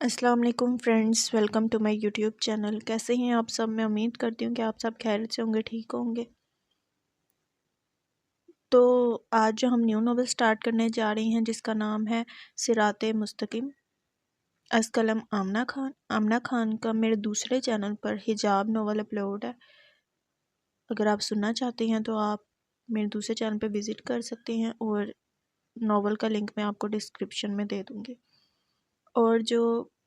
السلام علیکم friends, welcome to my YouTube channel. کیسے ہیں آپ سب؟ میں امید کرتی ہوں کہ آپ سب خیریت سے ہوں گے، ٹھیک ہوں گے۔ تو آج جو ہم نیو ناول سٹارٹ کرنے جا رہی ہیں جس کا نام ہے صراط مستقیم، از قلم آمنہ خان کا میرے دوسرے چینل پر حجاب ناول اپلوڈ ہے۔ اگر آپ سننا چاہتے ہیں تو آپ میرے دوسرے چینل پہ وزٹ کر سکتے ہیں، اور ناول کا لنک میں آپ کو ڈسکرپشن میں دے دوں گی۔ اور جو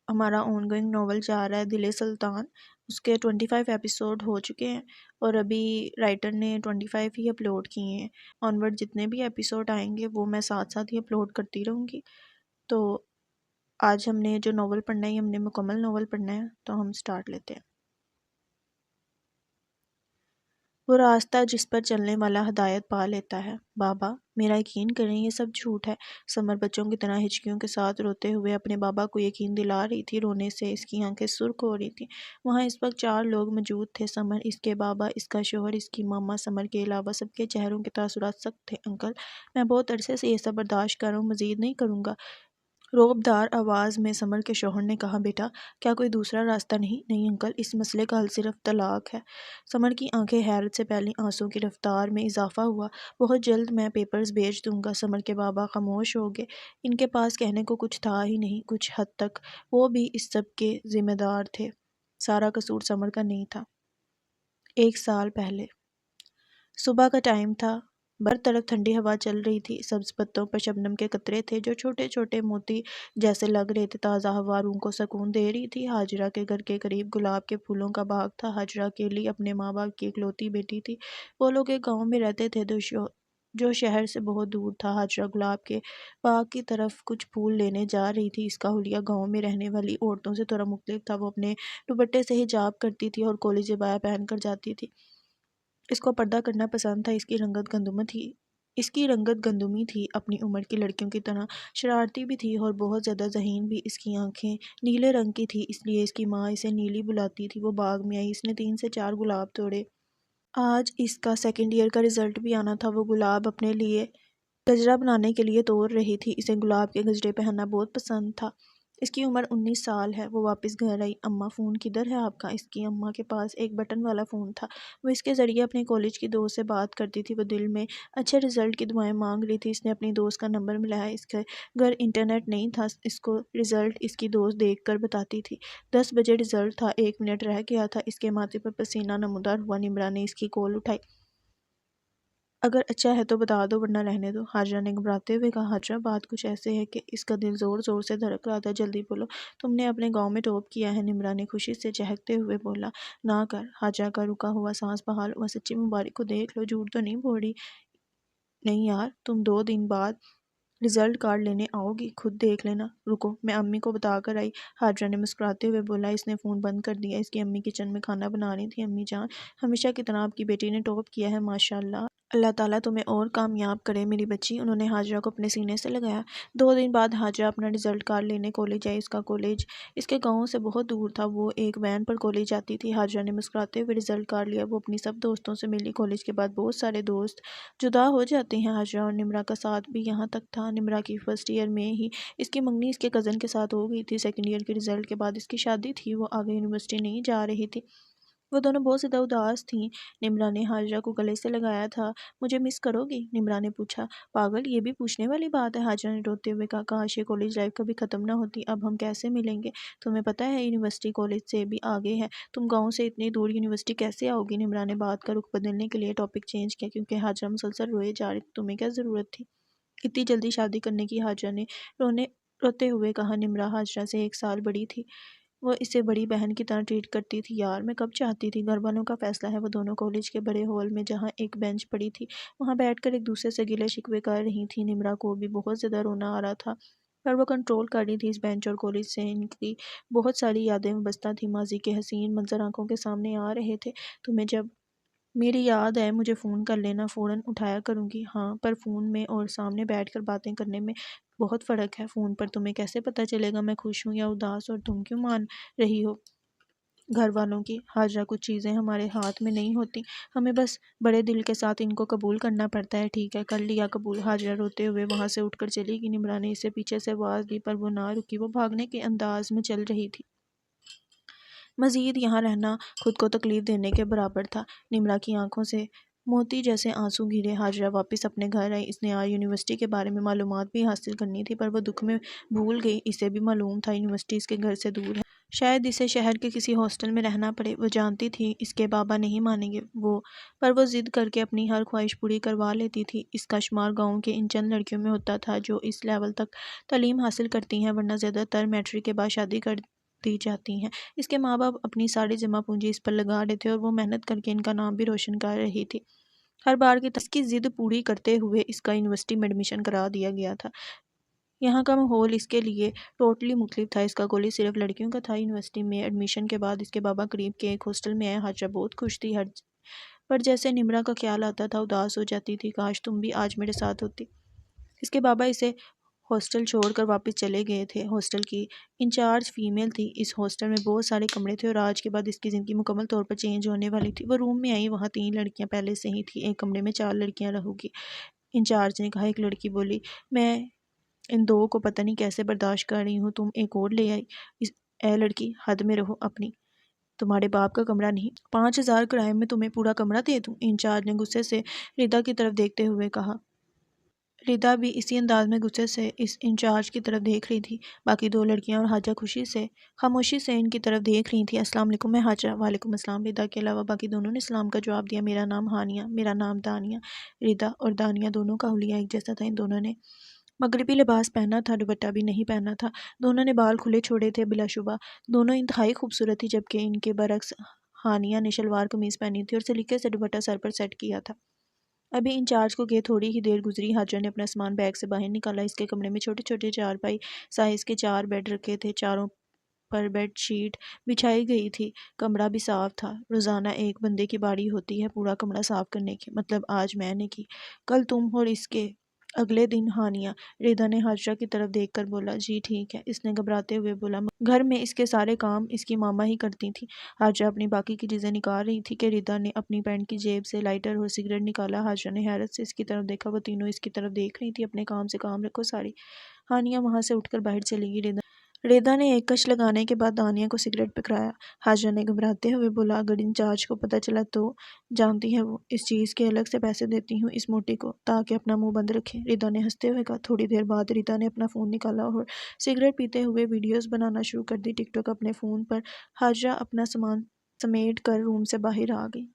ہمارا آن گوئنگ ناول جا رہا ہے دل سلطان، اس کے 25 ایپیسوڈ ہو چکے ہیں، اور ابھی رائٹر نے 25 ہی اپلوڈ کیے ہیں۔ آنورڈ جتنے بھی ایپیسوڈ آئیں گے وہ میں ساتھ ساتھ ہی اپلوڈ کرتی رہوں گی۔ تو آج ہم نے جو ناول پڑھنا ہے، ہم نے مکمل ناول پڑھنا ہے، تو ہم سٹارٹ لیتے ہیں۔ وہ راستہ جس پر چلنے والا ہدایت پا لیتا ہے۔ بابا، میرا یقین کریں یہ سب جھوٹ ہے۔ سمر بچوں کی طرح ہچکیوں کے ساتھ روتے ہوئے اپنے بابا کو یقین دلا رہی تھی۔ رونے سے اس کی آنکھیں سرخ ہو رہی تھیں۔ وہاں اس وقت 4 لوگ موجود تھے: سمر، اس کے بابا، اس کا شوہر، اس کی ماما۔ سمر کے علاوہ سب کے چہروں کے تاثرات سخت تھے۔ انکل، میں بہت عرصے سے یہ سب برداشت کر رہا ہوں، مزید نہیں کروں گا، روبدار آواز میں سمر کے شوہر نے کہا۔ بیٹا، کیا کوئی دوسرا راستہ نہیں؟ نہیں انکل، اس مسئلے کا حل صرف طلاق ہے۔ سمر کی آنکھیں حیرت سے پہلی آنسوں کی رفتار میں اضافہ ہوا۔ بہت جلد میں پیپرز بھیج دوں گا۔ سمر کے بابا خاموش ہو گئے۔ ان کے پاس کہنے کو کچھ تھا ہی نہیں۔ کچھ حد تک وہ بھی اس سب کے ذمہ دار تھے۔ سارا قصور سمر کا نہیں تھا۔ 1 سال پہلے صبح کا ٹائم تھا۔ بر طرف ٹھنڈی ہوا چل رہی تھی۔ سبز پتوں پر شبنم کے قطرے تھے جو چھوٹے چھوٹے موتی جیسے لگ رہے تھے۔ تازہ ہوا روح کو سکون دے رہی تھی۔ ہاجرہ کے گھر کے قریب گلاب کے پھولوں کا باغ تھا۔ ہاجرہ اکیلی اپنے ماں باپ کی اکلوتی بیٹی تھی۔ وہ لوگ ایک گاؤں میں رہتے تھے جو شہر سے بہت دور تھا۔ ہاجرہ گلاب کے باغ کی طرف کچھ پھول لینے جا رہی تھی۔ اس کا حلیہ گاؤں میں رہنے والی عورتوں سے تھوڑا مختلف تھا۔ وہ اپنے دوپٹے سے حجاب کرتی تھی اور کالج عبایا پہن کر جاتی تھی۔ اس کو پردہ کرنا پسند تھا۔ اس کی رنگت گندمی تھی، اپنی عمر کی لڑکیوں کی طرح شرارتی بھی تھی اور بہت زیادہ ذہین بھی۔ اس کی آنکھیں نیلے رنگ کی تھی، اس لیے اس کی ماں اسے نیلی بلاتی تھی۔ وہ باغ میں آئی۔ اس نے 3 سے 4 گلاب توڑے۔ آج اس کا سیکنڈ ایئر کا رزلٹ بھی آنا تھا۔ وہ گلاب اپنے لیے گجرا بنانے کے لیے توڑ رہی تھی۔ اسے گلاب کے گجرے پہننا بہت پسند تھا۔ اس کی عمر 19 سال ہے۔ وہ واپس گھر آئی۔ اماں، فون کدھر ہے آپ کا؟ اس کی اماں کے پاس ایک بٹن والا فون تھا۔ وہ اس کے ذریعے اپنے کالج کی دوست سے بات کرتی تھی۔ وہ دل میں اچھے رزلٹ کی دعائیں مانگ رہی تھی۔ اس نے اپنی دوست کا نمبر ملایا۔ اس کے گھر انٹرنیٹ نہیں تھا۔ اس کو رزلٹ اس کی دوست دیکھ کر بتاتی تھی۔ 10 بجے رزلٹ تھا۔ 1 منٹ رہ گیا تھا۔ اس کے ماتھے پر پسینہ نمودار ہوا۔ نمرا نے اس کی کال اٹھائی۔ اگر اچھا ہے تو بتا دو، ورنہ رہنے دو، ہاجرہ نے گھبراتے ہوئے کہا۔ ہاجرہ، بات کچھ ایسے ہے کہ اس کا دل زور زور سے دھڑک رہا تھا۔ جلدی بولو، تم نے اپنے گاؤں میں ٹاپ کیا ہے؟ نمرا نے خوشی سے چہکتے ہوئے بولا۔ نہ کر۔ ہاجرہ کا رکا ہوا سانس بحال ہوا۔ سچی مبارک کو دیکھ لو، جھوٹ تو نہیں بول رہی؟ نہیں یار، تم 2 دن بعد رزلٹ کارڈ لینے آؤ گی، خود دیکھ لینا۔ رکو، میں امی کو بتا کر آئی، ہاجرہ نے مسکراتے ہوئے بولا۔ اس نے فون بند کر دیا۔ اس کی امی کچن میں کھانا بنا رہی تھی۔ امی جان، ہمیشہ کی طرح آپ کی بیٹی نے ٹاپ کیا ہے، ماشاءاللہ۔ اللہ تعالیٰ تمہیں اور کامیاب کرے میری بچی۔ انہوں نے ہاجرہ کو اپنے سینے سے لگایا۔ 2 دن بعد ہاجرہ اپنا رزلٹ کارڈ لینے کالج آئی۔ اس کا کالج اس کے گاؤں سے بہت دور تھا۔ وہ ایک وین پر کالج جاتی تھی۔ ہاجرہ نے مسکراتے ہوئے رزلٹ کارڈ لیا۔ وہ اپنی سب دوستوں سے ملی۔ کالج کے بعد بہت سارے دوست جدا ہو جاتے ہیں۔ ہاجرہ اور نمرا کا ساتھ بھی یہاں تک تھا۔ نمرا کی فرسٹ ایئر میں ہی اس کی منگنی اس کے کزن کے ساتھ ہو گئی تھی۔ سیکنڈ ایئر کے رزلٹ کے بعد اس کی شادی تھی۔ وہ آگے یونیورسٹی نہیں جا رہی تھی۔ وہ دونوں بہت زیادہ اداس تھیں۔ نمرا نے ہاجرہ کو گلے سے لگایا تھا۔ مجھے مس کرو گی؟ نمرا نے پوچھا۔ پاگل، یہ بھی پوچھنے والی بات ہے؟ ہاجرہ نے روتے ہوئے کہا۔ کاش یہ کالج لائف کبھی ختم نہ ہوتی۔ اب ہم کیسے ملیں گے؟ تمہیں پتہ ہے یونیورسٹی کالج سے بھی آگے ہے۔ تم گاؤں سے اتنی دور یونیورسٹی کیسے آؤ گی؟ نمرا نے بات کا رخ بدلنے کے لیے ٹاپک چینج کیا، کیونکہ ہاجرہ مسلسل روئے جا رہی تھی۔ تمہیں کیا ضرورت تھی اتنی جلدی شادی کرنے کی؟ ہاجرہ نے روتے ہوئے کہا۔ نمرا ہاجرہ سے 1 سال بڑی تھی۔ وہ اسے بڑی بہن کی طرح ٹریٹ کرتی تھی۔ یار، میں کب چاہتی تھی، گھر والوں کا فیصلہ ہے۔ وہ دونوں کالج کے بڑے ہال میں جہاں ایک بینچ پڑی تھی وہاں بیٹھ کر ایک دوسرے سے گلے شکوے کر رہی تھیں۔ نمرا کو بھی بہت زیادہ رونا آ رہا تھا، پر وہ کنٹرول کر رہی تھی۔ اس بینچ اور کالج سے ان کی بہت ساری یادیں وابستہ تھیں۔ ماضی کے حسین منظر آنکھوں کے سامنے آ رہے تھے۔ تمہیں جب میری یاد آئے مجھے فون کر لینا، فوراً اٹھایا کروں گی۔ ہاں، پر فون میں اور سامنے بیٹھ کر باتیں کرنے میں بہت فرق ہے۔ فون پر تمہیں کیسے پتہ چلے گا میں خوش ہوں یا اداس، اور تم کیوں مان رہی ہو گھر والوں کی۔ حاجرہ کچھ چیزیں ہمارے ہاتھ میں نہیں ہوتی، ہمیں بس بڑے دل کے ساتھ ان کو قبول کرنا پڑتا ہے۔ ٹھیک ہے، کر لیا قبول۔ حاجرہ روتے ہوئے وہاں سے اٹھ کر چلی گئی۔ نمرہ نے اسے پیچھے سے آواز دی پر وہ نہ رکی، وہ بھاگنے کے انداز میں چل رہی تھی۔ مزید یہاں رہنا خود کو تکلیف دینے کے برابر تھا۔ نمرہ کی آنکھوں سے موتی جیسے آنسو گرے۔ حاجرہ واپس اپنے گھر آئی۔ اس نے آج یونیورسٹی کے بارے میں معلومات بھی حاصل کرنی تھی، پر وہ دکھ میں بھول گئی۔ اسے بھی معلوم تھا یونیورسٹی اس کے گھر سے دور ہے، شاید اسے شہر کے کسی ہاسٹل میں رہنا پڑے۔ وہ جانتی تھی اس کے بابا نہیں مانیں گے، پر وہ ضد کر کے اپنی ہر خواہش پوری کروا لیتی تھی۔ اس کا شمار گاؤں کے ان چند لڑکیوں میں ہوتا تھا جو اس لیول تک تعلیم حاصل کرتی ہیں، ورنہ زیادہ تر میٹرک کے بعد شادی کر دی جاتی ہیں۔ اس کے ماں باپ اپنی ساری جمع پونجی اس پر لگا رہے تھے اور وہ محنت کر کے ان کا نام بھی روشن کر رہی تھی۔ ہر بار کی طرح اس کی ضد پوری کرتے ہوئے اس کا یونیورسٹی میں ایڈمیشن کرا دیا گیا تھا۔ یہاں کا ماحول اس کے لیے ٹوٹلی مختلف تھا۔ اس کا کالج صرف لڑکیوں کا تھا۔ یونیورسٹی میں ایڈمیشن کے بعد اس کے بابا قریب کے ایک ہاسٹل میں آئے۔ حاجرہ بہت خوش تھی، پر جیسے نمرہ کا خیال آتا تھا اداس ہو جاتی تھی۔ کاش تم بھی آج میرے ساتھ ہوتی۔ اس کے بابا اسے ہاسٹل چھوڑ کر واپس چلے گئے تھے۔ ہاسٹل کی انچارج فیمیل تھی۔ اس ہاسٹل میں بہت سارے کمرے تھے اور آج کے بعد اس کی زندگی مکمل طور پر چینج ہونے والی تھی۔ وہ روم میں آئی، وہاں 3 لڑکیاں پہلے سے ہی تھیں۔ ایک کمرے میں 4 لڑکیاں رہو گی، انچارج نے کہا۔ ایک لڑکی بولی، میں ان 2 کو پتہ نہیں کیسے برداشت کر رہی ہوں، تم ایک اور لے آئی۔ اے لڑکی، حد میں رہو اپنی، تمہارے باپ کا کمرہ نہیں۔ 5,000 کرائے میں تمہیں پورا کمرہ دے دوں، انچارج نے غصے سے ردا کی طرف دیکھتے ہوئے کہا۔ ردا بھی اسی انداز میں غصے سے اس انچارج کی طرف دیکھ رہی تھی۔ باقی 2 لڑکیاں اور حاجرہ خاموشی سے ان کی طرف دیکھ رہی تھیں۔ السلام علیکم، میں حاجرہ۔ وعلیکم السلام۔ ردا کے علاوہ باقی دونوں نے سلام کا جواب دیا۔ میرا نام ہانیہ، میرا نام دانیہ۔ ردا اور دانیہ دونوں کا حلیہ ایک جیسا تھا۔ ان دونوں نے مغربی لباس پہنا تھا، دوپٹہ بھی نہیں پہنا تھا۔ دونوں نے بال کھلے چھوڑے تھے۔ بلا شبہ دونوں انتہائی خوبصورت تھی، جبکہ ان کے برعکس ہانیہ نے شلوار قمیض پہنی تھی اور سلیقے سے دوپٹہ سر پر سیٹ کیا تھا۔ ابھی انچارج کو گئے تھوڑی ہی دیر گزری، حاجرہ نے اپنا سامان بیگ سے باہر نکالا۔ اس کے کمرے میں چھوٹے چھوٹے 4 بائی سائز کے 4 بیڈ رکھے تھے، چاروں پر بیڈ شیٹ بچھائی گئی تھی۔ کمرہ بھی صاف تھا۔ روزانہ ایک بندے کی باری ہوتی ہے پورا کمرہ صاف کرنے کی، مطلب آج میں نے کی، کل تم اور اس کے اگلے دن ہانیہ۔ ردا نے حاجرہ کی طرف دیکھ کر بولا، جی ٹھیک ہے۔ اس نے گھبراتے ہوئے بولا، گھر میں اس کے سارے کام اس کی ماما ہی کرتی تھی۔ حاجرہ اپنی باقی کی چیزیں نکال رہی تھی کہ ردا نے اپنی پینٹ کی جیب سے لائٹر اور سگریٹ نکالا۔ حاجرہ نے حیرت سے اس کی طرف دیکھا، وہ تینوں اس کی طرف دیکھ رہی تھی۔ اپنے کام سے کام رکھو ساری۔ ہانیہ وہاں سے اٹھ کر باہر چلی گئی۔ ردا نے ایک کش لگانے کے بعد دانیہ کو سگریٹ پکڑایا۔ حاجرہ نے گھبراتے ہوئے بولا، اگر انچارج کو پتہ چلا تو؟ جانتی ہے وہ اس چیز کے الگ سے پیسے دیتی ہوں اس موٹی کو تاکہ اپنا منہ بند رکھے، ردا نے ہنستے ہوئے کہا۔ تھوڑی دیر بعد ردا نے اپنا فون نکالا اور سگریٹ پیتے ہوئے ویڈیوز بنانا شروع کر دی، ٹک ٹاک اپنے فون پر۔ حاجرہ اپنا سامان سمیٹ کر روم سے باہر آ گئی۔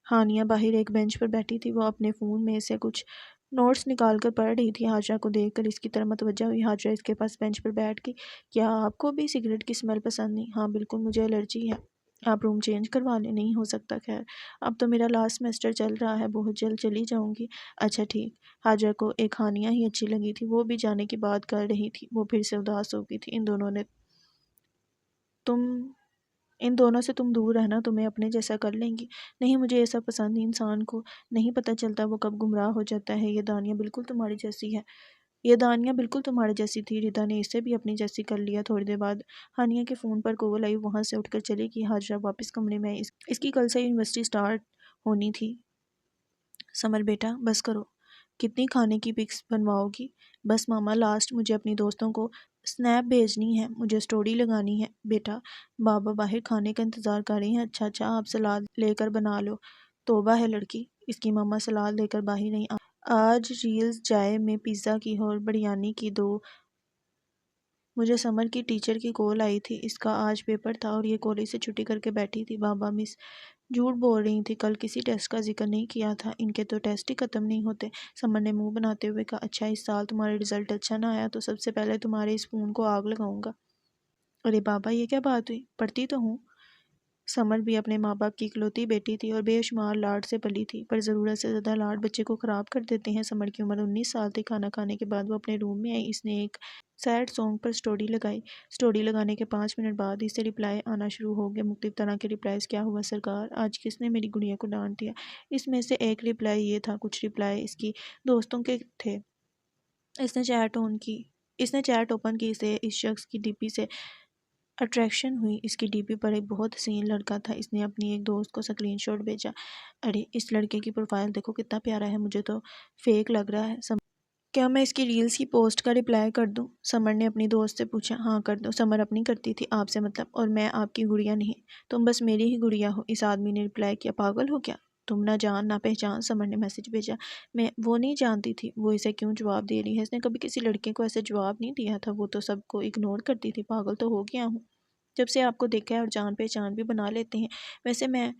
ہانیہ باہر ایک بینچ پر بیٹھی تھی، وہ اپنے فون میں سے کچھ نوٹس نکال کر پڑھ رہی تھی۔ حاجرہ کو دیکھ کر اس کی طرف متوجہ ہوئی۔ حاجرہ اس کے پاس بینچ پر بیٹھ گئی۔ کیا آپ کو بھی سگریٹ کی سمیل پسند نہیں؟ ہاں بالکل، مجھے الرجی ہے۔ آپ روم چینج کروا لیں، نہیں ہو سکتا۔ خیر اب تو میرا لاسٹ سیمسٹر چل رہا ہے، بہت جلد چلی جاؤں گی۔ اچھا ٹھیک۔ حاجرہ کو ایک ہانیہ ہی اچھی لگی تھی، وہ بھی جانے کی بات کر رہی تھی۔ وہ پھر سے اداس ہو گئی تھی۔ ان دونوں سے تم دور رہنا، تمہیں اپنے جیسا کر لیں گی۔ نہیں، مجھے ایسا پسند نہیں، انسان کو نہیں پتہ چلتا وہ کب گمراہ ہو جاتا ہے۔ یہ دانیہ بالکل تمہاری جیسی ہے۔ یہ دانیہ بالکل تمہارے جیسی تھی۔ ردا نے اسے بھی اپنی جیسی کر لیا۔ تھوڑی دیر بعد ہانیہ کے فون پر کال آئی، وہاں سے اٹھ کر چلی گئی۔ حاجرہ واپس کمرے میں آئی۔ اس کی کل سے یونیورسٹی سٹارٹ ہونی تھی۔ سمر بیٹا بس کرو، کتنی کھانے کی پکس بنواؤ گی؟ بس ماما، لاسٹ مجھے اپنی دوستوں کو سنیپ بھیجنی ہے، مجھے سٹوری لگانی ہے۔ بیٹا بابا باہر کھانے کا انتظار کر رہے ہیں۔ اچھا آپ سلاد لے کر بنا لو۔ توبہ ہے لڑکی، اس کی ماما سلاد لے کر باہر نہیں آج ریلز جائے میں پیزا کی اور بریانی کی دو۔ مجھے سمر کی ٹیچر کی کال آئی تھی، اس کا آج پیپر تھا اور یہ کالج سے چھٹی کر کے بیٹھی تھی۔ بابا مس جھوٹ بول رہی تھی، کل کسی ٹیسٹ کا ذکر نہیں کیا تھا، ان کے تو ٹیسٹ ہی ختم نہیں ہوتے۔ سمر نے منہ بناتے ہوئے کہا، اچھا اس سال تمہارا رزلٹ اچھا نہ آیا تو سب سے پہلے تمہارے اس فون کو آگ لگاؤں گا۔ ارے بابا یہ کیا بات ہوئی، پڑھتی تو ہوں۔ سمر بھی اپنے ماں باپ کی اکلوتی بیٹی تھی اور بے شمار لاڈ سے پلی تھی، پر ضرورت سے زیادہ لاڈ بچے کو خراب کر دیتے ہیں۔ سمر کی عمر 19 سال تھی۔ کھانا کھانے کے بعد وہ اپنے روم میں آئی۔ اس نے ایک سیڈ سانگ پر سٹوری لگائی۔ سٹوری لگانے کے 5 منٹ بعد ہی سے رپلائی آنا شروع ہو گئے، مختلف طرح کے رپلائز۔ کیا ہوا سرکار، آج کس نے میری گڑیا کو ڈانٹ دیا؟ اس میں سے ایک رپلائی یہ تھا، کچھ رپلائی اس کی دوستوں کے تھے۔ اس نے چیٹ اوپن کی، اسے اس شخص کی ڈی پی سے اٹریکشن ہوئی۔ اس کی ڈی پی پر ایک بہت حسین لڑکا تھا۔ اس نے اپنی ایک دوست کو اسکرین شاٹ بھیجا۔ ارے اس لڑکے کی پروفائل دیکھو کتنا پیارا ہے، مجھے تو فیک لگ رہا ہے۔ کیا میں اس کی ریلز کی پوسٹ کا رپلائی کر دوں؟ سمر نے اپنی دوست سے پوچھا۔ ہاں کر دو، سمر اپنی کرتی تھی آپ سے مطلب، اور میں آپ کی گڑیا نہیں، تم بس میری ہی گڑیا ہو۔ اس آدمی نے رپلائی کیا۔ پاگل ہو کیا تم، نہ جان نہ پہچان؟ سمر نے میسج بھیجا۔ میں وہ نہیں جانتی تھی وہ اسے کیوں جواب دے رہی ہے، اس نے کبھی کسی لڑکے کو ایسے جواب نہیں دیا تھا، وہ تو سب کو اگنور کرتی تھی۔ پاگل تو ہو گیا ہوں جب سے آپ کو دیکھا ہے، اور جان پہچان بھی بنا لیتے ہیں۔ ویسے میں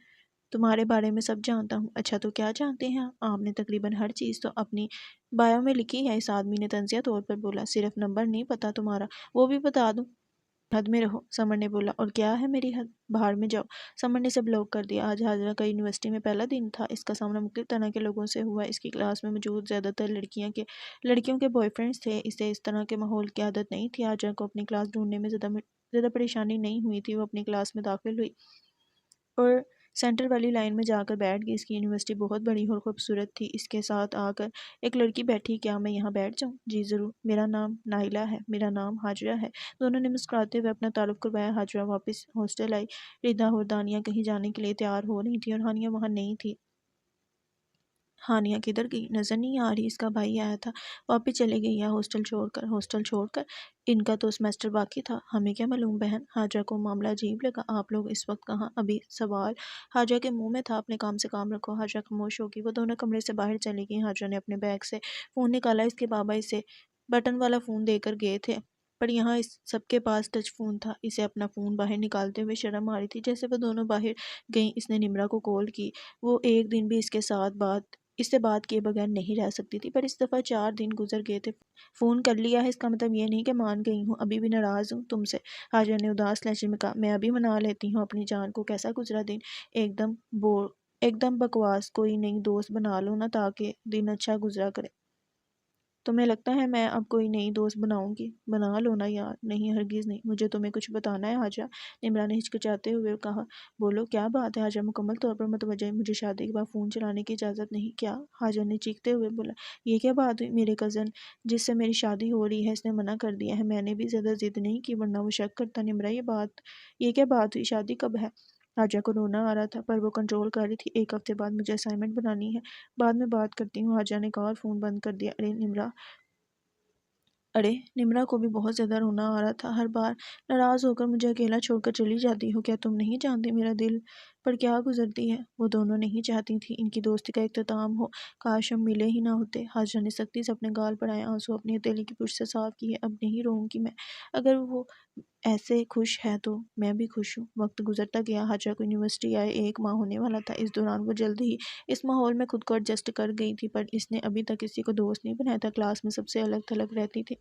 تمہارے بارے میں سب جانتا ہوں۔ اچھا تو کیا جانتے ہیں آپ نے تقریباً ہر چیز تو اپنی بایو میں لکھی ہے، اس آدمی نے طنزیہ طور پر بولا۔ صرف نمبر نہیں پتا تمہارا، وہ بھی بتا دوں؟ حد میں رہو، سمر نے بولا۔ اور کیا ہے میری حد؟ باہر میں جاؤ۔ سمر نے اسے بلاک کر دیا۔ آج حاجرہ کا یونیورسٹی میں پہلا دن تھا۔ اس کا سامنا مختلف طرح کے لوگوں سے ہوا۔ اس کی کلاس میں موجود زیادہ تر لڑکیوں کے بوائے فرینڈز تھے۔ اسے اس طرح کے ماحول کی عادت نہیں تھی۔ حاجرہ کو اپنی کلاس ڈھونڈنے میں زیادہ پریشانی نہیں ہوئی تھی۔ وہ اپنی کلاس میں داخل ہوئی اور سینٹر والی لائن میں جا کر بیٹھ گئی۔ اس کی یونیورسٹی بہت بڑی اور خوبصورت تھی۔ اس کے ساتھ آ کر ایک لڑکی بیٹھی۔ کیا میں یہاں بیٹھ جاؤں؟ جی ضرور، میرا نام نائلہ ہے۔ میرا نام حاجرہ ہے۔ دونوں نے مسکراتے ہوئے اپنا تعارف کروایا۔ حاجرہ واپس ہاسٹل آئی۔ ردا اور دانیہ کہیں جانے کے لیے تیار ہو رہی تھی اور ہانیہ وہاں نہیں تھی۔ ہانیہ کدھر گئی؟ نظر نہیں آ رہی، اس کا بھائی آیا تھا، واپس چلی گئی ہے ہاسٹل چھوڑ کر۔ ہاسٹل چھوڑ کر؟ ان کا تو سیمسٹر باقی تھا، ہمیں کیا معلوم بہن؟ حاجرہ کو معاملہ عجیب لگا۔ آپ لوگ اس وقت کہاں؟ ابھی سوال حاجرہ کے منہ میں تھا۔ اپنے کام سے کام رکھو۔ حاجرہ خاموش ہوگی۔ وہ دونوں کمرے سے باہر چلی گئیں۔ حاجرہ نے اپنے بیگ سے فون نکالا۔ اس کے بابا اسے بٹن والا فون دے کر گئے تھے، پر یہاں اس سب کے پاس ٹچ فون تھا۔ اسے اپنا فون باہر نکالتے ہوئے شرم آ رہی تھی۔ جیسے وہ دونوں باہر گئیں اس نے نمرا کو کال کی۔ وہ ایک دن بھی اس سے بات کیے بغیر نہیں رہ سکتی تھی، پر اس دفعہ 4 دن گزر گئے تھے۔ فون کر لیا ہے، اس کا مطلب یہ نہیں کہ مان گئی ہوں، ابھی بھی ناراض ہوں تم سے۔ حاجرہ نے اداس لہجے میں کہا۔ میں ابھی منا لیتی ہوں اپنی جان کو۔ کیسا گزرا دن؟ ایک دم بکواس، کوئی نئی دوست بنا لو نا تاکہ دن اچھا گزرا کرے۔ تمہیں لگتا ہے میں اب کوئی نئی دوست بناؤں گی؟ بنا لو نا یار۔ نہیں ہرگز نہیں، مجھے تمہیں کچھ بتانا ہے حاجرہ، نمرا نے ہچکچاتے ہوئے کہا۔ بولو کیا بات ہے؟ حاجرہ مکمل طور پر متوجہ ہوئی۔ مجھے شادی کے بعد فون چلانے کی اجازت نہیں۔ کیا؟ حاجرہ نے چیختے ہوئے بولا۔ یہ کیا بات ہوئی؟ میرے کزن جس سے میری شادی ہو رہی ہے، اس نے منع کر دیا ہے۔ میں نے بھی زیادہ ضد نہیں کی ورنہ وہ شک کرتا۔ نمرا یہ کیا بات ہوئی؟ شادی کب ہے؟ حاجرہ کو رونا آ رہا تھا پر وہ کنٹرول کر رہی تھی۔ 1 ہفتے بعد مجھے اسائنمنٹ بنانی ہے، بعد میں بات کرتی ہوں۔ حاجرہ نے کہا اور فون بند کر دیا۔ نمرا کو بھی بہت زیادہ رونا آ رہا تھا۔ ہر بار ناراض ہو کر مجھے اکیلا چھوڑ کر چلی جاتی ہو، کیا تم نہیں جانتی میرا دل پر کیا گزرتی ہے؟ وہ دونوں نہیں چاہتی تھی ان کی دوستی کا اختتام ہو، کاش ہم ملے ہی نہ ہوتے۔ حاجرہ نے سختی سے اپنے گال پر آئے آنسو اپنی ہتھیلی کی پشت سے صاف کیے۔ اب نہیں روؤں گی میں، اگر وہ ایسے خوش ہے تو میں بھی خوش ہوں۔ وقت گزرتا گیا۔ حاجرہ کو یونیورسٹی آئے 1 ماہ ہونے والا تھا۔ اس دوران وہ جلد ہی اس ماحول میں خود کو ایڈجسٹ کر گئی تھی، پر اس نے ابھی تک کسی کو دوست نہیں بنایا تھا۔ کلاس میں سب سے الگ تھلگ رہتی تھی۔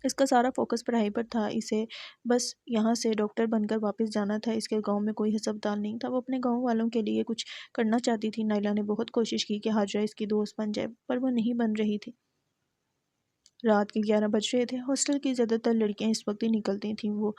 اس کا سارا فوکس پڑھائی پر تھا۔ اسے بس یہاں سے ڈاکٹر بن کر واپس جانا تھا۔ اس کے گاؤں میں کوئی ہسپتال نہیں تھا۔ وہ اپنے گاؤں والوں کے لیے کچھ کرنا چاہتی تھی۔ نائلہ نے بہت کوشش کی کہ حاجرہ اس کی دوست بن جائے، پر وہ نہیں بن رہی تھی۔ رات کے 11 بج رہے تھے۔ ہاسٹل کی زیادہ تر لڑکیاں اس وقت ہی نکلتی تھیں۔ وہ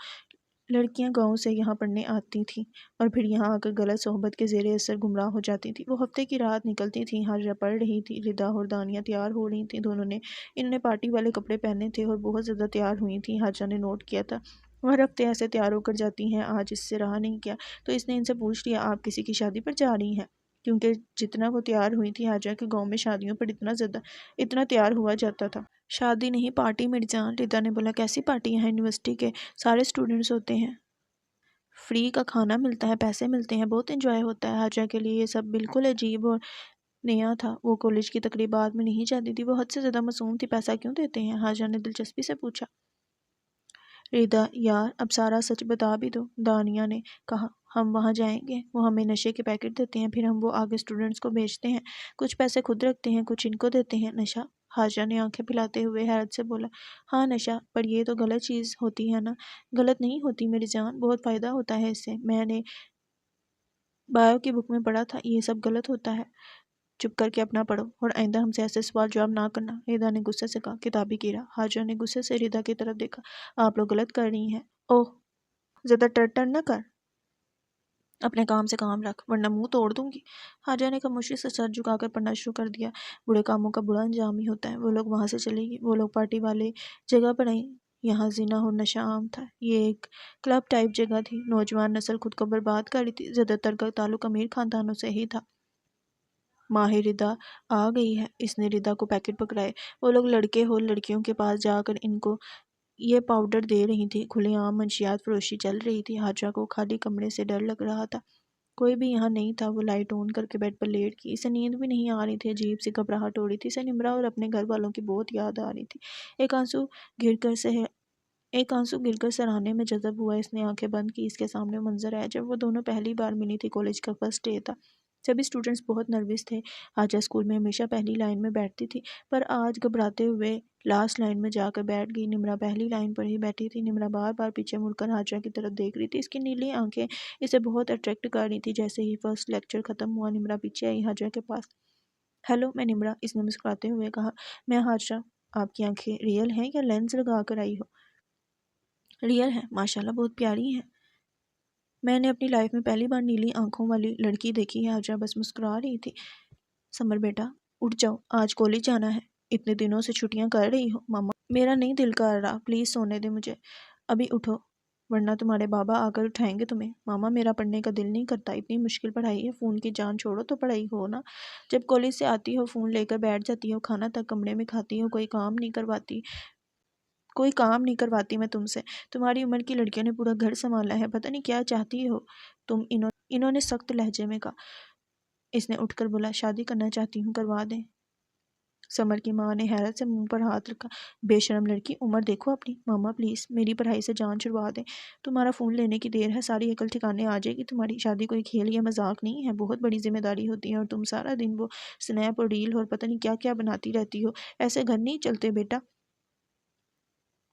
لڑکیاں گاؤں سے یہاں پڑھنے آتی تھیں اور پھر یہاں آ کر غلط صحبت کے زیر اثر گمراہ ہو جاتی تھیں۔ وہ ہفتے کی رات نکلتی تھیں۔ حاجرہ پڑھ رہی تھی، ردا اور دانیہ تیار ہو رہی تھیں۔ انہوں نے پارٹی والے کپڑے پہنے تھے اور بہت زیادہ تیار ہوئی تھیں۔ حاجرہ نے نوٹ کیا تھا وہ ہر ہفتے ایسے تیار ہو کر جاتی ہیں، آج اس سے رہا نہیں گیا تو اس نے ان سے پوچھ لیا آپ کسی کی شادی پر جا رہی ہیں؟ کیونکہ جتنا وہ تیار ہوئی تھی، حاجرہ کے گاؤں میں شادیوں پر اتنا تیار ہوا جاتا تھا۔ شادی نہیں پارٹی میری جان، ردا نے بولا۔ کیسی پارٹی؟ یہاں یونیورسٹی کے سارے اسٹوڈنٹس ہوتے ہیں، فری کا کھانا ملتا ہے، پیسے ملتے ہیں، بہت انجوائے ہوتا ہے۔ حاجرہ کے لیے یہ سب بالکل عجیب اور نیا تھا۔ وہ کالج کی تقریبات میں نہیں جاتی تھی، وہ حد سے زیادہ معصوم تھی۔ پیسہ کیوں دیتے ہیں؟ حاجرہ نے دلچسپی سے پوچھا۔ ردا یار اب سارا سچ بتا بھی دو، دانیہ نے کہا۔ ہم وہاں جائیں گے، وہ ہمیں نشے کے پیکٹ دیتے ہیں، پھر ہم وہ آگے اسٹوڈنٹس کو بیچتے ہیں، کچھ پیسے خود رکھتے ہیں، کچھ ان کو دیتے ہیں۔ نشہ؟ حاجرہ نے آنکھیں پھیلاتے ہوئے حیرت سے بولا۔ ہاں نشہ، پر یہ تو غلط چیز ہوتی ہے نا؟ غلط نہیں ہوتی میری جان، بہت فائدہ ہوتا ہے اس سے، میں نے بایو کی بک میں پڑھا تھا۔ یہ سب غلط ہوتا ہے، چپ کر کے اپنا پڑھو اور آئندہ ہم سے ایسے سوال جواب نہ کرنا، ردا نے غصے سے کہا۔ کتابی کیڑا؟ حاجرہ نے غصے سے ردا کی طرف دیکھا۔ آپ لوگ غلط کر رہی ہیں۔ اوہ زیادہ ٹر نہ کر، اپنے کام سے کام رکھ ورنہ منہ توڑ دوں گی۔ حاجرہ نے خاموشی سے سر جھکا کر پڑھنا شروع کر دیا۔ برے کاموں کا برا انجام ہی ہوتا ہے۔ وہ لوگ وہاں سے چلے گی، وہ لوگ پارٹی والے جگہ پر آئیں، یہاں زنا اور نشہ عام تھا۔ یہ ایک کلب ٹائپ جگہ تھی۔ نوجوان نسل خود کو برباد کر رہی تھی۔ زیادہ تر کا تعلق امیر خاندانوں سے ہی تھا۔ ماہ ردا آ گئی ہے، اس نے ردا کو پیکٹ پکڑائے۔ وہ لوگ لڑکے ہو لڑکیوں کے پاس جا کر ان کو یہ پاؤڈر دے رہی تھی۔ کھلے عام منشیات فروشی چل رہی تھی۔ حاجرہ کو خالی کمرے سے ڈر لگ رہا تھا، کوئی بھی یہاں نہیں تھا۔ وہ لائٹ آن کر کے بیڈ پر لیٹ گئی۔ اسے نیند بھی نہیں آ رہی تھی، عجیب سی گھبراہٹ ہو رہی تھی۔ اسے نمرہ اور اپنے گھر والوں کی بہت یاد آ رہی تھی۔ ایک آنسو گر کر سرانے میں جذب ہوا۔ اس نے آنکھیں بند کی۔ اس کے سامنے منظر آیا جب وہ دونوں پہلی بار ملی تھی۔ کالج کا فرسٹ ڈے تھا۔ سبھی اسٹوڈنٹس بہت نروس تھے۔ حاجرہ اسکول میں ہمیشہ پہلی لائن میں بیٹھتی تھی، پر آج گھبراتے ہوئے لاسٹ لائن میں جا کر بیٹھ گئی۔ نمرہ پہلی لائن پر ہی بیٹھی تھی۔ نمرہ بار بار پیچھے مڑ کر حاجرہ کی طرف دیکھ رہی تھی۔ اس کی نیلی آنکھیں اسے بہت اٹریکٹ کر رہی تھی۔ جیسے ہی فرسٹ لیکچر ختم ہوا، نمرہ پیچھے آئی حاجرہ کے پاس۔ ہیلو، میں نمرہ، اس نے مسکراتے ہوئے کہا۔ میں حاجرہ، آپ کی آنکھیں ریئل ہیں یا لینس لگا کر آئی ہو؟ ریئل ہیں، ماشاءاللہ بہت پیاری ہیں۔ میں نے اپنی لائف میں پہلی بار نیلی آنکھوں والی لڑکی دیکھی ہے۔ حاجرہ بس مسکرا رہی تھی۔ سمر بیٹا اٹھ جاؤ، آج کالج جانا ہے۔ اتنے دنوں سے چھٹیاں کر رہی ہو؟ ماما میرا نہیں دل کر رہا، پلیز سونے دے مجھے، ابھی اٹھو ورنہ تمہارے بابا آ کر اٹھائیں گے تمہیں۔ ماما میرا پڑھنے کا دل نہیں کرتا، اتنی مشکل پڑھائی ہے، فون کی جان چھوڑو تو پڑھائی ہو نا۔ جب کالج سے آتی ہو فون لے کر بیٹھ جاتی ہو، کھانا تک کمرے میں کھاتی ہو، کوئی کام نہیں کرواتی میں تم سے۔ تمہاری عمر کی لڑکیوں نے پورا گھر سنبھالا ہے، پتہ نہیں کیا چاہتی ہو تم۔ انہوں نے سخت لہجے میں کہا۔ اس نے اٹھ کر بولا، شادی کرنا چاہتی ہوں، کروا دیں۔ سمر کی ماں نے حیرت سے منہ پر ہاتھ رکھا۔ بے شرم لڑکی، عمر دیکھو اپنی۔ ماما پلیز میری پڑھائی سے جان چھڑوا دیں، تمہارا فون لینے کی دیر ہے، ساری عقل ٹھکانے آ جائے گی تمہاری۔ شادی کوئی کھیل یا مذاق نہیں ہے، بہت بڑی ذمہ داری ہوتی ہے، اور تم سارا دن وہ سنیپ اور ریل اور پتہ نہیں کیا کیا بناتی رہتی ہو۔ ایسے گھر نہیں چلتے بیٹا۔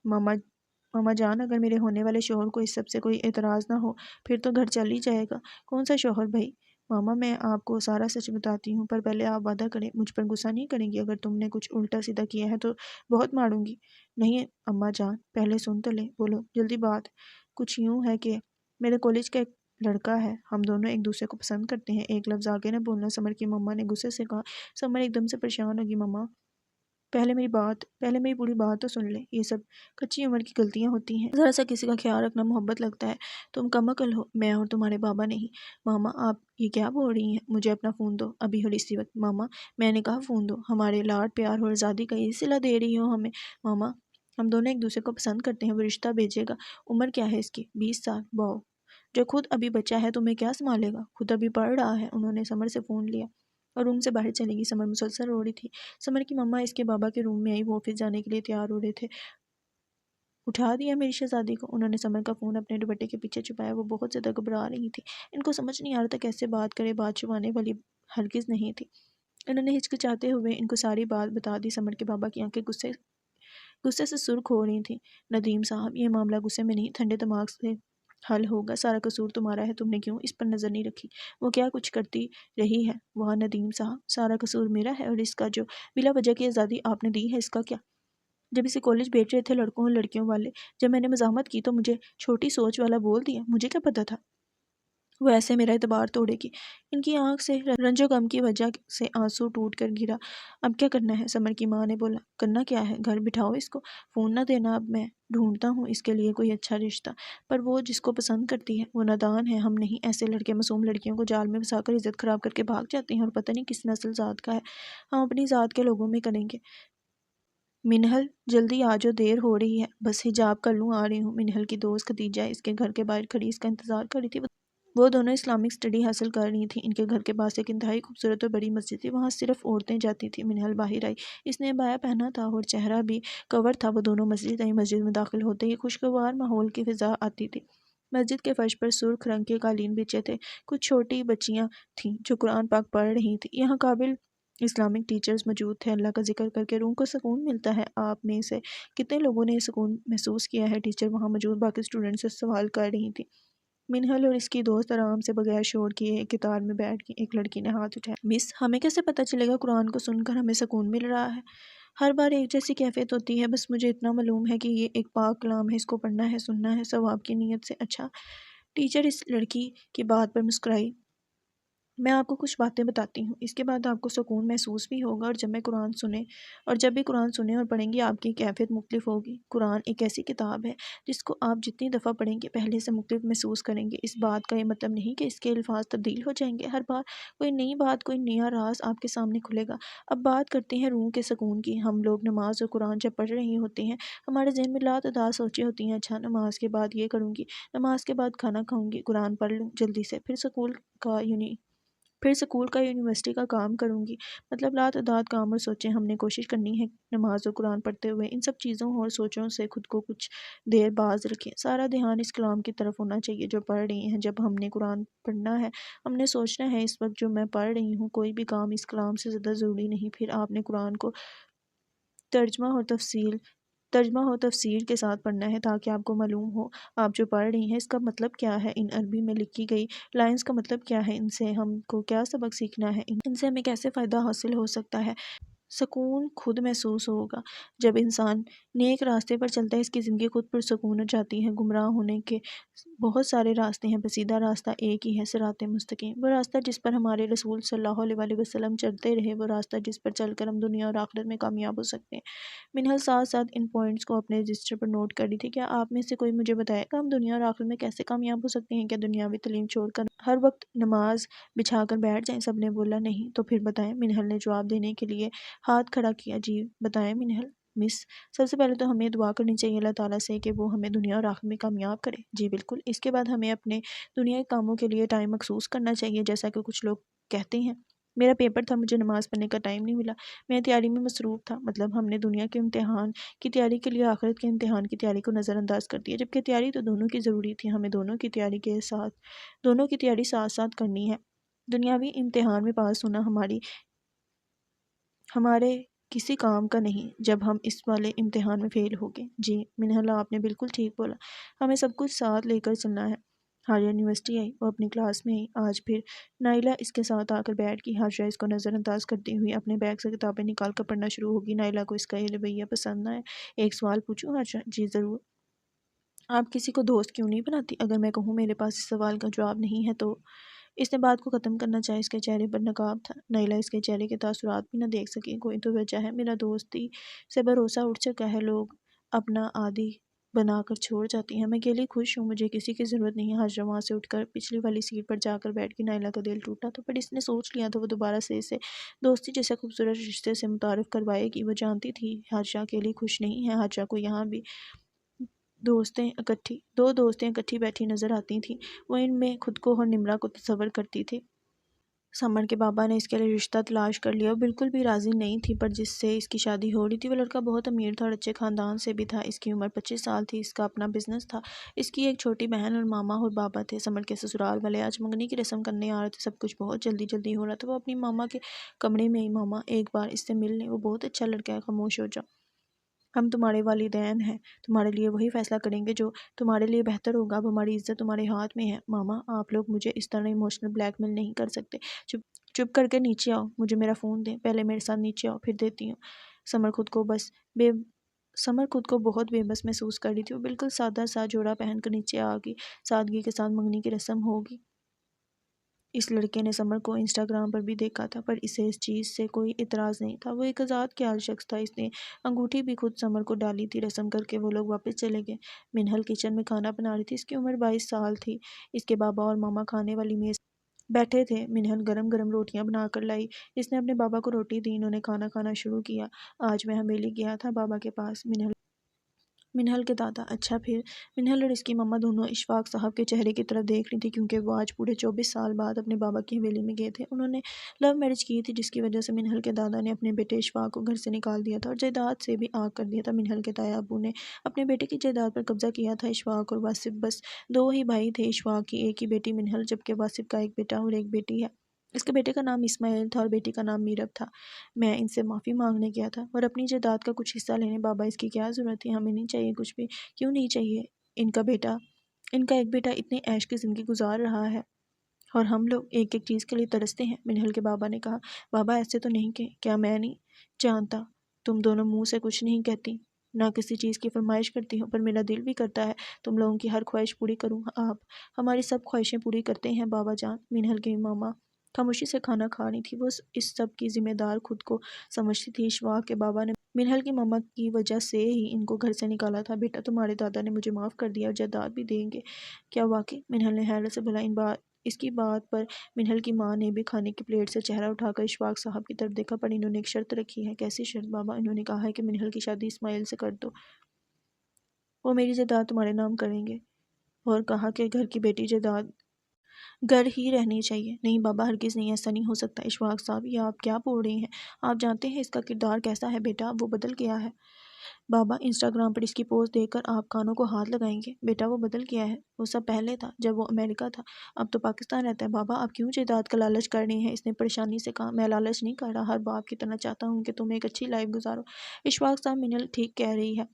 ماما جان، اگر میرے ہونے والے شوہر کو اس سب سے کوئی اعتراض نہ ہو پھر تو گھر چل ہی جائے گا۔ کون سا شوہر بھائی؟ ماما میں آپ کو سارا سچ بتاتی ہوں، پر پہلے آپ وعدہ کریں مجھ پر غصہ نہیں کریں گی؟ اگر تم نے کچھ الٹا سیدھا کیا ہے تو بہت ماروں گی۔ نہیں اماں جان، پہلے سن تو لے، بولو جلدی۔ بات کچھ یوں ہے کہ میرے کالج کا ایک لڑکا ہے، ہم دونوں ایک دوسرے کو پسند کرتے ہیں۔ ایک لفظ آگے نہ بولنا، سمر کی مما نے غصے سے کہا۔ سمر ایک دم سے پریشان ہوگی۔ ماما پہلے میری پوری بات تو سن لے، یہ سب کچی عمر کی غلطیاں ہوتی ہیں، ذرا سا کسی کا خیال رکھنا محبت لگتا ہے، تم کم عقل ہو، میں اور تمہارے بابا نہیں۔ ماما آپ یہ کیا بول رہی ہیں؟ مجھے اپنا فون دو ابھی اور اسی وقت۔ ماما میں نے کہا فون دو، ہمارے لاڈ پیار اور آزادی کا یہ صلہ دے رہی ہو ہمیں۔ ماما ہم دونوں ایک دوسرے کو پسند کرتے ہیں، وہ رشتہ بھیجے گا۔ عمر کیا ہے اس کی؟ 20 سال۔ واؤ، جو خود ابھی بچہ ہے تمہیں کیا سنبھالے گا، خود ابھی پڑھ رہا ہے۔ انہوں نے سمر سے فون لیا اور روم سے باہر چلی گئی۔ سمر مسلسل رو رہی تھی۔ سمر کی مما اس کے بابا کے روم میں آئی، وہ آفس جانے کے لیے تیار ہو رہے تھے۔ اٹھا دیا میری شہزادی کو؟ انہوں نے سمر کا فون اپنے دوپٹے کے پیچھے چھپایا۔ وہ بہت زیادہ گھبرا رہی تھی، ان کو سمجھ نہیں آ رہا تھا کیسے بات کرے، بات چھپانے والی ہرگز نہیں تھی۔ انہوں نے ہچکچاتے ہوئے ان کو ساری بات بتا دی۔ سمر کے بابا کی آنکھیں غصے سے سرخ ہو رہی تھیں۔ ندیم صاحب یہ معاملہ غصے میں نہیں، ٹھنڈے دماغ سے حل ہوگا، سارا قصور تمہارا ہے، تم نے کیوں اس پر نظر نہیں رکھی؟ وہ کیا کچھ کرتی رہی ہے وہاں ندیم صاحب، سارا قصور میرا ہے، اور اس کا جو بلا وجہ کی آزادی آپ نے دی ہے اس کا کیا؟ جب اسے کالج بھیج رہے تھے لڑکوں اور لڑکیوں والے، جب میں نے مزاحمت کی تو مجھے چھوٹی سوچ والا بول دیا، مجھے کیا پتا تھا وہ ایسے میرا اعتبار توڑے گی۔ ان کی آنکھ سے رنج و غم کی وجہ سے آنسو ٹوٹ کر گرا۔ اب کیا کرنا ہے؟ سمر کی ماں نے بولا۔ کرنا کیا ہے، گھر بٹھاؤ اس کو، فون نہ دینا، اب میں ڈھونڈتا ہوں اس کے لیے کوئی اچھا رشتہ، پر وہ جس کو پسند کرتی ہے وہ نادان ہے، ہم نہیں۔ ایسے لڑکے معصوم لڑکیوں کو جال میں پھنسا کر عزت خراب کر کے بھاگ جاتے ہیں، اور پتہ نہیں کس نسل ذات کا ہے، ہم اپنی ذات کے لوگوں میں کریں گے۔ منہل جلدی آ جاؤ، دیر ہو رہی ہے، بس حجاب کر لوں، آ رہی ہوں۔ منہل کی دوست خدیجہ اس کے گھر کے باہر کھڑی اس کا انتظار کر رہی تھی۔ وہ دونوں اسلامک اسٹڈی حاصل کر رہی تھیں۔ ان کے گھر کے پاس ایک انتہائی خوبصورت اور بڑی مسجد تھی، وہاں صرف عورتیں جاتی تھیں۔ منہل باہر آئی، اس نے عبایا پہنا تھا اور چہرہ بھی کور تھا۔ وہ دونوں مسجد آئی۔ مسجد میں داخل ہوتے ہی خوشگوار ماحول کی فضا آتی تھی۔ مسجد کے فرش پر سرخ رنگ کے قالین بچھے تھے، کچھ چھوٹی بچیاں تھیں جو قرآن پاک پڑھ رہی تھیں۔ یہاں قابل اسلامک ٹیچرز موجود تھے۔ اللہ کا ذکر کر کے روح کو سکون ملتا ہے۔ آپ میں سے کتنے لوگوں نے سکون محسوس کیا ہے؟ ٹیچر وہاں موجود باقی اسٹوڈنٹ سے سوال کر رہی تھی۔ منہل اور اس کی دوست آرام سے بغیر شور کیے ایک قطار میں بیٹھ گئی۔ ایک لڑکی نے ہاتھ اٹھایا۔ مس ہمیں کیسے پتہ چلے گا؟ قرآن کو سن کر ہمیں سکون مل رہا ہے۔ ہر بار ایک جیسی کیفیت ہوتی ہے، بس مجھے اتنا معلوم ہے کہ یہ ایک پاک کلام ہے، اس کو پڑھنا ہے، سننا ہے ثواب کی نیت سے۔ اچھا۔ ٹیچر اس لڑکی کی بات پر مسکرائی۔ میں آپ کو کچھ باتیں بتاتی ہوں، اس کے بعد آپ کو سکون محسوس بھی ہوگا، اور جب بھی قرآن سنیں اور پڑھیں گے آپ کی کیفیت مختلف ہوگی۔ قرآن ایک ایسی کتاب ہے جس کو آپ جتنی دفعہ پڑھیں گے پہلے سے مختلف محسوس کریں گے۔ اس بات کا یہ مطلب نہیں کہ اس کے الفاظ تبدیل ہو جائیں گے، ہر بار کوئی نئی بات، کوئی نیا راز آپ کے سامنے کھلے گا۔ اب بات کرتے ہیں روح کے سکون کی۔ ہم لوگ نماز اور قرآن جب پڑھ رہے ہوتے ہیں ہمارے ذہن میں لاتعداد سوچیں ہوتی ہیں، اچھا نماز کے بعد یہ کروں گی، نماز کے بعد کھانا کھاؤں گی، قرآن پڑھ لوں جلدی سے، پھر سکول کا یونیورسٹی کا کام کروں گی۔ مطلب لاتعداد کام اور سوچیں۔ ہم نے کوشش کرنی ہے نماز اور قرآن پڑھتے ہوئے ان سب چیزوں اور سوچوں سے خود کو کچھ دیر باز رکھیں۔ سارا دھیان اس کلام کی طرف ہونا چاہیے جو پڑھ رہی ہیں۔ جب ہم نے قرآن پڑھنا ہے ہم نے سوچنا ہے اس وقت جو میں پڑھ رہی ہوں کوئی بھی کام اس کلام سے زیادہ ضروری نہیں۔ پھر آپ نے قرآن کو ترجمہ اور تفسیر کے ساتھ پڑھنا ہے تاکہ آپ کو معلوم ہو آپ جو پڑھ رہی ہیں اس کا مطلب کیا ہے، ان عربی میں لکھی گئی لائنز کا مطلب کیا ہے، ان سے ہم کو کیا سبق سیکھنا ہے، ان سے ہمیں کیسے فائدہ حاصل ہو سکتا ہے۔ سکون خود محسوس ہوگا جب انسان نیک راستے پر چلتا ہے، اس کی زندگی خود پر سکون ہو جاتی ہے۔ گمراہ ہونے کے بہت سارے راستے ہیں، بسیدہ راستہ ایک ہی ہے، صراط مستقیم، وہ راستہ جس پر ہمارے رسول صلی اللہ علیہ وآلہ وسلم چلتے رہے، وہ راستہ جس پر چل کر ہم دنیا اور آخرت میں کامیاب ہو سکتے ہیں۔ منہل ساتھ ساتھ ان پوائنٹس کو اپنے رجسٹر پر نوٹ کر لی تھی۔ کیا آپ میں سے کوئی مجھے بتائے گا ہم دنیا اور آخرت میں کیسے کامیاب ہو سکتے ہیں؟ کیا دنیاوی تعلیم چھوڑ کر ہر وقت نماز بچھا کر بیٹھ جائیں؟ سب نے بولا نہیں۔ تو پھر بتائیں۔ منہل نے جواب دینے کے لیے ہاتھ کھڑا کیا۔ جی بتائیں منہل مس، سب سے پہلے تو ہمیں دعا کرنی چاہیے اللہ تعالیٰ سے کہ وہ ہمیں دنیا اور آخرت میں کامیاب کرے۔ جی بالکل۔ اس کے بعد ہمیں اپنے دنیا کے کاموں کے لیے ٹائم مخصوص کرنا چاہیے، جیسا کہ کچھ لوگ کہتے ہیں میرا پیپر تھا مجھے نماز پڑھنے کا ٹائم نہیں ملا، میں تیاری میں مصروف تھا۔ مطلب ہم نے دنیا کے امتحان کی تیاری کے لیے آخرت کے امتحان کی تیاری کو نظر انداز کر دیا، جبکہ تیاری تو دونوں کی ضروری تھی۔ ہمیں دونوں کی تیاری ساتھ ساتھ کرنی ہے۔ دنیاوی امتحان میں پاس ہونا ہمارے کسی کام کا نہیں جب ہم اس والے امتحان میں فیل ہو گئے۔ جی منہلا آپ نے بالکل ٹھیک بولا، ہمیں سب کچھ ساتھ لے کر چلنا ہے۔ حاجہ یونیورسٹی آئی، وہ اپنی کلاس میں آئی۔ آج پھر نائلہ اس کے ساتھ آ کر بیٹھ گئی۔ حاجہ اس کو نظر انداز کرتی ہوئی اپنے بیگ سے کتابیں نکال کر پڑھنا شروع ہوگی۔ نائلہ کو اس کا یہ رویہ پسند نہ آیا۔ ایک سوال پوچھوں حاجہ؟ جی ضرور۔ آپ کسی کو دوست کیوں نہیں بناتی؟ اگر میں کہوں میرے پاس اس سوال کا جواب نہیں ہے تو؟ اس نے بات کو ختم کرنا چاہا، اس کے چہرے پر نقاب تھا۔ نائلہ اس کے چہرے کے تاثرات بھی نہ دیکھ سکی۔ کوئی تو وجہ ہے، میرا دوستی سے بھروسہ اٹھ چکا ہے، لوگ اپنا عادی بنا کر چھوڑ جاتی ہیں، میں اکیلی خوش ہوں، مجھے کسی کی ضرورت نہیں۔ حاجرہ وہاں سے اٹھ کر پچھلی والی سیٹ پر جا کر بیٹھ گئی۔ نائلہ کا دل ٹوٹا تھا، پر اس نے سوچ لیا تھا وہ دوبارہ سے اسے دوستی جیسے خوبصورت رشتے سے متعارف کروائے گی۔ وہ جانتی تھی حاجرہ اکیلی خوش نہیں ہے، حاجرہ کو یہاں بھی دو دوستیں اکٹھی بیٹھی نظر آتی تھیں۔ وہ ان میں خود کو اور نمرہ کو تصور کرتی تھی۔ سمر کے بابا نے اس کے لیے رشتہ تلاش کر لیا، وہ بالکل بھی راضی نہیں تھی، پر جس سے اس کی شادی ہو رہی تھی وہ لڑکا بہت امیر تھا اور اچھے خاندان سے بھی تھا۔ اس کی عمر 25 سال تھی، اس کا اپنا بزنس تھا، اس کی ایک چھوٹی بہن اور ماما اور بابا تھے۔ سمر کے سسرال والے آج منگنی کی رسم کرنے آ رہے تھے، سب کچھ بہت جلدی جلدی ہو رہا تھا۔ وہ اپنی ماما کے کمرے میں آئی۔ ماما ایک بار اس سے مل لیں، وہ بہت اچھا لڑکا ہے، خاموش ہو جاؤ، ہم تمہارے والدین ہیں، تمہارے لیے وہی فیصلہ کریں گے جو تمہارے لیے بہتر ہوگا، اب ہماری عزت تمہارے ہاتھ میں ہے۔ ماما آپ لوگ مجھے اس طرح ایموشنل بلیک میل نہیں کر سکتے، چپ کر کے نیچے آؤ، مجھے میرا فون دیں، پہلے میرے ساتھ نیچے آؤ پھر دیتی ہوں۔ سمر خود کو بہت بے بس محسوس کر رہی تھی، وہ بالکل سادہ سا جوڑا پہن کر نیچے آ گئی۔ سادگی کے ساتھ منگنی کی رسم ہوگی۔ اس لڑکے نے سمر کو انسٹاگرام پر بھی دیکھا تھا، پر اسے اس چیز سے کوئی اعتراض نہیں تھا، وہ ایک آزاد خیال شخص تھا۔ اس نے انگوٹھی بھی خود سمر کو ڈالی تھی۔ رسم کر کے وہ لوگ واپس چلے گئے۔ منہل کچن میں کھانا بنا رہی تھی، اس کی عمر 22 سال تھی۔ اس کے بابا اور ماما کھانے والی میز بیٹھے تھے۔ منہل گرم گرم روٹیاں بنا کر لائی، اس نے اپنے بابا کو روٹی دی، انہوں نے کھانا کھانا شروع کیا۔ آج میں حویلی گیا تھا بابا کے پاس، منہل کے دادا۔ اچھا پھر؟ منہل اور اس کی ماما دونوں اشفاق صاحب کے چہرے کی طرف دیکھ رہی تھی، کیونکہ وہ آج پورے 24 سال بعد اپنے بابا کی حویلی میں گئے تھے۔ انہوں نے لو میرج کی تھی، جس کی وجہ سے منہل کے دادا نے اپنے بیٹے اشفاق کو گھر سے نکال دیا تھا اور جائیداد سے بھی آگ کر دیا تھا۔ منہل کے تایا ابو نے اپنے بیٹے کی جائیداد پر قبضہ کیا تھا۔ اشفاق اور واصف بس دو ہی بھائی تھے، اشفاق کی ایک ہی بیٹی منہل، جبکہ واصف کا ایک بیٹا اور ایک بیٹی ہے۔ اس کے بیٹے کا نام اسماعیل تھا اور بیٹی کا نام میرب تھا۔ میں ان سے معافی مانگنے گیا تھا اور اپنی جائیداد کا کچھ حصہ لینے۔ بابا اس کی کیا ضرورت تھی؟ ہمیں نہیں چاہیے کچھ بھی۔ کیوں نہیں چاہیے؟ ان کا ایک بیٹا اتنی عیش کی زندگی گزار رہا ہے اور ہم لوگ ایک ایک چیز کے لیے ترستے ہیں۔ منہل کے بابا نے کہا، بابا ایسے تو نہیں کہ کیا میں نہیں جانتا تم دونوں منہ سے کچھ نہیں کہتی، نہ کسی چیز کی فرمائش کرتی ہوں، پر میرا دل بھی کرتا ہے تم لوگوں کی ہر خواہش پوری کروں۔ آپ ہماری سب خواہشیں پوری کرتے ہیں بابا جان۔ منہل کی ماما خاموشی سے کھانا کھا رہی تھی۔ وہ اس سب کی ذمہ دار خود کو سمجھتی تھی۔ اشفاق کے بابا نے منہل کی ماما کی وجہ سے ہی ان کو گھر سے نکالا تھا۔ بیٹا تمہارے دادا نے مجھے معاف کر دیا اور جائیداد بھی دیں گے۔ کیا واقعی؟ منہل نے حیرت سے بولا۔ اس کی بات پر منہل کی ماں نے بھی کھانے کی پلیٹ سے چہرہ اٹھا کر اشفاق صاحب کی طرف دیکھا، پر انہوں نے ایک شرط رکھی ہے۔ کیسی شرط بابا؟ انہوں نے کہا ہے کہ منہل کی شادی اسماعیل سے کر دو، وہ میری جائیداد تمہارے نام کریں گے، اور کہا کہ گھر کی بیٹی جائیداد گھر ہی رہنی چاہیے۔ نہیں بابا، ہرگز نہیں، ایسا نہیں ہو سکتا۔ اشفاق صاحب، یہ آپ کیا بول رہے ہیں؟ آپ جانتے ہیں اس کا کردار کیسا ہے بیٹا، وہ بدل گیا ہے۔ بابا، انسٹاگرام پر اس کی پوسٹ دیکھ کر آپ کانوں کو ہاتھ لگائیں گے۔ بیٹا وہ بدل گیا ہے، وہ سب پہلے تھا جب وہ امریکہ تھا، اب تو پاکستان رہتا ہے۔ بابا آپ کیوں جائیداد کا لالچ کر رہے ہیں؟ اس نے پریشانی سے کہا۔ میں لالچ نہیں کر رہا، ہر باپ کی طرح چاہتا ہوں کہ تم ایک اچھی لائف گزارو۔ اشفاق صاحب، منہل ٹھیک کہہ رہی ہے،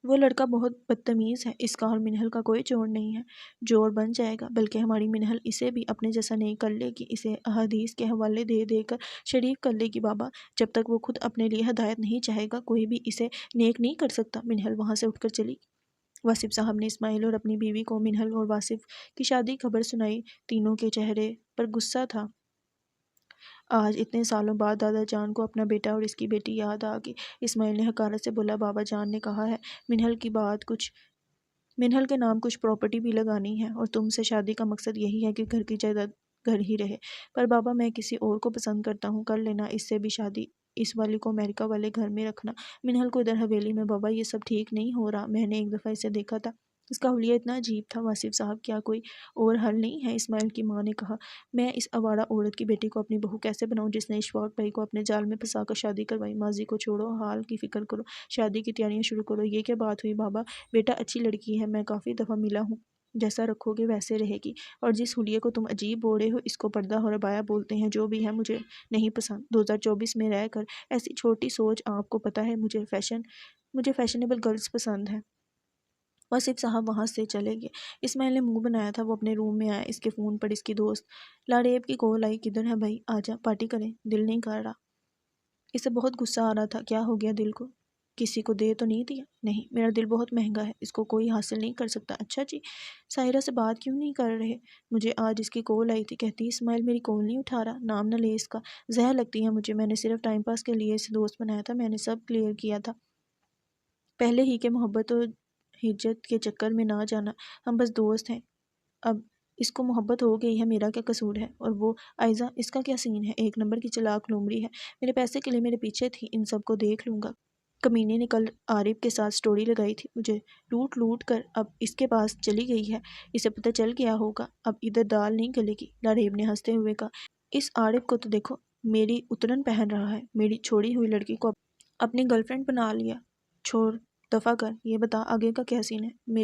وہ لڑکا بہت بدتمیز ہے، اس کا اور منہل کا کوئی جوڑ نہیں ہے۔ جوڑ بن جائے گا، بلکہ ہماری منہل اسے بھی اپنے جیسا نہیں کر لے گی، اسے احادیث کے حوالے دے دے کر شریف کر لے گی۔ بابا جب تک وہ خود اپنے لیے ہدایت نہیں چاہے گا، کوئی بھی اسے نیک نہیں کر سکتا۔ منہل وہاں سے اٹھ کر چلی گئی۔ واصف صاحب نے اسماعیل اور اپنی بیوی کو منہل اور واصف کی شادی خبر سنائی۔ تینوں کے چہرے پر غصہ تھا۔ آج اتنے سالوں بعد دادا جان کو اپنا بیٹا اور اس کی بیٹی یاد آ گئی۔ اسماعیل نے حقارت سے بولا، بابا جان نے کہا ہے منہل کے نام کچھ پراپرٹی بھی لگانی ہے، اور تم سے شادی کا مقصد یہی ہے کہ گھر کی جائیداد گھر ہی رہے۔ پر بابا میں کسی اور کو پسند کرتا ہوں، کر لینا اس سے بھی شادی، اس والی کو امریکہ والے گھر میں رکھنا، منہل کو ادھر حویلی میں۔ بابا یہ سب ٹھیک نہیں ہو رہا، میں نے ایک دفعہ اسے دیکھا تھا، اس کا حلیہ اتنا عجیب تھا۔ واصف صاحب، کیا کوئی اور حل نہیں ہے؟ اسماعیل کی ماں نے کہا، میں اس آوارہ عورت کی بیٹی کو اپنی بہو کیسے بناؤں جس نے اشفاق بھائی کو اپنے جال میں پھنسا کر شادی کروائی؟ ماضی کو چھوڑو، حال کی فکر کرو، شادی کی تیاریاں شروع کرو۔ یہ کیا بات ہوئی بابا؟ بیٹا اچھی لڑکی ہے، میں کافی دفعہ ملا ہوں، جیسا رکھو گے ویسے رہے گی، اور جس حلیے کو تم عجیب بول رہے ہو اس کو پردہ اور عبایا بولتے ہیں۔ جو بھی ہے مجھے نہیں پسند۔ 2024 میں رہ کر ایسی چھوٹی سوچ، آپ کو پتہ ہے مجھے فیشنیبل گرلز پسند ہیں۔ واصف صاحب وہاں سے چلے گئے۔ اسماعیل نے منہ بنایا تھا، وہ اپنے روم میں آیا۔ اس کے فون پر اس کی دوست لاریب کی کال آئی۔ کدھر ہے بھائی؟ آجا پارٹی کریں، دل نہیں کر رہا۔ اسے بہت غصہ آ رہا تھا۔ کیا ہو گیا دل کو؟ کسی کو دے تو نہیں دیا؟ نہیں، میرا دل بہت مہنگا ہے، اس کو کوئی حاصل نہیں کر سکتا۔ اچھا جی، ساحرہ سے بات کیوں نہیں کر رہے؟ مجھے آج اس کی کال آئی تھی، کہتی اسماعیل میری کال نہیں اٹھا رہا، نام نہ لے اس کا، زہر لگتی ہے مجھے، میں نے صرف ٹائم پاس کے لیے اسے دوست بنایا تھا، میں نے سب کلیئر کیا تھا پہلے ہی کہ محبت اور ہجرت کے چکر میں نہ جانا، ہم بس دوست ہیں۔ اب اس کو محبت ہو گئی ہے، میرا کیا قصور ہے؟ اور وہ آئزہ، اس کا کیا سین ہے؟ ایک نمبر کی چلاک لومڑی ہے، میرے پیسے کے لیے میرے پیچھے تھی، ان سب کو دیکھ لوں گا۔ کمینے نے کل عارف کے ساتھ سٹوری لگائی تھی، مجھے لوٹ لوٹ کر اب اس کے پاس چلی گئی ہے، اسے پتہ چل گیا ہوگا، اب ادھر دال نہیں گلے گی۔ لاریب نے ہنستے ہوئے کہا، اس عارف کو تو دیکھو، میری اترن پہن رہا ہے، میری چھوڑی ہوئی لڑکی کو اپنی گرل فرینڈ بنا لیا۔ چھوڑ، دفع کر، یہ بتا آگے کا کیا سین ہے؟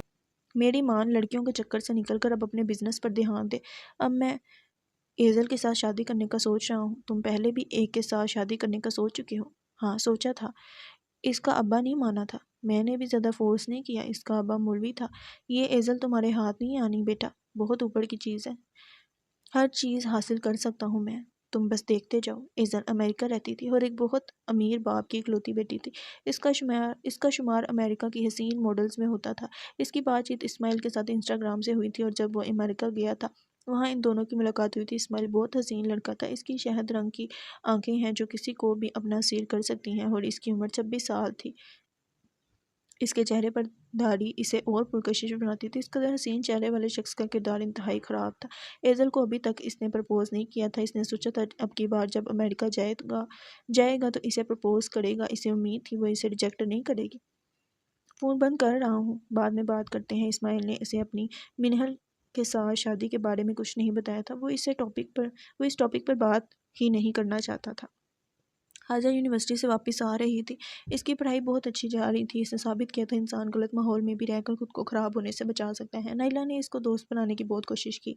میری ماں لڑکیوں کے چکر سے نکل کر اب اپنے بزنس پر دھیان دے۔ اب میں ایزل کے ساتھ شادی کرنے کا سوچ رہا ہوں۔ تم پہلے بھی ایک کے ساتھ شادی کرنے کا سوچ چکے ہو؟ ہاں سوچا تھا، اس کا ابا نہیں مانا تھا، میں نے بھی زیادہ فورس نہیں کیا، اس کا ابا مولوی تھا۔ یہ ایزل تمہارے ہاتھ نہیں آنی بیٹا، بہت اوپر کی چیز ہے، ہر چیز حاصل کر سکتا ہوں میں، تم بس دیکھتے جاؤ۔ ایزل امریکہ رہتی تھی اور ایک بہت امیر باپ کی اکلوتی بیٹی تھی، اس کا شمار امریکہ کی حسین ماڈلز میں ہوتا تھا۔ اس کی بات چیت اسماعیل کے ساتھ انسٹاگرام سے ہوئی تھی، اور جب وہ امریکہ گیا تھا وہاں ان دونوں کی ملاقات ہوئی تھی۔ اسماعیل بہت حسین لڑکا تھا، اس کی شہد رنگ کی آنکھیں ہیں جو کسی کو بھی اپنا اسیر کر سکتی ہیں، اور اس کی عمر 26 سال تھی۔ اس کے چہرے پر داڑھی اسے اور پرکشش بناتی تھی۔ اس قدر حسین چہرے والے شخص کا کردار انتہائی خراب تھا۔ ایزل کو ابھی تک اس نے پرپوز نہیں کیا تھا، اس نے سوچا تھا اب کی بار جب امریکہ جائے گا تو اسے پرپوز کرے گا، اسے امید تھی وہ اسے ریجیکٹ نہیں کرے گی۔ فون بند کر رہا ہوں، بعد میں بات کرتے ہیں۔ اسماعیل نے اسے اپنی منہل کے ساتھ شادی کے بارے میں کچھ نہیں بتایا تھا، وہ اس ٹاپک پر بات ہی نہیں کرنا چاہتا تھا۔ حاجہ یونیورسٹی سے واپس آ رہی تھی، اس کی پڑھائی بہت اچھی جا رہی تھی، اس نے ثابت کیا تھا انسان غلط ماحول میں بھی رہ کر خود کو خراب ہونے سے بچا سکتا ہے۔ نائلہ نے اس کو دوست بنانے کی بہت کوشش کی،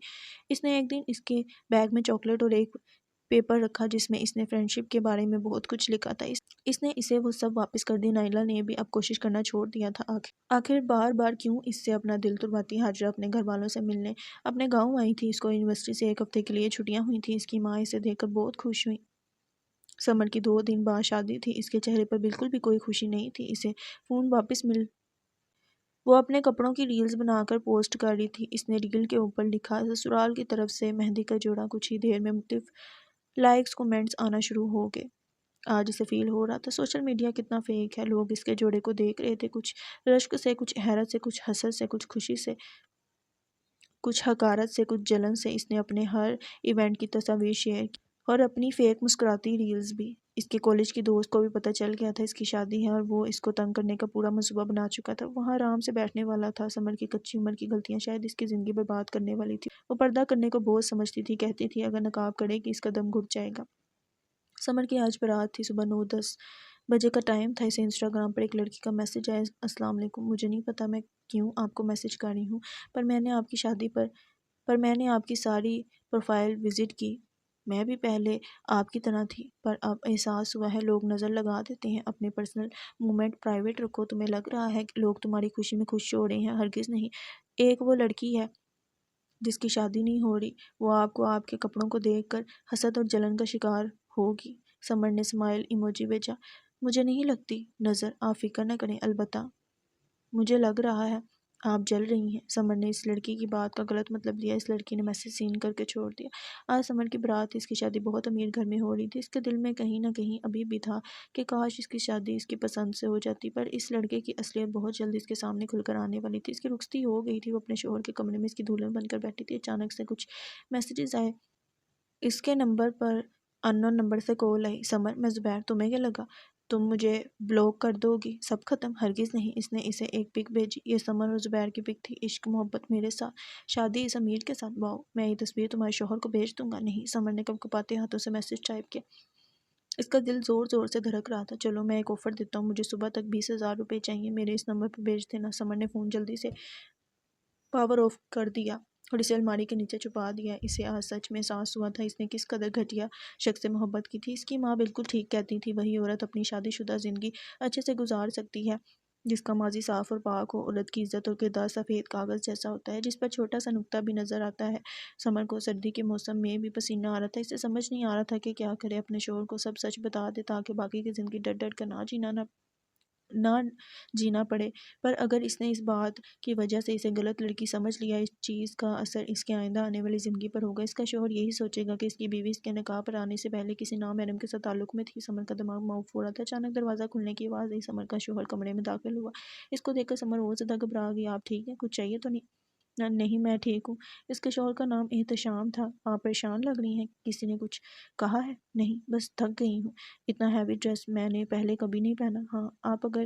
اس نے ایک دن اس کے بیگ میں چاکلیٹ اور ایک پیپر رکھا جس میں اس نے فرینڈشپ کے بارے میں بہت کچھ لکھا تھا، اس نے اسے وہ سب واپس کر دی۔ نائلہ نے بھی اب کوشش کرنا چھوڑ دیا تھا۔ آخر بار بار کیوں اس سے اپنا دل تڑواتی؟ ہاجرہ اپنے گھر والوں سے ملنے اپنے گاؤں آئی تھی، اس کو یونیورسٹی سے ایک ہفتے کے لیے چھٹیاں ہوئی تھیں، اس کی ماں اسے دیکھ کر بہت خوش ہوئی۔ سمر کی 2 دن بعد شادی تھی، اس کے چہرے پر بالکل بھی کوئی خوشی نہیں تھی۔ اسے فون واپس وہ اپنے کپڑوں کی ریلز بنا کر پوسٹ کر رہی تھی۔ اس نے ریل کے اوپر لکھا، سسرال کی طرف سے مہندی کا جوڑا۔ کچھ ہی دیر میں مختلف لائکس کومنٹس آنا شروع ہو گئے۔ آج اسے فیل ہو رہا تھا سوشل میڈیا کتنا فیک ہے۔ لوگ اس کے جوڑے کو دیکھ رہے تھے، کچھ رشک سے، کچھ حیرت سے، کچھ حسد سے، کچھ خوشی سے، کچھ حقارت سے، کچھ جلن سے۔ اس نے اپنے ہر ایونٹ کی تصاویر شیئر کی اور اپنی فیک مسکراتی ریلز بھی۔ اس کے کالج کی دوست کو بھی پتہ چل گیا تھا اس کی شادی ہے اور وہ اس کو تنگ کرنے کا پورا منصوبہ بنا چکا تھا۔ وہاں آرام سے بیٹھنے والا تھا۔ سمر کی کچی عمر کی غلطیاں شاید اس کی زندگی برباد کرنے والی تھی۔ وہ پردہ کرنے کو بوجھ سمجھتی تھی، کہتی تھی اگر نقاب کرے گی اس کا دم گھٹ جائے گا۔ سمر کی آج بارات تھی۔ صبح 9:10 بجے کا ٹائم تھا۔ اسے انسٹاگرام پر ایک لڑکی کا میسج آیا، السلام علیکم، مجھے نہیں پتا میں کیوں آپ کو میسج کر رہی ہوں، پر میں نے آپ کی ساری پروفائل وزٹ کی۔ میں بھی پہلے آپ کی طرح تھی، پر اب احساس ہوا ہے لوگ نظر لگا دیتے ہیں۔ اپنے پرسنل مومنٹ پرائیویٹ رکھو۔ تمہیں لگ رہا ہے کہ لوگ تمہاری خوشی میں خوش ہو رہے ہیں، ہرگز نہیں۔ ایک وہ لڑکی ہے جس کی شادی نہیں ہو رہی، وہ آپ کو آپ کے کپڑوں کو دیکھ کر حسد اور جلن کا شکار ہوگی۔ سمر نے اسمائل ایموجی بھیجا۔ مجھے نہیں لگتی نظر، آپ فکر نہ کریں، البتہ مجھے لگ رہا ہے آپ جل رہی ہیں۔ سمر نے اس لڑکی کی بات کا غلط مطلب لیا۔ اس لڑکی نے میسج سین کر کے چھوڑ دیا۔ آج سمر کی بارات تھی۔ اس کی شادی بہت امیر گھر میں ہو رہی تھی۔ اس کے دل میں کہیں نہ کہیں ابھی بھی تھا کہ کاش اس کی شادی اس کی پسند سے ہو جاتی، پر اس لڑکے کی اصلیت بہت جلد اس کے سامنے کھل کر آنے والی تھی۔ اس کی رخصتی ہو گئی تھی۔ وہ اپنے شوہر کے کمرے میں اس کی دلہن بن کر بیٹھی تھی۔ اچانک سے کچھ میسیجز آئے۔ اس کے نمبر پر انون نمبر سے کال آئی۔ سمر، میں زبیر، تمہیں کیا لگا تم مجھے بلاک کر دو گی؟ سب ختم؟ ہرگز نہیں۔ اس نے اسے ایک پک بھیجی۔ یہ سمر اور زبیر کی پک تھی۔ عشق، محبت میرے ساتھ، شادی اس امیر کے ساتھ، واؤ، میں یہ تصویر تمہارے شوہر کو بھیج دوں گا۔ نہیں، سمر نے کپکپاتے ہاتھوں سے میسج ٹائپ کیا۔ اس کا دل زور زور سے دھڑک رہا تھا۔ چلو میں ایک آفر دیتا ہوں، مجھے صبح تک 20,000 روپے چاہیے، میرے اس نمبر پہ بھیج دینا۔ سمر نے فون جلدی سے پاور آف کر دیا اور اسے الماری کے نیچے چھپا دیا۔ اسے آج سچ میں احساس ہوا تھا اس نے کس قدر گھٹیا شخص سے محبت کی تھی۔ اس کی ماں بالکل ٹھیک کہتی تھی، وہی عورت اپنی شادی شدہ زندگی اچھے سے گزار سکتی ہے جس کا ماضی صاف اور پاک ہو۔ عورت کی عزت اور کردار سفید کاغذ جیسا ہوتا ہے جس پر چھوٹا سا نقطہ بھی نظر آتا ہے۔ سمر کو سردی کے موسم میں بھی پسینہ آ رہا تھا۔ اسے سمجھ نہیں آ رہا تھا کہ کیا کرے۔ اپنے شوہر کو سب سچ بتا دے تاکہ باقی کی زندگی ڈر ڈر کر نہ جینا پڑے، پر اگر اس نے اس بات کی وجہ سے اسے غلط لڑکی سمجھ لیا، اس چیز کا اثر اس کے آئندہ آنے والی زندگی پر ہوگا۔ اس کا شوہر یہی سوچے گا کہ اس کی بیوی اس کے نکاح پر آنے سے پہلے کسی نامحرم کے ساتھ تعلق میں تھی۔ سمر کا دماغ معاف ہو رہا تھا۔ اچانک دروازہ کھلنے کی آواز آئی۔ سمر کا شوہر کمرے میں داخل ہوا۔ اس کو دیکھ کر سمر اور زیادہ گھبرا گئی۔ آپ ٹھیک ہیں؟ کچھ چاہیے تو نہیں؟ نہیں، میں ٹھیک ہوں۔ اس کے شوہر کا نام احتشام تھا۔ آپ پریشان لگ رہی ہیں، کسی نے کچھ کہا ہے؟ نہیں، بس تھک گئی ہوں، اتنا ہیوی ڈریس میں نے پہلے کبھی نہیں پہنا۔ ہاں، آپ اگر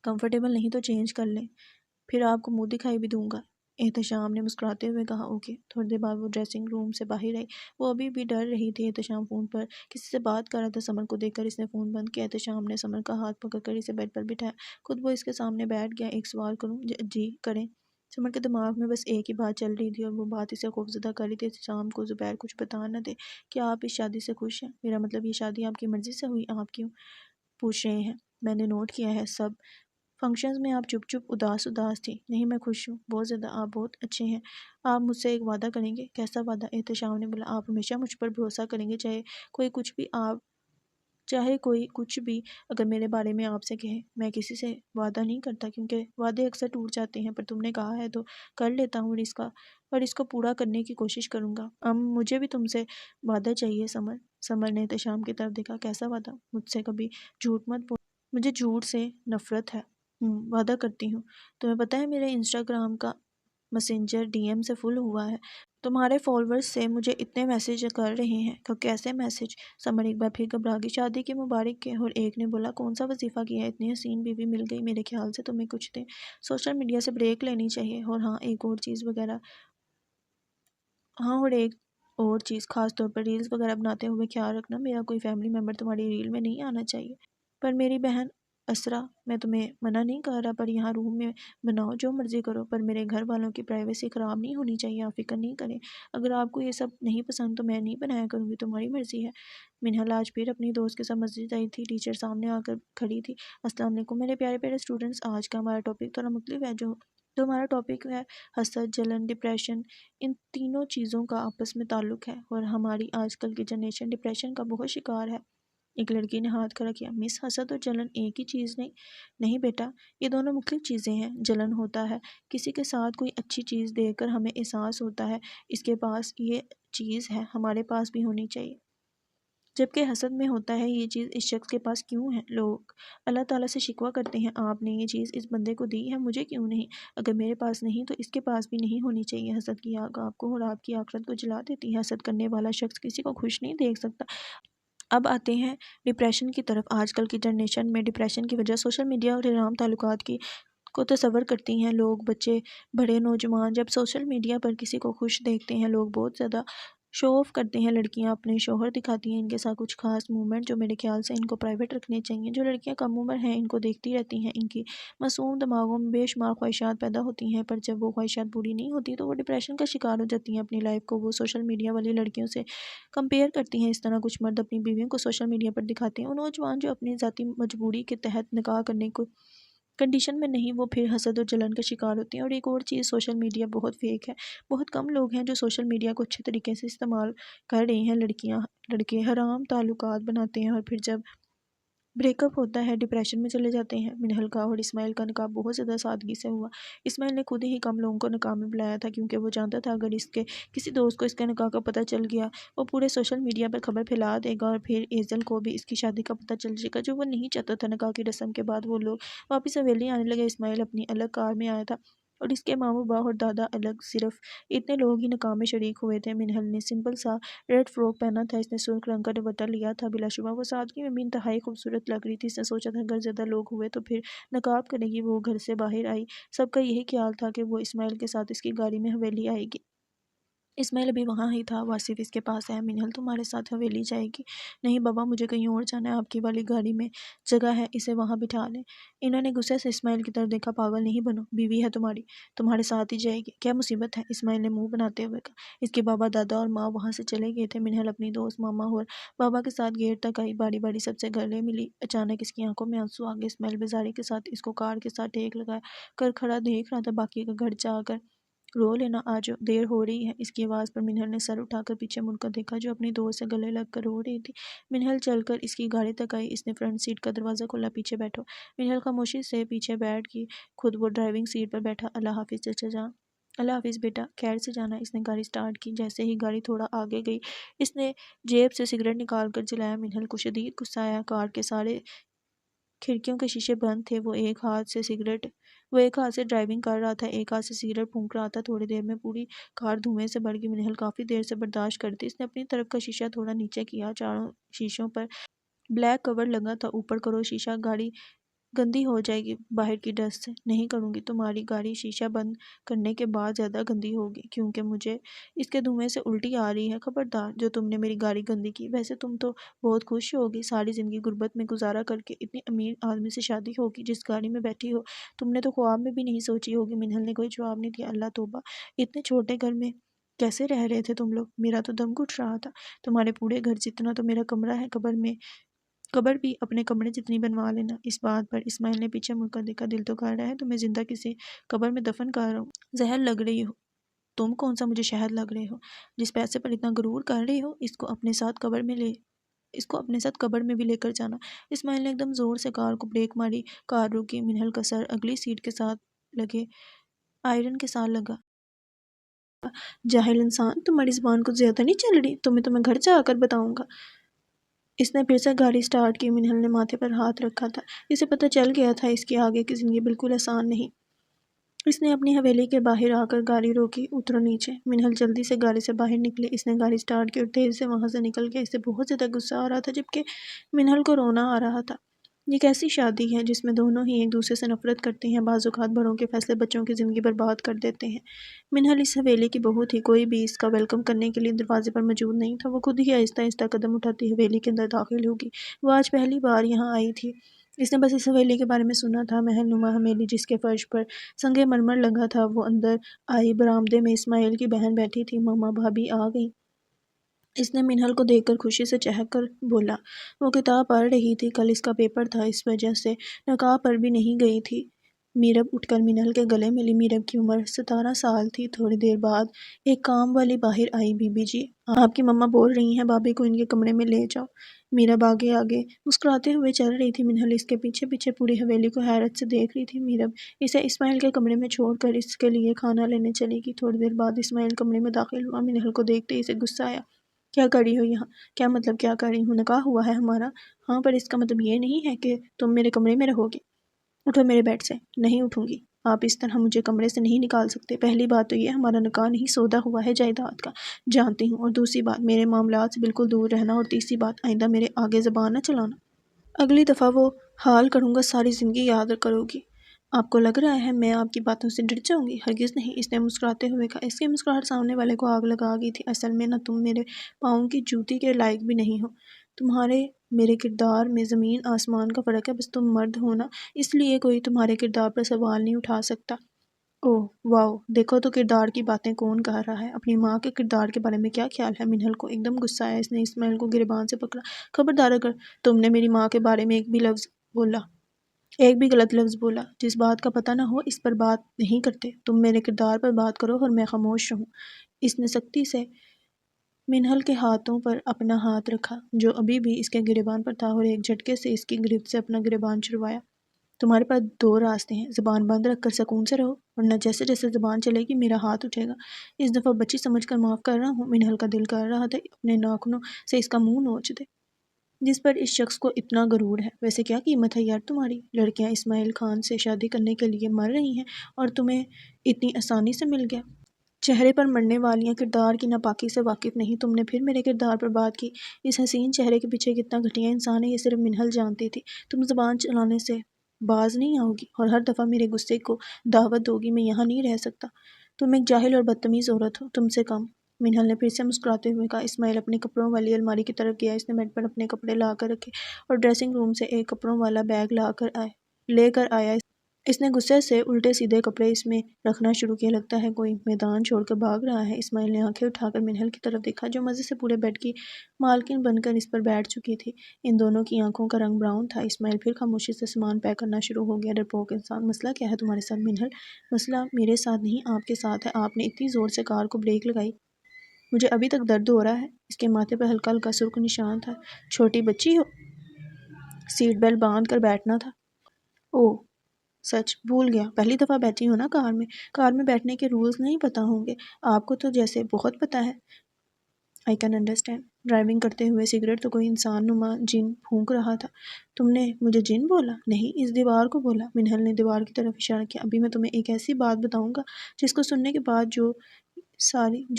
کمفرٹیبل نہیں تو چینج کر لیں، پھر آپ کو منہ دکھائی بھی دوں گا۔ احتشام نے مسکراتے ہوئے کہا، اوکے۔ تھوڑی دیر بعد وہ ڈریسنگ روم سے باہر آئی۔ وہ ابھی بھی ڈر رہی تھی۔ احتشام فون پر کسی سے بات کر رہا تھا۔ سمر کو دیکھ کر اس نے فون بند کیا۔ احتشام نے سمر کا ہاتھ پکڑ کر اسے بیڈ پر بٹھایا، خود وہ اس کے سامنے بیٹھ گیا۔ ایک سوال کروں؟ جی کریں۔ سمر کے دماغ میں بس ایک ہی بات چل رہی تھی اور وہ بات اسے خوفزدہ کر رہی تھی۔ احتشام کو زبیر کچھ بتا نہ دے، کیا آپ اس شادی سے خوش ہیں؟ میرا مطلب یہ شادی آپ کی مرضی سے ہوئی، آپ کیوں پوچھ رہے ہیں؟ میں نے نوٹ کیا ہے سب فنکشنز میں آپ چپ چپ اداس تھی۔ نہیں، میں خوش ہوں، بہت زیادہ، آپ بہت اچھے ہیں۔ آپ مجھ سے ایک وعدہ کریں گے؟ کیسا وعدہ؟ احتشام نے بولا، آپ ہمیشہ مجھ پر بھروسہ کریں گے، چاہے کوئی کچھ بھی اگر میرے بارے میں آپ سے کہے۔ میں کسی سے وعدہ نہیں کرتا کیونکہ وعدے اکثر ٹوٹ جاتے ہیں، پر تم نے کہا ہے تو کر لیتا ہوں اور اس کو پورا کرنے کی کوشش کروں گا۔ مجھے بھی تم سے وعدہ چاہیے سمر۔ سمر نے احتشام کی طرف دیکھا، کیسا وعدہ؟ مجھ سے کبھی جھوٹ مت بول، مجھے جھوٹ سے نفرت ہے۔ وعدہ کرتی ہوں۔ تمہیں پتہ ہے میرے انسٹاگرام کا میسنجر ڈی ایم سے فل ہوا ہے۔ تمہارے فالوورز سے مجھے اتنے میسج کر رہے ہیں۔ کیسے میسج؟ سمر ایک بار پھر گھبرا گئی۔ شادی کی مبارک کے، اور ایک نے بولا کون سا وظیفہ کیا ہے، اتنی حسین بیوی مل گئی، میرے خیال سے تمہیں کچھ دن سوشل میڈیا سے بریک لینی چاہیے۔ اور ہاں ایک اور چیز خاص طور پر ریلز وغیرہ بناتے ہوئے خیال رکھنا، میرا کوئی فیملی ممبر تمہاری ریل میں نہیں آنا چاہیے۔ پر میری بہن اسرا، میں تمہیں منع نہیں کر رہا، پر یہاں روم میں بناؤ جو مرضی کرو، پر میرے گھر والوں کی پرائیویسی خراب نہیں ہونی چاہیے، آپ فکر نہیں کریں۔ اگر آپ کو یہ سب نہیں پسند تو میں نہیں بنایا کروں گی، تمہاری مرضی ہے۔ منہل آج پھر اپنی دوست کے ساتھ مسجد آئی تھی۔ ٹیچر سامنے آ کر کھڑی تھی۔ السلام علیکم میرے پیارے پیارے اسٹوڈنٹس، آج کا ہمارا ٹاپک تھوڑا مختلف ہے، جو ہمارا ٹاپک ہے حسد، جلن، ڈپریشن۔ ان تینوں چیزوں کا آپس میں تعلق ہے اور ہماری آج کل کی جنریشن ڈپریشن کا بہت شکار ہے۔ ایک لڑکی نے ہاتھ کھڑا کیا۔ مس، حسد اور جلن ایک ہی چیز نہیں؟ نہیں بیٹا، یہ دونوں مختلف چیزیں ہیں۔ جلن ہوتا ہے کسی کے ساتھ کوئی اچھی چیز دیکھ کر ہمیں احساس ہوتا ہے اس کے پاس یہ چیز ہے، ہمارے پاس بھی ہونی چاہیے، جبکہ حسد میں ہوتا ہے یہ چیز اس شخص کے پاس کیوں ہے۔ لوگ اللہ تعالیٰ سے شکوہ کرتے ہیں، آپ نے یہ چیز اس بندے کو دی ہے، مجھے کیوں نہیں؟ اگر میرے پاس نہیں تو اس کے پاس بھی نہیں ہونی چاہیے۔ حسد کی آگ آپ کو اور آپ کی آخرت کو جلا دیتی ہے۔ حسد کرنے والا شخص کسی کو خوش نہیں دیکھ سکتا۔ اب آتے ہیں ڈپریشن کی طرف۔ آج کل کی جنریشن میں ڈپریشن کی وجہ سوشل میڈیا اور حرام تعلقات کی کو تصور کرتی ہیں لوگ، بچے، بڑے، نوجوان۔ جب سوشل میڈیا پر کسی کو خوش دیکھتے ہیں لوگ بہت زیادہ شو آف کرتے ہیں، لڑکیاں اپنے شوہر دکھاتی ہیں، ان کے ساتھ کچھ خاص مومنٹ جو میرے خیال سے ان کو پرائیویٹ رکھنے چاہیے۔ جو لڑکیاں کم عمر ہیں ان کو دیکھتی رہتی ہیں، ان کی معصوم دماغوں میں بے شمار خواہشات پیدا ہوتی ہیں، پر جب وہ خواہشات پوری نہیں ہوتی تو وہ ڈپریشن کا شکار ہو جاتی ہیں۔ اپنی لائف کو وہ سوشل میڈیا والی لڑکیوں سے کمپیئر کرتی ہیں۔ اس طرح کچھ مرد اپنی بیویوں کو سوشل میڈیا پر دکھاتے ہیں، اور نوجوان جو اپنی ذاتی مجبوری کے تحت نکاح کرنے کو کنڈیشن میں نہیں، وہ پھر حسد اور جلن کا شکار ہوتی ہیں۔ اور ایک اور چیز، سوشل میڈیا بہت فیک ہے۔ بہت کم لوگ ہیں جو سوشل میڈیا کو اچھے طریقے سے استعمال کر رہے ہیں۔ لڑکیاں، لڑکے حرام تعلقات بناتے ہیں اور پھر جب بریک اپ ہوتا ہے ڈپریشن میں چلے جاتے ہیں۔ منہل کا اور اسماعیل کا نکاح بہت زیادہ سادگی سے ہوا۔ اسماعیل نے خود ہی کم لوگوں کو نکاح میں بلایا تھا، کیونکہ وہ جانتا تھا اگر اس کے کسی دوست کو اس کے نکاح کا پتہ چل گیا وہ پورے سوشل میڈیا پر خبر پھیلا دے گا، اور پھر ایزل کو بھی اس کی شادی کا پتہ چل جائے گا، جو وہ نہیں چاہتا تھا۔ نکاح کی رسم کے بعد وہ لوگ واپس حویلی آنے لگے۔ اسماعیل اپنی الگ کار میں آیا تھا اور اس کے ماموں باپ اور دادا الگ۔ صرف اتنے لوگ ہی نکاح میں شریک ہوئے تھے۔ منہل نے سمپل سا ریڈ فراک پہنا تھا، اس نے سرخ رنگ کا دوپٹہ لیا تھا۔ بلا شبہ وہ سادگی میں بھی انتہائی خوبصورت لگ رہی تھی۔ اس نے سوچا تھا اگر زیادہ لوگ ہوئے تو پھر نقاب کرے گی۔ وہ گھر سے باہر آئی، سب کا یہی خیال تھا کہ وہ اسماعیل کے ساتھ اس کی گاڑی میں حویلی آئے گی۔ اسماعیل ابھی وہاں ہی تھا، واصف اس کے پاس آیا۔ منہل تمہارے ساتھ حویلی جائے گی؟ نہیں بابا، مجھے کہیں اور جانا ہے، آپ کی والی گاڑی میں جگہ ہے، اسے وہاں بٹھا لیں۔ انہوں نے غصے سے اسماعیل کی طرف دیکھا۔ پاگل نہیں بنو، بیوی ہے تمہاری، تمہارے ساتھ ہی جائے گی، کیا مصیبت ہے؟ اسماعیل نے منہ بناتے ہوئے کہا۔ اس کے بابا، دادا اور ماں وہاں سے چلے گئے تھے۔ منہل اپنی دوست، ماما اور بابا کے ساتھ گیٹ تک آئی، باری باری سب سے گلے ملی۔ اچانک اس کی آنکھوں میں آنسو آ گئے۔ اسماعیل بیزاری کے ساتھ اس کو کار کے ساتھ ٹیک لگا کر کھڑا دیکھ رہا تھا۔ باقی کا گھر جا کر رو لینا، آج دیر ہو رہی ہے۔ اس کی آواز پر منہل نے سر اٹھا کر پیچھے مڑ کر دیکھا، جو اپنی دوست سے گلے لگ کر رو رہی تھی۔ منہل چل کر اس کی گاڑی تک آئی، اس نے فرنٹ سیٹ کا دروازہ کھولا، پیچھے بیٹھو۔ منہل خاموشی سے پیچھے بیٹھ گئی، خود وہ ڈرائیونگ سیٹ پر بیٹھا۔ اللہ حافظ چچا جان۔ اللہ حافظ بیٹا، خیر سے جانا۔ اس نے گاڑی سٹارٹ کی، جیسے ہی گاڑی تھوڑا آگے گئی اس نے جیب سے سگریٹ نکال کر جلایا۔ منہل کو شدید غصہ آیا۔ کار کے سارے کھڑکیوں کے شیشے بند تھے۔ وہ ایک ہاتھ سے ڈرائیونگ کر رہا تھا، ایک ہاتھ سے سگریٹ پھونک رہا تھا۔ تھوڑی دیر میں پوری کار دھوئیں سے بھر گئی۔ منہل کافی دیر سے برداشت کرتی، اس نے اپنی طرف کا شیشہ تھوڑا نیچے کیا۔ چاروں شیشوں پر بلیک کور لگا تھا۔ اوپر کرو شیشہ، گاڑی گندی ہو جائے گی باہر کی ڈسٹ سے۔ نہیں کروں گی، تمہاری گاڑی شیشہ بند کرنے کے بعد زیادہ گندی ہوگی، کیونکہ مجھے اس کے دھوئیں سے الٹی آ رہی ہے۔ خبردار جو تم نے میری گاڑی گندی کی۔ ویسے تم تو بہت خوش ہوگی، ساری زندگی غربت میں گزارا کر کے اتنے امیر آدمی سے شادی ہوگی جس گاڑی میں بیٹھی ہو تم نے تو خواب میں بھی نہیں سوچی ہوگی۔ منہل نے کوئی جواب نہیں دیا۔ اللہ توبہ، اتنے چھوٹے گھر میں کیسے رہ رہے تھے تم لوگ؟ میرا تو دم گھٹ رہا تھا۔ تمہارے پورے گھر جتنا تو میرا کمرہ ہے، قبر بھی اپنے کمرے جتنی بنوا لینا۔ اس بات پر اسماعیل نے پیچھے مڑ کر دیکھا۔ دل تو کر رہا ہے تمہیں زندہ کسی قبر میں دفن کر رہا ہوں۔ زہر لگ رہی ہو تم، کون سا مجھے شہد لگ رہے ہو؟ جس پیسے پر اتنا غرور کر رہی ہو اس کو اپنے ساتھ قبر میں بھی لے کر جانا۔ اسماعیل نے ایک دم زور سے کار کو بریک ماری، کار رکی۔ منہل کا سر اگلی سیٹ کے ساتھ لگے آئرن کے ساتھ لگا۔ جاہل انسان، تمہاری زبان کچھ زیادہ نہیں چل رہی؟ تمہیں گھر جا کر بتاؤں گا۔ اس نے پھر سے گاڑی سٹارٹ کی۔ منہل نے ماتھے پر ہاتھ رکھا تھا، اسے پتہ چل گیا تھا اس کی آگے کی زندگی بالکل آسان نہیں۔ اس نے اپنی حویلی کے باہر آ کر گاڑی روکی۔ اترو نیچے۔ منہل جلدی سے گاڑی سے باہر نکلے۔ اس نے گاڑی سٹارٹ کی اور تیز سے وہاں سے نکل گیا۔ اسے بہت زیادہ غصہ آ رہا تھا، جبکہ منہل کو رونا آ رہا تھا۔ یہ کیسی شادی ہے جس میں دونوں ہی ایک دوسرے سے نفرت کرتے ہیں؟ بعض اوقات بڑوں کے فیصلے بچوں کی زندگی برباد کر دیتے ہیں۔ منہل اس حویلی کی بہو تھی، کوئی بھی اس کا ویلکم کرنے کے لیے دروازے پر موجود نہیں تھا۔ وہ خود ہی آہستہ آہستہ قدم اٹھاتی حویلی کے اندر داخل ہوگی۔ وہ آج پہلی بار یہاں آئی تھی۔ اس نے بس اس حویلی کے بارے میں سنا تھا، محل نما حویلی جس کے فرش پر سنگ مرمر لگا تھا۔ وہ اندر آئی، برآمدے میں اسماعیل کی بہن بیٹھی تھی۔ ماما بھابھی آ گئی۔ اس نے منہل کو دیکھ کر خوشی سے چہک کر بولا۔ وہ کتاب پڑھ رہی تھی، کل اس کا پیپر تھا، اس وجہ سے نقاب پر بھی نہیں گئی تھی۔ میرب اٹھ کر منہل کے گلے ملی۔ میرب کی عمر 17 سال تھی۔ تھوڑی دیر بعد ایک کام والی باہر آئی۔ بی بی جی، آپ کی مما بول رہی ہیں بھابھی کو ان کے کمرے میں لے جاؤ۔ میرب آگے آگے مسکراتے ہوئے چل رہی تھی۔ منہل اس کے پیچھے پیچھے پوری حویلی کو حیرت سے دیکھ رہی تھی۔ میرب اسے اسماعیل کے کمرے میں چھوڑ کر اس کے لیے کھانا لینے چلی گئی۔ تھوڑی دیر بعد اسماعیل کمرے میں داخل ہوا۔ منہل کو دیکھتے ہی اسے غصہ آیا۔ کیا کر رہی ہو یہاں؟ کیا مطلب کیا کر رہی ہوں؟ نکاح ہوا ہے ہمارا۔ ہاں، پر اس کا مطلب یہ نہیں ہے کہ تم میرے کمرے میں رہو گے۔ اٹھو میرے بیڈ سے۔ نہیں اٹھوں گی۔ آپ اس طرح مجھے کمرے سے نہیں نکال سکتے۔ پہلی بات تو یہ ہمارا نکاح نہیں سودا ہوا ہے جائیداد کا، جانتی ہوں، اور دوسری بات میرے معاملات سے بالکل دور رہنا، اور تیسری بات آئندہ میرے آگے زبان نہ چلانا۔ اگلی دفعہ وہ حال کروں گا ساری زندگی یاد کرو گی۔ آپ کو لگ رہا ہے میں آپ کی باتوں سے ڈر جاؤں گی؟ ہرگز نہیں، اس نے مسکراتے ہوئے کہا۔ اس کی مسکراہٹ سامنے والے کو آگ لگا گئی تھی۔ اصل میں نہ تم میرے پاؤں کی جوتی کے لائق بھی نہیں ہو۔ تمہارے میرے کردار میں زمین آسمان کا فرق ہے۔ بس تم مرد ہو نا، اس لیے کوئی تمہارے کردار پر سوال نہیں اٹھا سکتا۔ اوہ واو، دیکھو تو کردار کی باتیں کون کہہ رہا ہے؟ اپنی ماں کے کردار کے بارے میں کیا خیال ہے؟ منہل کو ایک دم غصہ آیا۔ اس نے اسماعیل کو گریبان سے پکڑا۔ خبردار اگر تم نے میری ماں کے بارے میں ایک بھی غلط لفظ بولا، جس بات کا پتہ نہ ہو، اس پر بات نہیں کرتے۔ تم میرے کردار پر بات کرو اور میں خاموش رہوں۔ اس نے سختی سے منہل کے ہاتھوں پر اپنا ہاتھ رکھا جو ابھی بھی اس کے گریبان پر تھا، اور ایک جھٹکے سے اس کی گرفت سے اپنا گریبان چھڑوایا۔ تمہارے پاس دو راستے ہیں، زبان بند رکھ کر سکون سے رہو، ورنہ جیسے جیسے زبان چلے گی میرا ہاتھ اٹھے گا۔ اس دفعہ بچی سمجھ کر معاف کر رہا ہوں۔ منہل کا دل کر رہا تھا اپنے ناخنوں سے اس کا منہ نوچ دے، جس پر اس شخص کو اتنا غرور ہے۔ ویسے کیا قیمت ہے یار تمہاری؟ لڑکیاں اسماعیل خان سے شادی کرنے کے لیے مر رہی ہیں اور تمہیں اتنی آسانی سے مل گیا۔ چہرے پر مرنے والیاں کردار کی ناپاکی سے واقف نہیں۔ تم نے پھر میرے کردار پر بات کی۔ اس حسین چہرے کے پیچھے کتنا گھٹیا انسان ہے یہ صرف منہل جانتی تھی۔ تم زبان چلانے سے باز نہیں آؤ گی اور ہر دفعہ میرے غصے کو دعوت دو گی۔ میں یہاں نہیں رہ سکتا۔ تم ایک جاہل اور بدتمیز عورت ہو، تم سے کم۔ منہل نے پھر سے مسکراتے ہوئے کہا۔ اسماعیل اپنے کپڑوں والی الماری کی طرف گیا۔ اس نے بیڈ پر اپنے کپڑے لا کر رکھے اور ڈریسنگ روم سے ایک کپڑوں والا بیگ لے کر آیا۔ اس نے غصے سے الٹے سیدھے کپڑے اس میں رکھنا شروع کیے۔ لگتا ہے کوئی میدان چھوڑ کر بھاگ رہا ہے۔ اسماعیل نے آنکھیں اٹھا کر منہل کی طرف دیکھا جو مزے سے پورے بیڈ کی مالکن بن کر اس پر بیٹھ چکی تھی۔ ان دونوں کی آنکھوں کا رنگ براؤن تھا۔ اسماعیل پھر خاموشی سے سامان پیک کرنا شروع ہو گیا۔ ڈرپوک انسان، مسئلہ کیا ہے تمہارے ساتھ؟ منہل، مسئلہ میرے ساتھ نہیں آپ کے ساتھ ہے۔ آپ نے اتنی زور سے کار کو بریک لگائی، مجھے ابھی تک درد ہو رہا ہے۔ اس کے ماتھے پر ہلکا ہلکا سرخ نشان تھا۔ چھوٹی بچی ہو؟ سیٹ بیلٹ باندھ کر بیٹھنا تھا۔ اوہ سچ بھول گیا، پہلی دفعہ بیٹھی ہوں نا کار میں بیٹھنے کے رولز نہیں پتہ ہوں گے آپ کو تو جیسے بہت پتہ ہے۔ I can understand. ڈرائیونگ کرتے ہوئے سگریٹ تو کوئی انسان نما جن پھونک رہا تھا۔ تم نے مجھے جن بولا؟ نہیں، اس دیوار کو بولا۔ منہل نے دیوار کی طرف اشارہ کیا۔ ابھی میں تمہیں ایک ایسی بات بتاؤں گا جس کو سننے کے بعد جو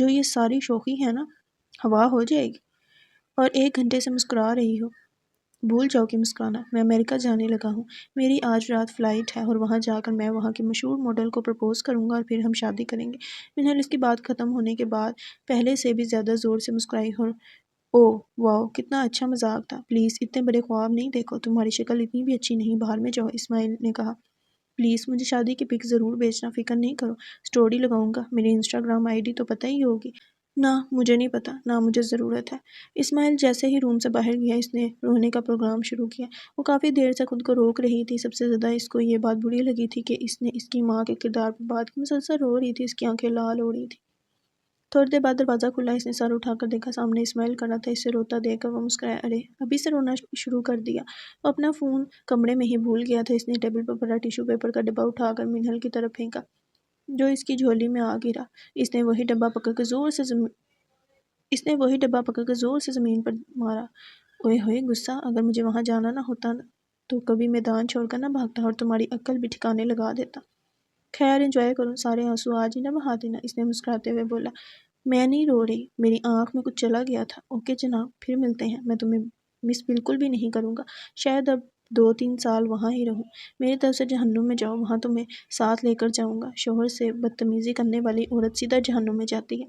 یہ ساری شوخی ہے نا ہوا ہو جائے گی۔ اور 1 گھنٹے سے مسکرا رہی ہو۔ بھول جاؤ کہ مسکرانا۔ میں امریکہ جانے لگا ہوں، میری آج رات فلائٹ ہے، اور وہاں جا کر میں وہاں کے مشہور ماڈل کو پرپوز کروں گا اور پھر ہم شادی کریں گے۔ منہل اس کی بات ختم ہونے کے بعد پہلے سے بھی زیادہ زور سے مسکرائی اور اوہ واو، کتنا اچھا مذاق تھا۔ پلیز اتنے بڑے خواب نہیں دیکھو، تمہاری شکل اتنی بھی اچھی نہیں، باہر میں جاؤ۔ اسماعیل نے کہا۔ پلیز مجھے شادی کی پک ضرور بھیجنا، فکر نہیں کرو، سٹوری لگاؤں گا۔ میری انسٹاگرام آئی ڈی تو پتہ ہی ہوگی۔ نہ مجھے نہیں پتا، نہ مجھے ضرورت ہے۔ اسماعیل جیسے ہی روم سے باہر گیا اس نے رونے کا پروگرام شروع کیا۔ وہ کافی دیر سے خود کو روک رہی تھی۔ سب سے زیادہ اس کو یہ بات بری لگی تھی کہ اس نے اس کی ماں کے کردار پر بات کی۔ مسلسل رو رہی تھی، اس کی آنکھیں لال ہو رہی تھی۔ تھوڑی دیر بعد دروازہ کھلا۔ اس نے سر اٹھا کر دیکھا، سامنے اسماعیل کھڑا تھا۔ اسے روتا دیکھ کر وہ مسکرایا۔ ارے ابھی سے رونا شروع کر دیا؟ وہ اپنا فون کمرے میں ہی بھول گیا تھا۔ اس نے ٹیبل پر پڑا ٹیشو پیپر کا ڈبہ اٹھا کر منہل کی طرف پھینکا جو اس کی جھولی میں آ گرا۔ اس نے وہی ڈبہ پکڑ کر زور سے زمین پر مارا۔ اوئے ہوئے غصہ، اگر مجھے وہاں جانا نہ ہوتا تو کبھی میدان چھوڑ کر نہ بھاگتا اور تمہاری عقل بھی ٹھکانے لگا دیتا۔ خیر انجوائے کرو، سارے آنسو آج ہی نہ بہا دینا۔ اس نے مسکراتے ہوئے بولا۔ میں نہیں رو رہی، میری آنکھ میں کچھ چلا گیا تھا۔ اوکے جناب، پھر ملتے ہیں۔ میں تمہیں مس بالکل بھی نہیں کروں گا، شاید اب 2-3 سال وہاں ہی رہوں۔ میری طرف سے جہنم میں جاؤ، وہاں تمہیں ساتھ لے کر جاؤں گا۔ شوہر سے بدتمیزی کرنے والی عورت سیدھا جہنم میں جاتی ہے۔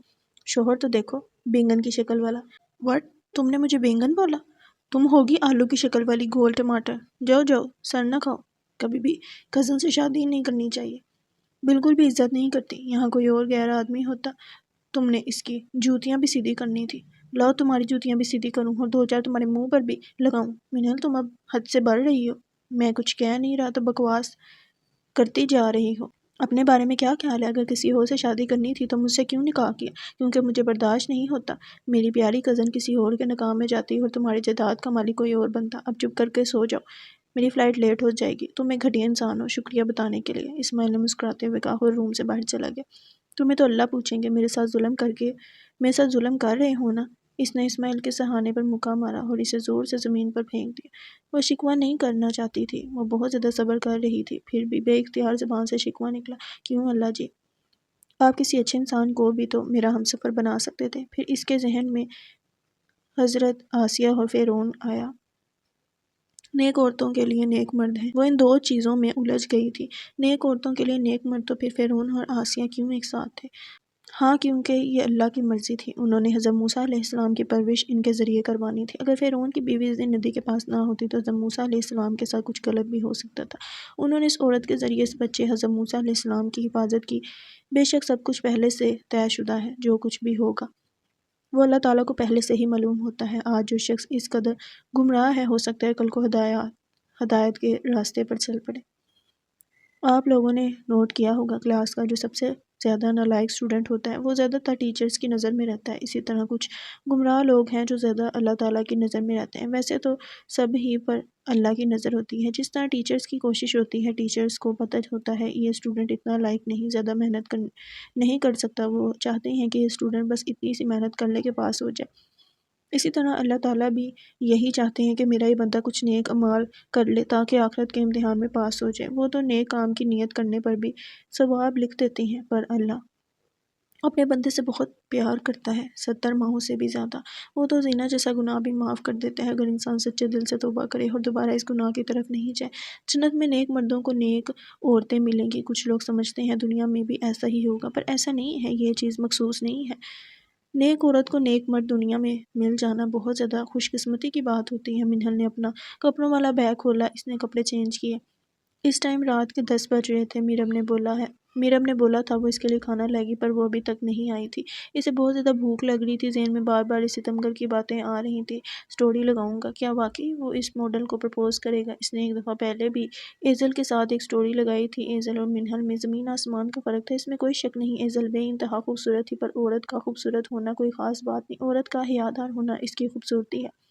شوہر تو دیکھو، بینگن کی شکل والا۔ واٹ؟ تم نے مجھے بینگن بولا؟ تم ہوگی آلو کی شکل والی گول ٹماٹر۔ جاؤ جاؤ، سر نہ کھاؤ۔ کبھی بھی کزن سے شادی نہیں کرنی چاہیے، بالکل بھی عزت نہیں کرتی۔ یہاں کوئی اور غیر آدمی ہوتا تم نے اس کی جوتیاں بھی سیدھی کرنی تھی۔ لاؤ تمہاری جوتیاں بھی سیدھی کروں اور 2-4 تمہارے منہ پر بھی لگاؤں۔ منہل تم اب حد سے بڑھ رہی ہو۔ میں کچھ کہہ نہیں رہا تو بکواس کرتی جا رہی ہو۔ اپنے بارے میں کیا خیال ہے؟ اگر کسی اور سے شادی کرنی تھی تو مجھ سے کیوں نکاح کیا؟ کیونکہ مجھے برداشت نہیں ہوتا میری پیاری کزن کسی اور کے نکاح میں جاتی اور تمہاری جائیداد کا مالک کوئی اور بنتا۔ اب چپ کر کے سو جاؤ، میری فلائٹ لیٹ ہو جائے گی۔ تم ایک گھٹیا انسان ہو۔ شکریہ بتانے کے لیے، اسماعیل نے مسکراتے ہوئے کہا اور روم سے باہر چلا گیا۔ تمہیں تو اللہ پوچھیں گے، میرے ساتھ ظلم کر رہے ہو نا؟ اس نے اسماعیل کے سہانے پر مکہ مارا اور اسے زور سے زمین پر پھینک دیا۔ وہ شکوہ نہیں کرنا چاہتی تھی، وہ بہت زیادہ صبر کر رہی تھی، پھر بھی بے اختیار زبان سے شکوہ نکلا۔ کیوں اللہ جی؟ آپ کسی اچھے انسان کو بھی تو میرا ہمسفر بنا سکتے تھے۔ پھر اس کے ذہن میں حضرت آسیہ اور فرعون آیا۔ نیک عورتوں کے لیے نیک مرد ہیں۔ وہ ان دو چیزوں میں الجھ گئی تھی، نیک عورتوں کے لیے نیک مرد، تو پھر فرعون اور آسیہ کیوں ایک ساتھ تھے؟ ہاں، کیونکہ یہ اللہ کی مرضی تھی۔ انہوں نے حضرت موسیٰ علیہ السلام کی پرورش ان کے ذریعے کروانی تھی۔ اگر فرعون کی بیوی اس دن ندی کے پاس نہ ہوتی تو حضرت موسیٰ علیہ السلام کے ساتھ کچھ غلط بھی ہو سکتا تھا۔ انہوں نے اس عورت کے ذریعے اس بچے حضرت موسیٰ علیہ السلام کی حفاظت کی۔ بے شک سب کچھ پہلے سے طے شدہ ہے، جو کچھ بھی ہوگا وہ اللہ تعالیٰ کو پہلے سے ہی معلوم ہوتا ہے۔ آج جو شخص اس قدر گمراہ ہے، ہو سکتا ہے کل کو ہدایت کے راستے پر چل پڑے۔ آپ لوگوں نے نوٹ کیا ہوگا کلاس کا جو سب سے زیادہ نالائق اسٹوڈنٹ ہوتا ہے وہ زیادہ تر ٹیچرز کی نظر میں رہتا ہے۔ اسی طرح کچھ گمراہ لوگ ہیں جو زیادہ اللہ تعالیٰ کی نظر میں رہتے ہیں۔ ویسے تو سب ہی پر اللہ کی نظر ہوتی ہے۔ جس طرح ٹیچرز کی کوشش ہوتی ہے، ٹیچرز کو پتہ ہوتا ہے یہ اسٹوڈنٹ اتنا لائق نہیں، زیادہ محنت نہیں کر سکتا، وہ چاہتے ہیں کہ یہ اسٹوڈنٹ بس اتنی سی محنت کر لے کے پاس ہو جائے۔ اسی طرح اللہ تعالیٰ بھی یہی چاہتے ہیں کہ میرا یہ بندہ کچھ نیک اعمال کر لے تاکہ آخرت کے امتحان میں پاس ہو جائے۔ وہ تو نیک کام کی نیت کرنے پر بھی ثواب لکھ دیتے ہیں، پر اللہ اپنے بندے سے بہت پیار کرتا ہے، 70 ماہوں سے بھی زیادہ۔ وہ تو زنا جیسا گناہ بھی معاف کر دیتا ہے اگر انسان سچے دل سے توبہ کرے اور دوبارہ اس گناہ کی طرف نہیں جائے۔ جنت میں نیک مردوں کو نیک عورتیں ملیں گی۔ کچھ لوگ سمجھتے ہیں دنیا میں بھی ایسا ہی ہوگا، پر ایسا نہیں ہے، یہ چیز مخصوص نہیں ہے۔ نیک عورت کو نیک مرد دنیا میں مل جانا بہت زیادہ خوش قسمتی کی بات ہوتی ہے۔ منہل نے اپنا کپڑوں والا بیگ کھولا، اس نے کپڑے چینج کیے۔ اس ٹائم رات کے 10 بج رہے تھے۔ میرب نے بولا تھا وہ اس کے لیے کھانا لائے گی، پر وہ ابھی تک نہیں آئی تھی۔ اسے بہت زیادہ بھوک لگ رہی تھی، ذہن میں بار بار اس ستمگر کی باتیں آ رہی تھی۔ سٹوری لگاؤں گا، کیا واقعی وہ اس ماڈل کو پرپوز کرے گا؟ اس نے ایک دفعہ پہلے بھی ایزل کے ساتھ ایک سٹوری لگائی تھی۔ ایزل اور منہل میں زمین آسمان کا فرق تھا، اس میں کوئی شک نہیں۔ ایزل بے انتہا خوبصورت تھی، پر عورت کا خوبصورت ہونا کوئی خاص بات نہیں، عورت کا حیادار ہونا اس کی خوبصورتی ہے۔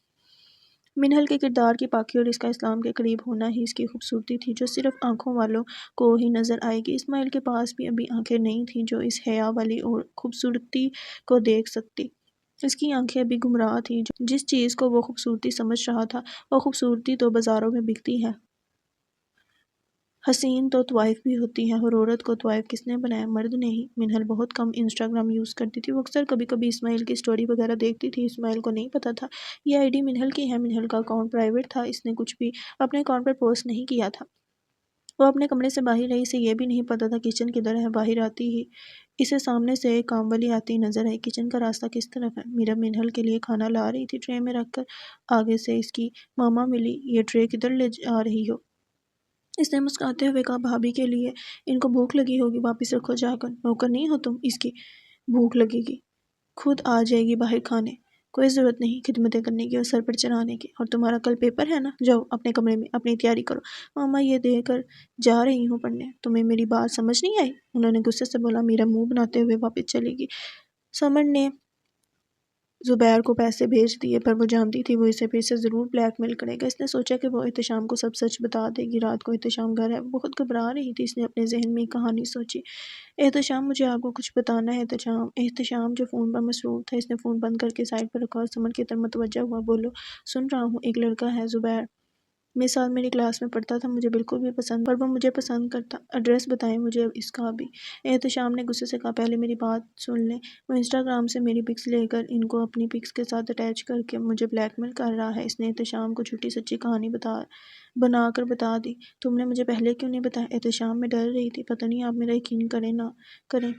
منہل کے کردار کی پاکی اور اس کا اسلام کے قریب ہونا ہی اس کی خوبصورتی تھی، جو صرف آنکھوں والوں کو ہی نظر آئے گی۔ اسماعیل کے پاس بھی ابھی آنکھیں نہیں تھیں جو اس حیا والی اور خوبصورتی کو دیکھ سکتی۔ اس کی آنکھیں ابھی گمراہ تھیں۔ جس چیز کو وہ خوبصورتی سمجھ رہا تھا، وہ خوبصورتی تو بازاروں میں بکتی ہے۔ حسین تو طوائف بھی ہوتی ہے، اور عورت کو طوائف کس نے بنایا؟ مرد نے ہی۔ منہل بہت کم انسٹاگرام یوز کرتی تھی، وہ اکثر کبھی کبھی اسماعیل کی سٹوری وغیرہ دیکھتی تھی۔ اسماعیل کو نہیں پتا تھا یہ آئی ڈی منہل کی ہے۔ منہل کا اکاؤنٹ پرائیویٹ تھا، اس نے کچھ بھی اپنے اکاؤنٹ پر پوسٹ نہیں کیا تھا۔ وہ اپنے کمرے سے باہر رہی، اسے یہ بھی نہیں پتا تھا کچن کدھر ہے۔ باہر آتی ہی اسے سامنے سے ایک کام والی آتی نظر آئی۔ کچن کا راستہ کس طرف ہے؟ میرا منہل کے لیے کھانا لا رہی تھی، ٹرے میں رکھ کر۔ آگے سے اس کی ماما ملی۔ یہ ٹرے کدھر لے جا رہی ہو؟ اس نے مسکراتے ہوئے کہا بھابھی کے لیے، ان کو بھوک لگی ہوگی، واپس رکھو جا کر۔ نوکر نہیں ہو تم، اس کی بھوک لگے گی خود آ جائے گی باہر کھانے۔ کوئی ضرورت نہیں خدمتیں کرنے کی اور سر پر چڑھانے کی۔ اور تمہارا کل پیپر ہے نا، جاؤ اپنے کمرے میں اپنی تیاری کرو۔ ماما یہ دے کر جا رہی ہوں پڑھنے۔ تمہیں میری بات سمجھ نہیں آئی؟ انہوں نے غصے سے بولا۔ میرا منہ بناتے ہوئے واپس چلی گئی۔ سمر نے زبیر کو پیسے بھیج دیے، پر وہ جانتی تھی وہ اسے پھر سے ضرور بلیک میل کرے گا۔ اس نے سوچا کہ وہ احتشام کو سب سچ بتا دے گی۔ رات کو احتشام گھر ہے، وہ بہت گھبرا رہی تھی۔ اس نے اپنے ذہن میں ایک کہانی سوچی۔ احتشام مجھے آپ کو کچھ بتانا ہے۔ احتشام جو فون پر مصروف تھا، اس نے فون بند کر کے سائڈ پر رکھا اور سمر کی طرف متوجہ ہوا۔ بولو، سن رہا ہوں۔ ایک لڑکا ہے زبیر، میرے ساتھ میری کلاس میں پڑھتا تھا، مجھے بالکل بھی پسند، پر وہ مجھے پسند کرتا۔ ایڈریس بتائیں مجھے اس کا ابھی۔ احتشام نے غصے سے کہا پہلے میری بات سن لیں، وہ انسٹاگرام سے میری پکس لے کر ان کو اپنی پکس کے ساتھ اٹیچ کر کے مجھے بلیک میل کر رہا ہے۔ اس نے احتشام کو جھوٹی سچی کہانی بنا کر بتا دی۔ تم نے مجھے پہلے کیوں نہیں بتایا؟ احتشام میں ڈر رہی تھی، پتہ نہیں آپ میرا یقین کریں نہ کریں،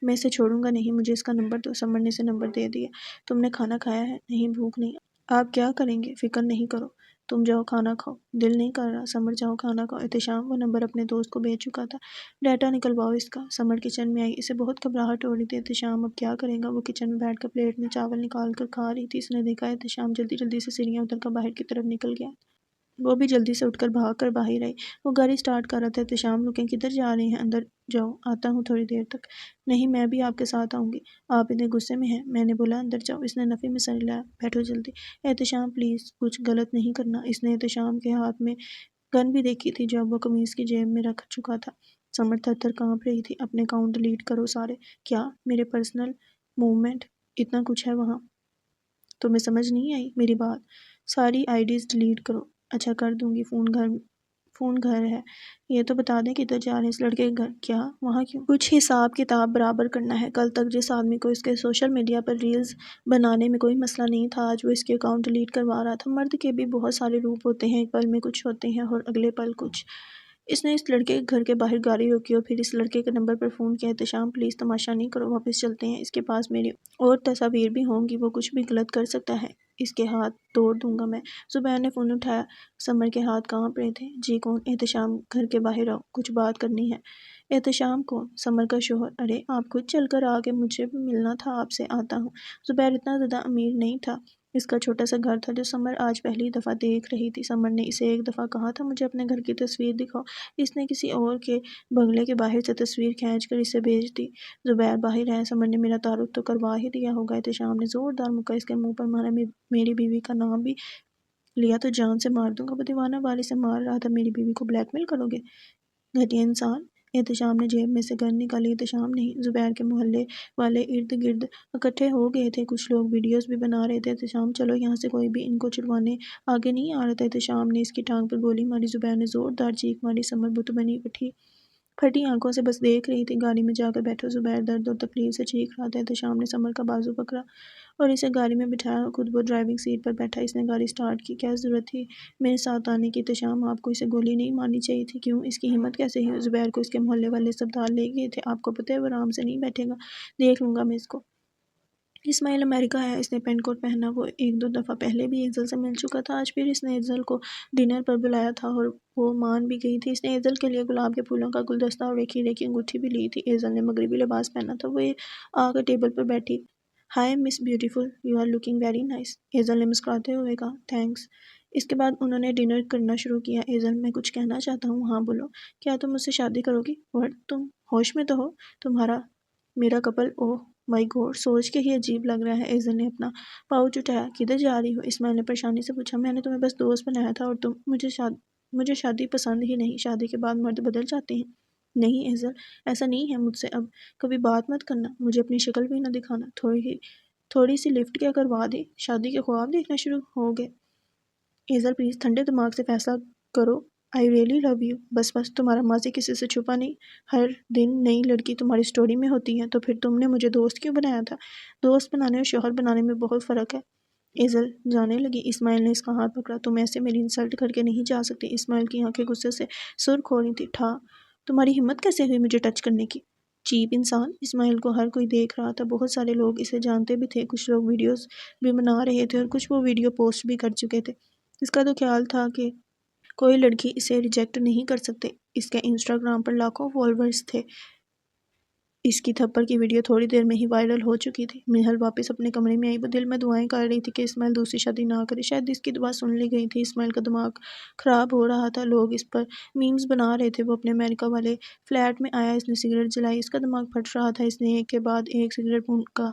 میں اسے چھوڑوں گا نہیں، مجھے اس کا نمبر دو۔ سمر نے اسے نمبر دے دیا۔ تم نے کھانا کھایا ہے؟ نہیں، بھوک نہیں۔ آپ کیا کریں گے؟ فکر نہیں کرو، تم جاؤ کھانا کھاؤ۔ دل نہیں کر رہا؟ سمر جاؤ کھانا کھاؤ۔ احتشام وہ نمبر اپنے دوست کو بھیج چکا تھا۔ ڈیٹا نکلواؤ اس کا۔ سمر کچن میں آئی، اسے بہت گھبراہٹ ہو رہی تھی۔ احتشام اب کیا کرے گا؟ وہ کچن میں بیٹھ کر پلیٹ میں چاول نکال کر کھا رہی تھی۔ اس نے دیکھا احتشام جلدی جلدی سے سیڑھیاں اتر کر باہر کی طرف نکل گیا۔ وہ بھی جلدی سے اٹھ کر بھاگ کر باہر آئی۔ وہ گاڑی سٹارٹ کر رہا تھا۔ احتشام رکیں، کدھر جا رہے ہیں؟ اندر جاؤ، آتا ہوں تھوڑی دیر تک۔ نہیں، میں بھی آپ کے ساتھ آؤں گی۔ آپ اتنے غصے میں ہیں؟ میں نے بولا اندر جاؤ۔ اس نے نفی میں سر ہلایا۔ بیٹھو جلدی۔ احتشام پلیز، کچھ غلط نہیں کرنا۔ اس نے احتشام کے ہاتھ میں گن بھی دیکھی تھی جو اب وہ قمیض کی جیب میں رکھ چکا تھا۔ سمر تھر تھر کانپ رہی تھی۔ اپنے اکاؤنٹ ڈیلیٹ کرو سارے۔ کیا؟ میرے پرسنل موومنٹ؟ اتنا کچھ ہے وہاں؟ تمہیں سمجھ نہیں آئی میری بات؟ ساری آئی ڈیز ڈیلیٹ کرو۔ اچھا کر دوں گی۔ فون گھر ہے۔ یہ تو بتا دیں کدھر جا رہے ہیں اس لڑکے کے گھر؟ کیا؟ وہاں کیوں؟ کچھ حساب کتاب برابر کرنا ہے۔ کل تک جس آدمی کو اس کے سوشل میڈیا پر ریلز بنانے میں کوئی مسئلہ نہیں تھا، آج وہ اس کے اکاؤنٹ ڈیلیٹ کروا رہا تھا۔ مرد کے بھی بہت سارے روپ ہوتے ہیں، ایک پل میں کچھ ہوتے ہیں اور اگلے پل کچھ۔ اس نے اس لڑکے کے گھر کے باہر گاڑی روکی اور پھر اس لڑکے کے نمبر پر فون کیا۔ احتشام پلیز تماشا نہیں کرو، واپس چلتے ہیں۔ اس کے پاس میری اور تصاویر بھی ہوں گی، وہ کچھ بھی غلط کر سکتا ہے، اس کے ہاتھ توڑ دوں گا میں۔ زبیر نے فون اٹھایا۔ سمر کے ہاتھ کانپ رہے تھے۔ جی کون؟ احتشام گھر کے باہر آؤ، کچھ بات کرنی ہے۔ احتشام کون؟ سمر کا شوہر۔ ارے آپ خود چل کر آگے، مجھے بھی ملنا تھا آپ سے، آتا ہوں۔ زبیر اتنا زیادہ امیر نہیں تھا۔ اس کا چھوٹا سا گھر تھا جو سمر آج پہلی دفعہ دیکھ رہی تھی۔ سمر نے اسے ایک دفعہ کہا تھا مجھے اپنے گھر کی تصویر دکھاؤ۔ اس نے کسی اور کے بنگلے کے باہر سے تصویر کھینچ کر اسے بھیج دی۔ زبیر باہر آیا۔ سمر نے میرا تعارف تو کروا ہی دیا ہوگا۔ احتشام نے زوردار مکہ اس کے منہ پر مارا۔ میری بیوی کا نام بھی لیا تو جان سے مار دوں گا۔ وہ دیوانہ واری سے مار رہا تھا۔ میری بیوی کو بلیک میل کرو گے؟ گھٹیا انسان۔ احتشام نے جیب میں سے گن نکالی۔ احتشام نہیں، زبیر کے محلے والے ارد گرد اکٹھے ہو گئے تھے، کچھ لوگ ویڈیوز بھی بنا رہے تھے۔ احتشام چلو یہاں سے، کوئی بھی ان کو چھڑوانے آگے نہیں آ رہا تھا۔ احتشام نے اس کی ٹانگ پر گولی ماری۔ زبیر نے زوردار چیخ ماری۔ سمر بت بنی پھٹی آنکھوں سے بس دیکھ رہی تھی۔ گاڑی میں جا کر بیٹھو۔ زبیر درد اور تکلیف سے چیخ رہا تھا۔ احتشام نے سمر کا بازو پکڑا اور اسے گاڑی میں بٹھایا، خود وہ ڈرائیونگ سیٹ پر بیٹھا۔ اس نے گاڑی سٹارٹ کی۔ کیا ضرورت تھی میرے ساتھ آنے کی؟ احتشام آپ کو اسے گولی نہیں مارنی چاہیے تھی۔ کیوں؟ اس کی ہمت کیسے ہوئی؟ زبیر کو اس کے محلے والے اسپتال لے گئے تھے، آپ کو پتہ ہے وہ آرام سے نہیں بیٹھے گا۔ دیکھ لوں گا میں اس کو۔ اسماعیل امریکہ ہے۔ اس نے پینٹ کوٹ پہنا۔ وہ ایک دو دفعہ پہلے بھی ایزل سے مل چکا تھا، آج پھر اس نے ایزل کو ڈنر پر بلایا تھا اور وہ مان بھی گئی تھی۔ اس نے ایزل کے لیے گلاب کے پھولوں کا گلدستہ اور ایک ہیرے کی انگوٹھی بھی لی تھی۔ ایزل نے مغربی لباس پہنا تھا۔ وہ آ کر ٹیبل پر بیٹھی۔ Hi miss beautiful, you are looking very nice, ایزل نے مسکراتے ہوئے کہا۔ تھینکس۔ اس کے بعد انہوں نے ڈنر کرنا شروع کیا۔ ایزل میں کچھ کہنا چاہتا ہوں۔ ہاں بولو۔ کیا تم مجھ سے شادی کرو گی؟ وٹ؟ تم ہوش میں تو ہو؟ تمہارا میرا کپل، اوہ مائی گاڈ، سوچ کے ہی عجیب لگ رہا ہے۔ ایزل نے اپنا پاؤچ اٹھایا۔ کدھر جا رہی ہو؟ اسماعیل نے پریشانی سے پوچھا۔ میں نے تمہیں بس دوست بنایا تھا اور مجھے شادی پسند ہی نہیں۔ شادی کے بعد مرد بدل جاتے ہیں۔ نہیں ایزل، ایسا نہیں ہے، مجھ سے اب کبھی بات مت کرنا، مجھے اپنی شکل بھی نہ دکھانا۔ تھوڑی سی لفٹ کیا کروا دی؟ شادی کے خواب دیکھنا شروع ہو گئے؟ ایزل پلیز ٹھنڈے دماغ سے فیصلہ کرو۔ I really love you. بس تمہارا ماضی کسی سے چھپا نہیں۔ ہر دن نئی لڑکی تمہاری سٹوری میں ہوتی ہے، تو پھر تم نے مجھے دوست کیوں بنایا تھا؟ دوست بنانے اور شوہر بنانے میں بہت فرق ہے۔ ایزل جانے لگی۔ اسماعیل نے اس کا ہاتھ پکڑا۔ تم ایسے میری انسلٹ کر کے نہیں جا سکتی۔ اسماعیل کی آنکھیں غصے سے سرخ ہو رہی تھی۔ تمہاری ہمت کیسے ہوئی مجھے ٹچ کرنے کی؟ چیپ انسان۔ اسماعیل کو ہر کوئی دیکھ رہا تھا، بہت سارے لوگ اسے جانتے بھی تھے، کچھ لوگ ویڈیوز بھی بنا رہے تھے اور کچھ وہ ویڈیو پوسٹ بھی کر چکے تھے۔ اس کا تو خیال تھا کہ کوئی لڑکی اسے ریجیکٹ نہیں کر سکتے۔ اس کے انسٹاگرام پر لاکھوں فالوورز تھے۔ اس کی تھپڑ کی ویڈیو تھوڑی دیر میں ہی وائرل ہو چکی تھی۔ منہل واپس اپنے کمرے میں آئی۔ وہ دل میں دعائیں کر رہی تھی کہ اسماعیل دوسری شادی نہ کرے۔ شاید اس کی دعا سن لی گئی تھی۔ اسماعیل کا دماغ خراب ہو رہا تھا، لوگ اس پر میمز بنا رہے تھے۔ وہ اپنے امریکہ والے فلیٹ میں آیا۔ اس نے سگریٹ جلائی۔ اس کا دماغ پھٹ رہا تھا۔ اس نے ایک کے بعد ایک سگریٹ پھونکا۔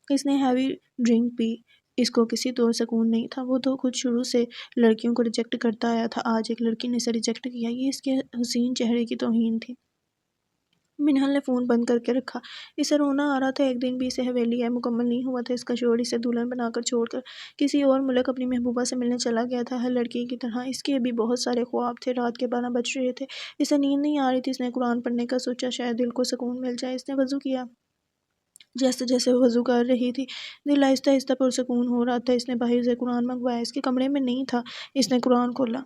اس نے ہیوی ڈرنک پی۔ اس کو کسی طور سکون نہیں تھا۔ وہ تو خود شروع سے لڑکیوں کو ریجیکٹ کرتا آیا تھا، آج ایک لڑکی نے اسے ریجیکٹ کیا۔ یہ اس کے حسین چہرے کی توہین تھی۔ منہل نے فون بند کر کے رکھا۔ اسے رونا آ رہا تھا۔ ایک دن بھی اسے حویلی مکمل نہیں ہوا تھا۔ اس کا شوہر اسے دلہن بنا کر چھوڑ کر کسی اور ملک اپنی محبوبہ سے ملنے چلا گیا تھا۔ ہر لڑکی کی طرح اس کے بھی بہت سارے خواب تھے۔ رات کے 12 بج رہے تھے۔ اسے نیند نہیں آ رہی تھی۔ اس نے قرآن پڑھنے کا سوچا، شاید دل کو سکون مل جائے۔ اس نے وضو کیا۔ جیسے جیسے وہ وضو کر رہی تھی، دل آہستہ آہستہ پرسکون ہو رہا تھا۔ اس نے باہر سے قرآن منگوایا۔ اس کے کمرے میں نہیں تھا۔ اس نے قرآن کھولا۔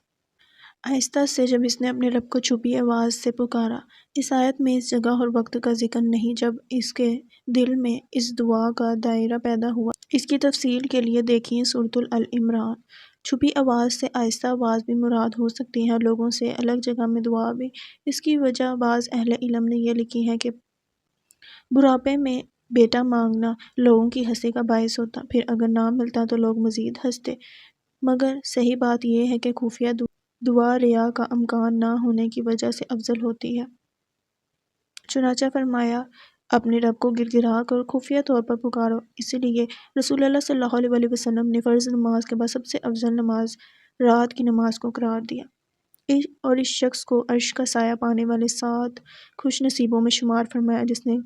آہستہ سے جب اس نے اپنے رب کو چھپی آواز سے پکارا، اس آیت میں اس جگہ اور وقت کا ذکر نہیں۔ جب اس کے دل میں اس دعا کا دائرہ پیدا ہوا، اس کی تفصیل کے لیے دیکھیں سورۃ العمران۔ چھپی آواز سے آہستہ آواز بھی مراد ہو سکتی ہے اور لوگوں سے الگ جگہ میں دعا بھی۔ اس کی وجہ بعض اہل علم نے یہ لکھی ہے کہ بڑھاپے میں بیٹا مانگنا لوگوں کی ہنسی کا باعث ہوتا، پھر اگر نہ ملتا تو لوگ مزید ہنستے۔ مگر صحیح بات یہ ہے کہ خفیہ دعا ریا کا امکان نہ ہونے کی وجہ سے افضل ہوتی ہے۔ چنانچہ فرمایا اپنے رب کو گر گرا کر خفیہ طور پر پکارو۔ اسی لیے رسول اللہ صلی اللہ علیہ وسلم نے فرض نماز کے بعد سب سے افضل نماز رات کی نماز کو قرار دیا، اور اس شخص کو عرش کا سایہ پانے والے 7 خوش نصیبوں میں شمار فرمایا جس نے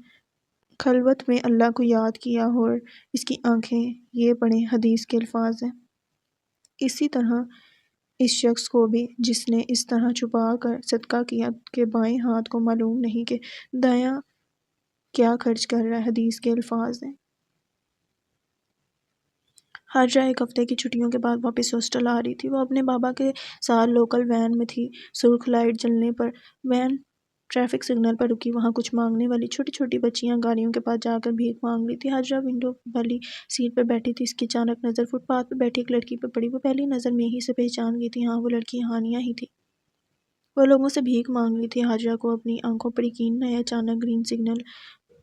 خلوت میں اللہ کو یاد کیا اور اس کی آنکھیں یہ پڑھیں۔ حدیث کے الفاظ ہیں، اسی طرح اس شخص کو بھی جس نے اس طرح چھپا کر صدقہ کیا کہ بائیں ہاتھ کو معلوم نہیں کہ دایاں کیا خرچ کر رہا ہے۔ حدیث کے الفاظ ہیں، حاجرہ ایک ہفتے کی چھٹیوں کے بعد واپس ہاسٹل آ رہی تھی۔ وہ اپنے بابا کے ساتھ لوکل وین میں تھی۔ سرخ لائٹ جلنے پر وین ٹریفک سگنل پر رکی۔ وہاں کچھ مانگنے والی چھوٹی چھوٹی بچیاں گاڑیوں کے پاس جا کر بھیک مانگ رہی تھی۔ حاجرہ ونڈو والی سیٹ پر بیٹھی تھی۔ اس کی اچانک نظر فٹ پاتھ پر بیٹھی ایک لڑکی پر پڑی۔ وہ پہلی نظر میں ہی سے پہچان گئی تھی۔ ہاں، وہ لڑکی ہانیہ ہی تھی۔ وہ لوگوں سے بھیک مانگ رہی تھی۔ حاجرہ کو اپنی آنکھوں پر یقین نہ آیا۔ اچانک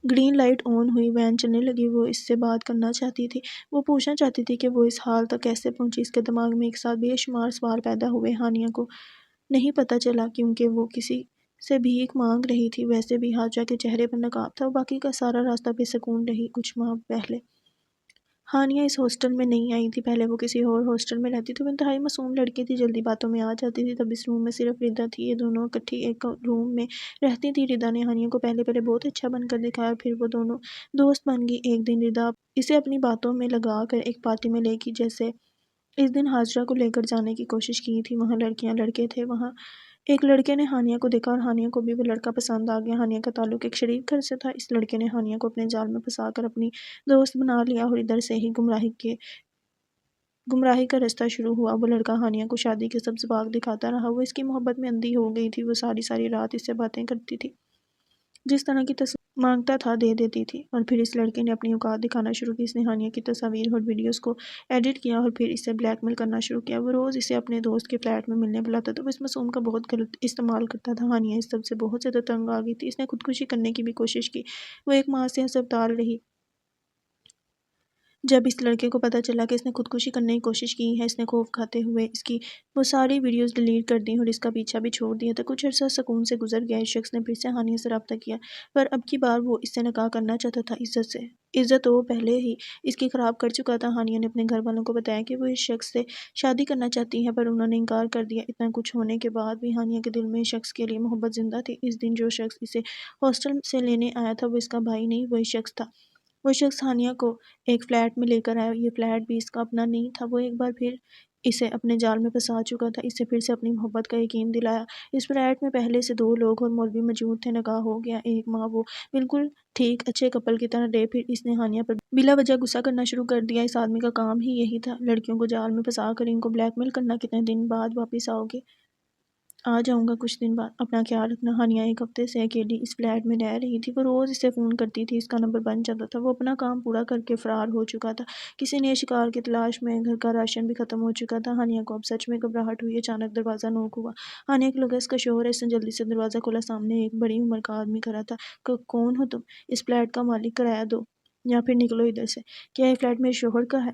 گرین لائٹ آن ہوئی، وین چلنے لگی۔ وہ اس سے بات کرنا چاہتی تھی، وہ پوچھنا چاہتی تھی کہ وہ اس حال تک کیسے پہنچی۔ اس کے دماغ میں ایک ساتھ بے شمار سوال پیدا ہوئے۔ ہانیہ کو نہیں پتہ چلا کیونکہ وہ کسی سے بھیک مانگ رہی تھی۔ ویسے بھی حاجرہ کے چہرے پر نقاب تھا۔ وہ باقی کا سارا راستہ بے سکون رہی۔ کچھ ماہ پہلے ہانیہ اس ہاسٹل میں نہیں آئی تھی، پہلے وہ کسی اور ہاسٹل میں رہتی تھی۔ وہ انتہائی معصوم لڑکی تھی، جلدی باتوں میں آ جاتی تھی۔ تب اس روم میں صرف ردا تھی، یہ دونوں اکٹھی ایک روم میں رہتی تھی۔ ردا نے ہانیہ کو پہلے بہت اچھا بن کر دکھایا اور پھر وہ دونوں دوست بن گئی۔ ایک دن ردا اسے اپنی باتوں میں لگا کر ایک پارٹی میں لے گئی جیسے اس دن حاجرہ کو لے کر جانے کی کوشش کی تھی۔ وہاں لڑکیاں لڑکے تھے۔ وہاں ایک لڑکے نے ہانیہ کو دیکھا اور ہانیہ کو بھی وہ لڑکا پسند آ گیا۔ ہانیہ کا تعلق ایک شریف گھر سے تھا۔ اس لڑکے نے ہانیہ کو اپنے جال میں پھنسا کر اپنی دوست بنا لیا اور ادھر سے ہی گمراہی کا رستہ شروع ہوا۔ وہ لڑکا ہانیہ کو شادی کے سب اسباق دکھاتا رہا۔ وہ اس کی محبت میں اندھی ہو گئی تھی۔ وہ ساری رات اس سے باتیں کرتی تھی، جس طرح کی تصویر مانگتا تھا دے دیتی تھی، اور پھر اس لڑکے نے اپنی اوقات دکھانا شروع کی۔ اس نے ہانیہ کی تصاویر اور ویڈیوز کو ایڈٹ کیا اور پھر اسے بلیک میل کرنا شروع کیا۔ وہ روز اسے اپنے دوست کے فلیٹ میں ملنے بلاتا تھا۔ وہ اس معصوم کا بہت غلط استعمال کرتا تھا۔ ہانیہ اس سب سے بہت زیادہ تنگ آ گئی تھی۔ اس نے خودکشی کرنے کی بھی کوشش کی۔ وہ 1 ماہ سے ہسپتال رہی۔ جب اس لڑکے کو پتہ چلا کہ اس نے خودکشی کرنے کی کوشش کی ہے، اس نے خوف کھاتے ہوئے اس کی وہ ساری ویڈیوز ڈیلیٹ کر دیں اور اس کا پیچھا بھی چھوڑ دیا تھا۔ کچھ عرصہ سکون سے گزر گیا۔ اس شخص نے پھر سے ہانیہ سے رابطہ کیا، پر اب کی بار وہ اس سے نکاح کرنا چاہتا تھا، عزت سے۔ عزت وہ پہلے ہی اس کی خراب کر چکا تھا۔ ہانیہ نے اپنے گھر والوں کو بتایا کہ وہ اس شخص سے شادی کرنا چاہتی ہے، پر انہوں نے انکار کر دیا۔ اتنا کچھ ہونے کے بعد بھی ہانیہ کے دل میں اس شخص کے لیے محبت زندہ تھی۔ اس دن جو شخص اسے ہاسٹل سے لینے آیا تھا وہ اس کا بھائی نہیں، وہی شخص تھا۔ وہ شخص ہانیہ کو ایک فلیٹ میں لے کر آیا۔ یہ فلیٹ بھی اس کا اپنا نہیں تھا۔ وہ ایک بار پھر اسے اپنے جال میں پھنسا چکا تھا، اسے پھر سے اپنی محبت کا یقین دلایا۔ اس فلیٹ میں پہلے سے 2 لوگ اور مولوی موجود تھے۔ نکاح ہو گیا۔ 1 ماہ وہ بالکل ٹھیک اچھے کپل کی طرح رہے، پھر اس نے ہانیہ پر بلا وجہ غصہ کرنا شروع کر دیا۔ اس آدمی کا کام ہی یہی تھا، لڑکیوں کو جال میں پھنسا کر ان کو بلیک میل کرنا۔ کتنے دن بعد واپس آؤ گے؟ آ جاؤں گا کچھ دن بعد، اپنا خیال رکھنا۔ ہانیہ 1 ہفتے سے اکیلی اس فلیٹ میں رہ رہی تھی۔ وہ روز اسے فون کرتی تھی، اس کا نمبر بن جاتا تھا۔ وہ اپنا کام پورا کر کے فرار ہو چکا تھا کسی نئے شکار کی تلاش میں۔ گھر کا راشن بھی ختم ہو چکا تھا۔ ہانیہ کو اب سچ میں گھبراہٹ ہوئی۔ اچانک دروازہ نوک ہوا۔ ہانیہ کو لگا اس کا شوہر ہے۔ اس نے جلدی سے دروازہ کھولا۔ سامنے ایک بڑی عمر کا آدمی کھڑا تھا۔ کون ہو تم؟ اس فلیٹ کا مالک، کرایہ دو یا پھر نکلو ادھر سے۔ کیا یہ فلیٹ میرے شوہر کا ہے؟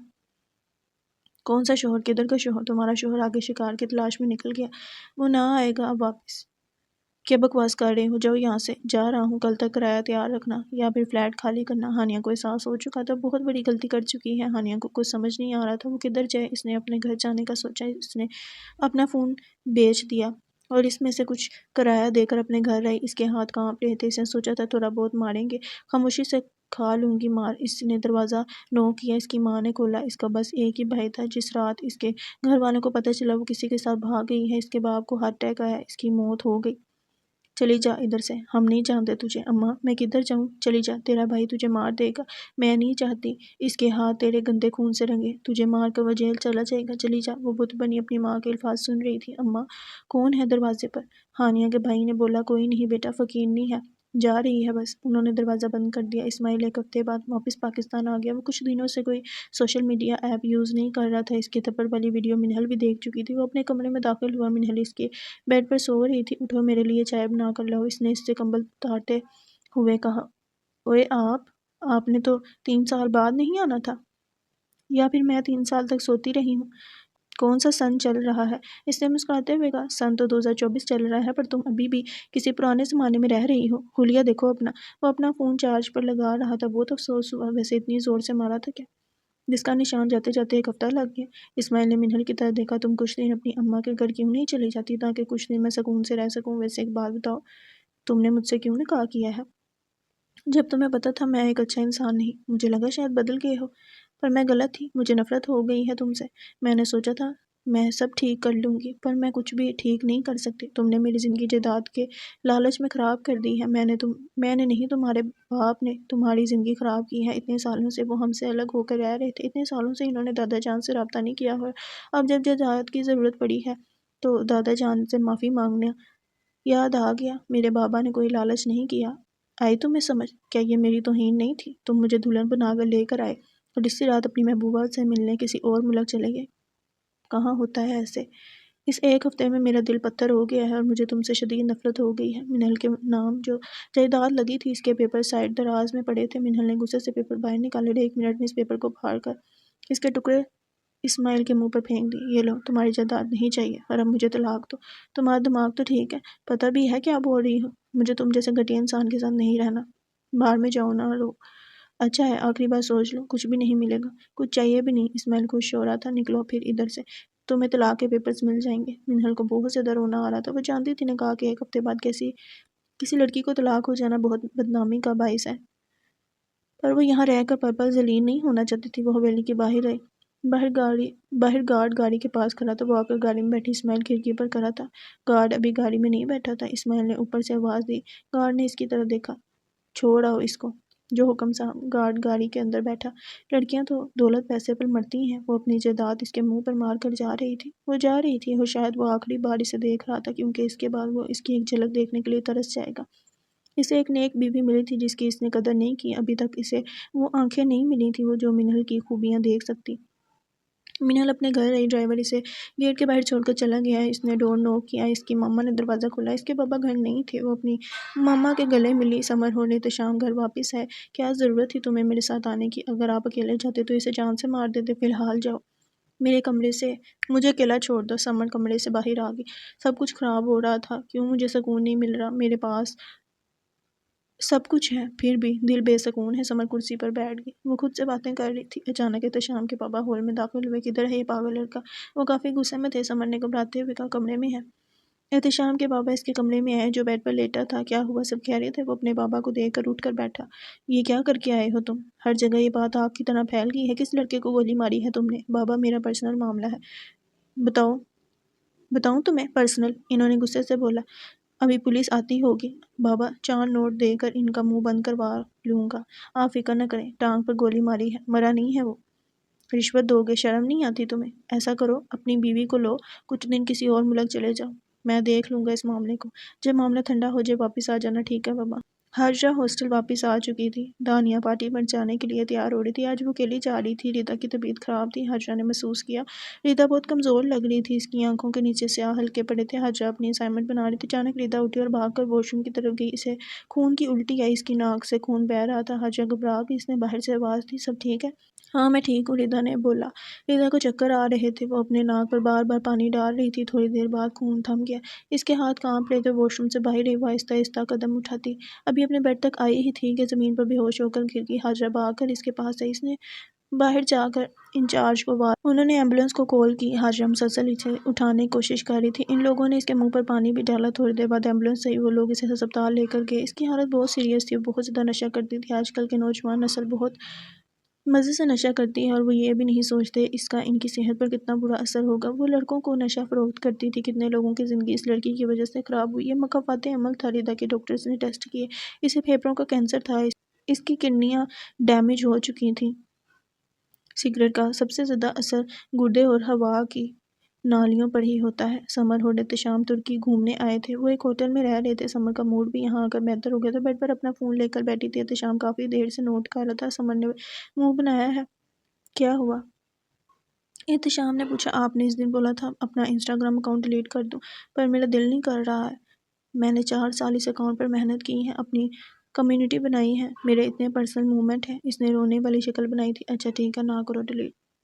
کون سا شوہر؟ کدھر کا شوہر؟ تمہارا شوہر آگے شکار کی تلاش میں نکل گیا، وہ نہ آئے گا اب واپس۔ کیا بکواس کر رہے ہو؟ جاؤ یہاں سے۔ جا رہا ہوں، کل تک کرایہ تیار رکھنا یا پھر فلیٹ خالی کرنا۔ ہانیہ کو احساس ہو چکا تھا بہت بڑی غلطی کر چکی ہے۔ ہانیہ کو کچھ سمجھ نہیں آ رہا تھا وہ کدھر جائے۔ اس نے اپنے گھر جانے کا سوچا۔ اس نے اپنا فون بیچ دیا اور اس میں سے کچھ کرایہ دے کر اپنے گھر آئی۔ اس کے ہاتھ کانپ رہے تھے۔ اس نے سوچا تھا تھوڑا بہت ماریں گے، خاموشی سے کھا لوں گی مار۔ اس نے دروازہ نوک کیا۔ اس کی ماں نے کھولا۔ اس کا بس ایک ہی بھائی تھا۔ جس رات اس کے گھر والوں کو پتہ چلا وہ کسی کے ساتھ بھاگ گئی ہے۔ اس کے باپ کو ہارٹ اٹیک آیا، اس کی موت ہو گئی۔ چلی جا ادھر سے، ہم نہیں جانتے تجھے۔ اماں، میں کدھر جاؤں؟ چلی جا، تیرا بھائی تجھے مار دے گا۔ میں نہیں چاہتی اس کے ہاتھ تیرے گندے خون سے رنگے، تجھے مار کر وہ جیل چلا جائے گا۔ چلی جا۔ وہ بت بنی اپنی ماں کے الفاظ سن رہی تھی۔ اماں، کون ہے دروازے پر؟ ہانیہ کے بھائی نے بولا، کوئی نہیں بیٹا، فقیرنی ہے، جا رہی ہے بس۔ انہوں نے دروازہ بند کر دیا۔ اسماعیل 1 ہفتے بعد واپس پاکستان آ گیا۔ وہ کچھ دنوں سے کوئی سوشل میڈیا ایپ یوز نہیں کر رہا تھا۔ اس کی تھپڑ والی ویڈیو منہل بھی دیکھ چکی تھی۔ وہ اپنے کمرے میں داخل ہوا۔ منہل اس کے بیڈ پر سو رہی تھی۔ اٹھو، میرے لیے چائے بنا کر لاؤ، اس نے اس سے کمبل اتارتے ہوئے کہا۔ اوئے آپ نے تو 3 سال بعد نہیں آنا تھا، یا پھر میں 3 سال تک سوتی رہی ہوں؟ کون سا سن چل رہا ہے؟ اس نے مسکراتے ہوئے کہا، سن تو 2024 چل رہا ہے، پر تم ابھی بھی کسی پرانے زمانے میں رہ رہی ہو۔ حلیہ دیکھو اپنا۔ وہ اپنا فون چارج پر لگا رہا تھا۔ بہت افسوس ہوا، ویسے اتنی زور سے مارا تھا کیا؟ جس کا نشان جاتے جاتے ایک ہفتہ لگ گیا۔ اسماعیل نے منہل کی طرف دیکھا، تم کچھ دن اپنی اماں کے گھر کیوں نہیں چلی جاتی تاکہ کچھ دن میں سکون سے رہ سکوں؟ ویسے ایک بات بتاؤ، تم نے مجھ سے کیوں نکاح کیا ہے؟ جب تمہیں پتا تھا میں ایک اچھا انسان نہیں، مجھے لگا شاید بدل گئے ہو، پر میں غلط تھی، مجھے نفرت ہو گئی ہے تم سے۔ میں نے سوچا تھا میں سب ٹھیک کر لوں گی، پر میں کچھ بھی ٹھیک نہیں کر سکتی۔ تم نے میری زندگی جائیداد کے لالچ میں خراب کر دی ہے۔ میں نے نہیں، تمہارے باپ نے تمہاری زندگی خراب کی ہے۔ اتنے سالوں سے وہ ہم سے الگ ہو کر رہ رہے تھے، اتنے سالوں سے انہوں نے دادا جان سے رابطہ نہیں کیا، اور اب جب جائیداد کی ضرورت پڑی ہے تو دادا جان سے معافی مانگنا یاد آ گیا۔ میرے بابا نے کوئی لالچ نہیں کیا۔ آئی تمہیں سمجھ؟ کیا یہ میری توہین نہیں تھی؟ تم مجھے دلہن بنا کر لے کر آئے اور اسی رات اپنی محبوبہ سے ملنے کسی اور ملک چلے گئے۔ کہاں ہوتا ہے ایسے؟ اس ایک ہفتے میں میرا دل پتھر ہو گیا ہے اور مجھے تم سے شدید نفرت ہو گئی ہے۔ منہل کے نام جو جائیداد لگی تھی، اس کے پیپر سائڈ دراز میں پڑے تھے۔ منہل نے غصے سے پیپر باہر نکالے اور 1 منٹ میں اس پیپر کو پھاڑ کر اس کے ٹکڑے اسماعیل کے منہ پر پھینک دی۔ یہ لو، تمہاری جائیداد نہیں چاہیے، اور اب مجھے طلاق دو۔ تمہارا دماغ تو ٹھیک ہے، پتہ بھی ہے کیا بول رہی ہو؟ مجھے تم جیسے گھٹیا انسان کے ساتھ نہیں رہنا۔ باہر میں جاؤ نہ رو۔ اچھا ہے، آخری بار سوچ لو، کچھ بھی نہیں ملے گا، کچھ چاہیے بھی نہیں۔ اسماعیل خوش ہو رہا تھا۔ نکلو پھر ادھر سے، تمہیں طلاق کے پیپرز مل جائیں گے۔ منہل کو بہت زیادہ رونا آ رہا تھا۔ وہ جانتی تھی نکاح کے 1 ہفتے بعد کسی لڑکی کو طلاق ہو جانا بہت بدنامی کا باعث ہے، پر وہ یہاں رہ کر پل پل ذلیل نہیں ہونا چاہتی تھی۔ وہ حویلی کے باہر رہی۔ باہر گارڈ گاڑی کے پاس کھڑا تھا۔ وہ آ کر گاڑی میں بیٹھی اسماعیل کھڑکی پر کھڑا تھا۔ گارڈ ابھی گاڑی میں نہیں بیٹھا تھا۔ اسماعیل نے اوپر سے آواز دی۔ گارڈ نے اس کی طرف دیکھا۔ چھوڑ آؤ اس کو۔ جو حکم صاحب۔ گارڈ گاڑی کے اندر بیٹھا۔ لڑکیاں تو دولت پیسے پر مرتی ہیں۔ وہ اپنی جائیداد اس کے منہ پر مار کر جا رہی تھی۔ وہ جا رہی تھی، اور شاید وہ آخری بار اسے دیکھ رہا تھا، کیونکہ اس کے بعد وہ اس کی ایک جھلک دیکھنے کے لیے ترس جائے گا۔ اسے ایک نیک بیوی ملی تھی جس کی اس نے قدر نہیں کی۔ ابھی تک اسے وہ آنکھیں نہیں ملی تھی جو منہل کی خوبیاں دیکھ سکتی۔ منہل اپنے گھر رہی۔ ڈرائیور اسے گیٹ کے باہر چھوڑ کر چلا گیا۔ اس نے ڈور نوک کیا۔ اس کی ماما نے دروازہ کھولا۔ اس کے بابا گھر نہیں تھے۔ وہ اپنی ماما کے گلے ملی۔ سمر ہو رہی تو شام گھر واپس ہے۔ کیا ضرورت تھی تمہیں میرے ساتھ آنے کی؟ اگر آپ اکیلے جاتے تو اسے جان سے مار دیتے۔ فی الحال جاؤ میرے کمرے سے، مجھے اکیلا چھوڑ دو۔ سمر کمرے سے باہر آ گئی۔ سب کچھ خراب ہو رہا تھا، کیوں مجھے سکون نہیں مل رہا؟ میرے پاس سب کچھ ہے، پھر بھی دل بے سکون ہے۔ سمر کرسی پر بیٹھ گئی۔ وہ خود سے باتیں کر رہی تھی۔ اچانک احتشام کے پاپا ہال میں داخل ہوئے۔ کدھر ہے یہ پاگل لڑکا؟ وہ کافی غصے میں تھے۔ سمر نے گھبراتے ہوئے کہا، کمرے میں ہے۔ احتشام کے بابا اس کے کمرے میں آئے جو بیڈ پر لیٹا تھا۔ کیا ہوا؟ سب خیریت ہے؟ وہ اپنے بابا کو دیکھ کر اٹھ کر بیٹھا۔ یہ کیا کر کے آئے ہو تم؟ ہر جگہ یہ بات آگ کی طرح پھیل گئی ہے۔ کس لڑکے کو گولی ماری ہے تم نے؟ بابا، میرا پرسنل معاملہ ہے۔ بتاؤں تمہیں؟ پرسنل؟ انہوں نے غصے سے بولا۔ ابھی پولیس آتی ہوگی۔ بابا، 4 نوٹ دے کر ان کا منہ بند کروا لوں گا۔ آپ فکر نہ کریں، ٹانگ پر گولی ماری ہے، مرا نہیں ہے وہ۔ رشوت دو گے؟ شرم نہیں آتی تمہیں؟ ایسا کرو، اپنی بیوی کو لو، کچھ دن کسی اور ملک چلے جاؤ، میں دیکھ لوں گا اس معاملے کو۔ جب معاملہ ٹھنڈا ہو جائے واپس آ جانا، ٹھیک ہے بابا؟ ہاجرہ ہاسٹل واپس آ چکی تھی۔ دانیہ پارٹی پر جانے کے لیے تیار ہو رہی تھی۔ آج وہ اکیلی جا رہی تھی۔ ریتا کی طبیعت خراب تھی۔ ہاجرہ نے محسوس کیا۔ ریتا بہت کمزور لگ رہی تھی۔ اس کی آنکھوں کے نیچے سیاہ حلقے پڑے تھے۔ ہاجرہ اپنی اسائنمنٹ بنا رہی تھی۔ اچانک ریتا اٹھی اور بھاگ کر واش روم کی طرف گئی۔ اسے خون کی الٹی آئی۔ اس کی ناک سے خون بہہ رہا تھا۔ ہاجرہ گھبرا گئی۔ اس نے باہر سے آواز دی، سب ٹھیک ہے؟ ہاں میں ٹھیک ہوں، ریتا نے بولا۔ ریتا کو چکر آ رہے تھے۔ وہ اپنے ناک پر بار بار پانی ڈال رہی تھی۔ تھوڑی دیر بعد خون تھم گیا۔ اس کے ہاتھ کانپ رہے تھے۔ واش روم سے باہر آئی۔ وہ آہستہ آہستہ قدم اٹھاتی ابھی اپنے بیڈ تک آئی ہی تھی کہ زمین پر بے ہوش ہو کر گر گئی۔ ہاجرہ بھاگ کر اس کے پاس آئی۔ اس نے باہر جا کر انچارج کو آواز دی۔ انہوں نے ایمبولینس کو کال کی۔ ہاجرہ مسلسل اسے اٹھانے کی کوشش کر رہی تھی۔ ان لوگوں نے اس کے منہ پر پانی بھی ڈالا۔ تھوڑی دیر بعد ایمبولینس آئی۔ وہ لوگ اسے ہسپتال لے کر گئے۔ اس کی حالت بہت سیریس تھی۔ وہ بہت زیادہ نشہ کرتی تھی۔ آج کل کے نوجوان نسل بہت مزے سے نشہ کرتی ہے، اور وہ یہ بھی نہیں سوچتے اس کا ان کی صحت پر کتنا برا اثر ہوگا۔ وہ لڑکوں کو نشہ فروخت کرتی تھی۔ کتنے لوگوں کی زندگی اس لڑکی کی وجہ سے خراب ہوئی۔ یہ مکافات عمل تھا۔ ریتا کے ڈاکٹرز نے ٹیسٹ کیے۔ اسے پھیپھڑوں کا کینسر تھا۔ اس کی کڈنیاں ڈیمیج ہو چکی تھیں۔ سگریٹ کا سب سے زیادہ اثر گردے اور ہوا کی نالیوں پر ہی ہوتا ہے۔ سمر اور احتشام ترکی گھومنے آئے تھے۔ وہ ایک ہوٹل میں رہ رہے تھے۔ سمر کا موڈ بھی یہاں آ کر بہتر ہو گیا تھا۔ بیڈ پر اپنا فون لے کر بیٹھی تھی۔ احتشام کافی دیر سے نوٹ کر رہا تھا۔ سمر نے منہ بنایا ہے۔ کیا ہوا؟ احتشام نے پوچھا۔ آپ نے اس دن بولا تھا اپنا انسٹاگرام اکاؤنٹ ڈیلیٹ کر دوں، پر میرا دل نہیں کر رہا ہے۔ میں نے 4 سال اس اکاؤنٹ پر محنت کی ہے، اپنی کمیونٹی بنائی ہے، میرے اتنے پرسنل مومنٹ ہیں۔ اس نے رونے والی شکل بنائی تھی۔ اچھا ٹھیک ہے، نہ کرو ڈیلیٹ۔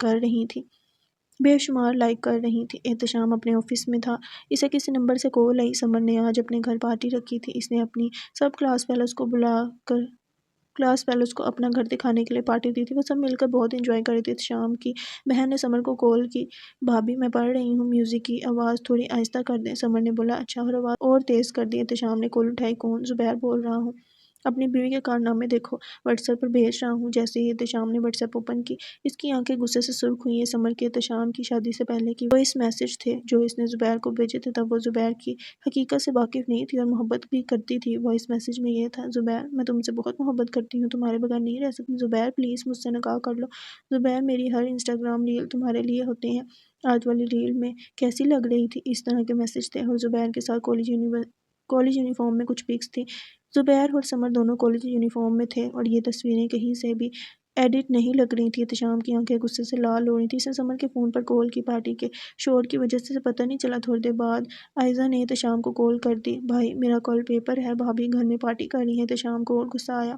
کر رہی تھی، بے شمار لائک کر رہی تھی۔ احتشام اپنے آفس میں تھا، اسے کسی نمبر سے کال آئی۔ سمر نے آج اپنے گھر پارٹی رکھی تھی، اس نے اپنی سب کلاس فیلوز کو اپنا گھر دکھانے کے لیے پارٹی دی تھی۔ وہ سب مل کر بہت انجوائے کر رہے تھے۔ احتشام کی بہن نے سمر کو کال کی، بھابی میں پڑھ رہی ہوں، میوزک کی آواز تھوڑی آہستہ کر دیں۔ سمر نے بولا اچھا، اور آواز اور تیز کر دی۔ احتشام نے کال اٹھائی، کون؟ زبیر بول رہا ہوں، اپنی بیوی کے کارنامے دیکھو، واٹس ایپ پر بھیج رہا ہوں۔ جیسے ہی احتشام نے واٹس ایپ اوپن کی، اس کی آنکھیں غصے سے سرخ ہوئی۔ یہ سمر کے احتشام کی شادی سے پہلے کی وائس میسج تھے جو اس نے زبیر کو بھیجے تھے۔ تب وہ زبیر کی حقیقت سے واقف نہیں تھی اور محبت بھی کرتی تھی۔ وائس میسج میں یہ تھا، زبیر میں تم سے بہت محبت کرتی ہوں، تمہارے بغیر نہیں رہ سکتی، زبیر پلیز مجھ سے نکاح کر لو، زبیر میری ہر انسٹاگرام ریل تمہارے لیے ہوتی ہیں، آج والی ریل میں کیسی لگ رہی تھی۔ اس طرح کے میسج تھے، اور زبیر کے ساتھ کالج یونیفارم میں کچھ پکس تھی۔ زبیر اور سمر دونوں کالج یونیفارم میں تھے اور یہ تصویریں کہیں سے بھی ایڈٹ نہیں لگ رہی تھی۔ احتشام کی آنکھیں غصے سے لال ہو رہی تھی۔ اس نے سمر کے فون پر کال کی، پارٹی کے شور کی وجہ سے پتہ نہیں چلا۔ تھوڑی دیر بعد آئزہ نے احتشام کو کال کر دی، بھائی میرا کل پیپر ہے، بھابی گھر میں پارٹی کر رہی ہے۔ احتشام کو اور غصہ آیا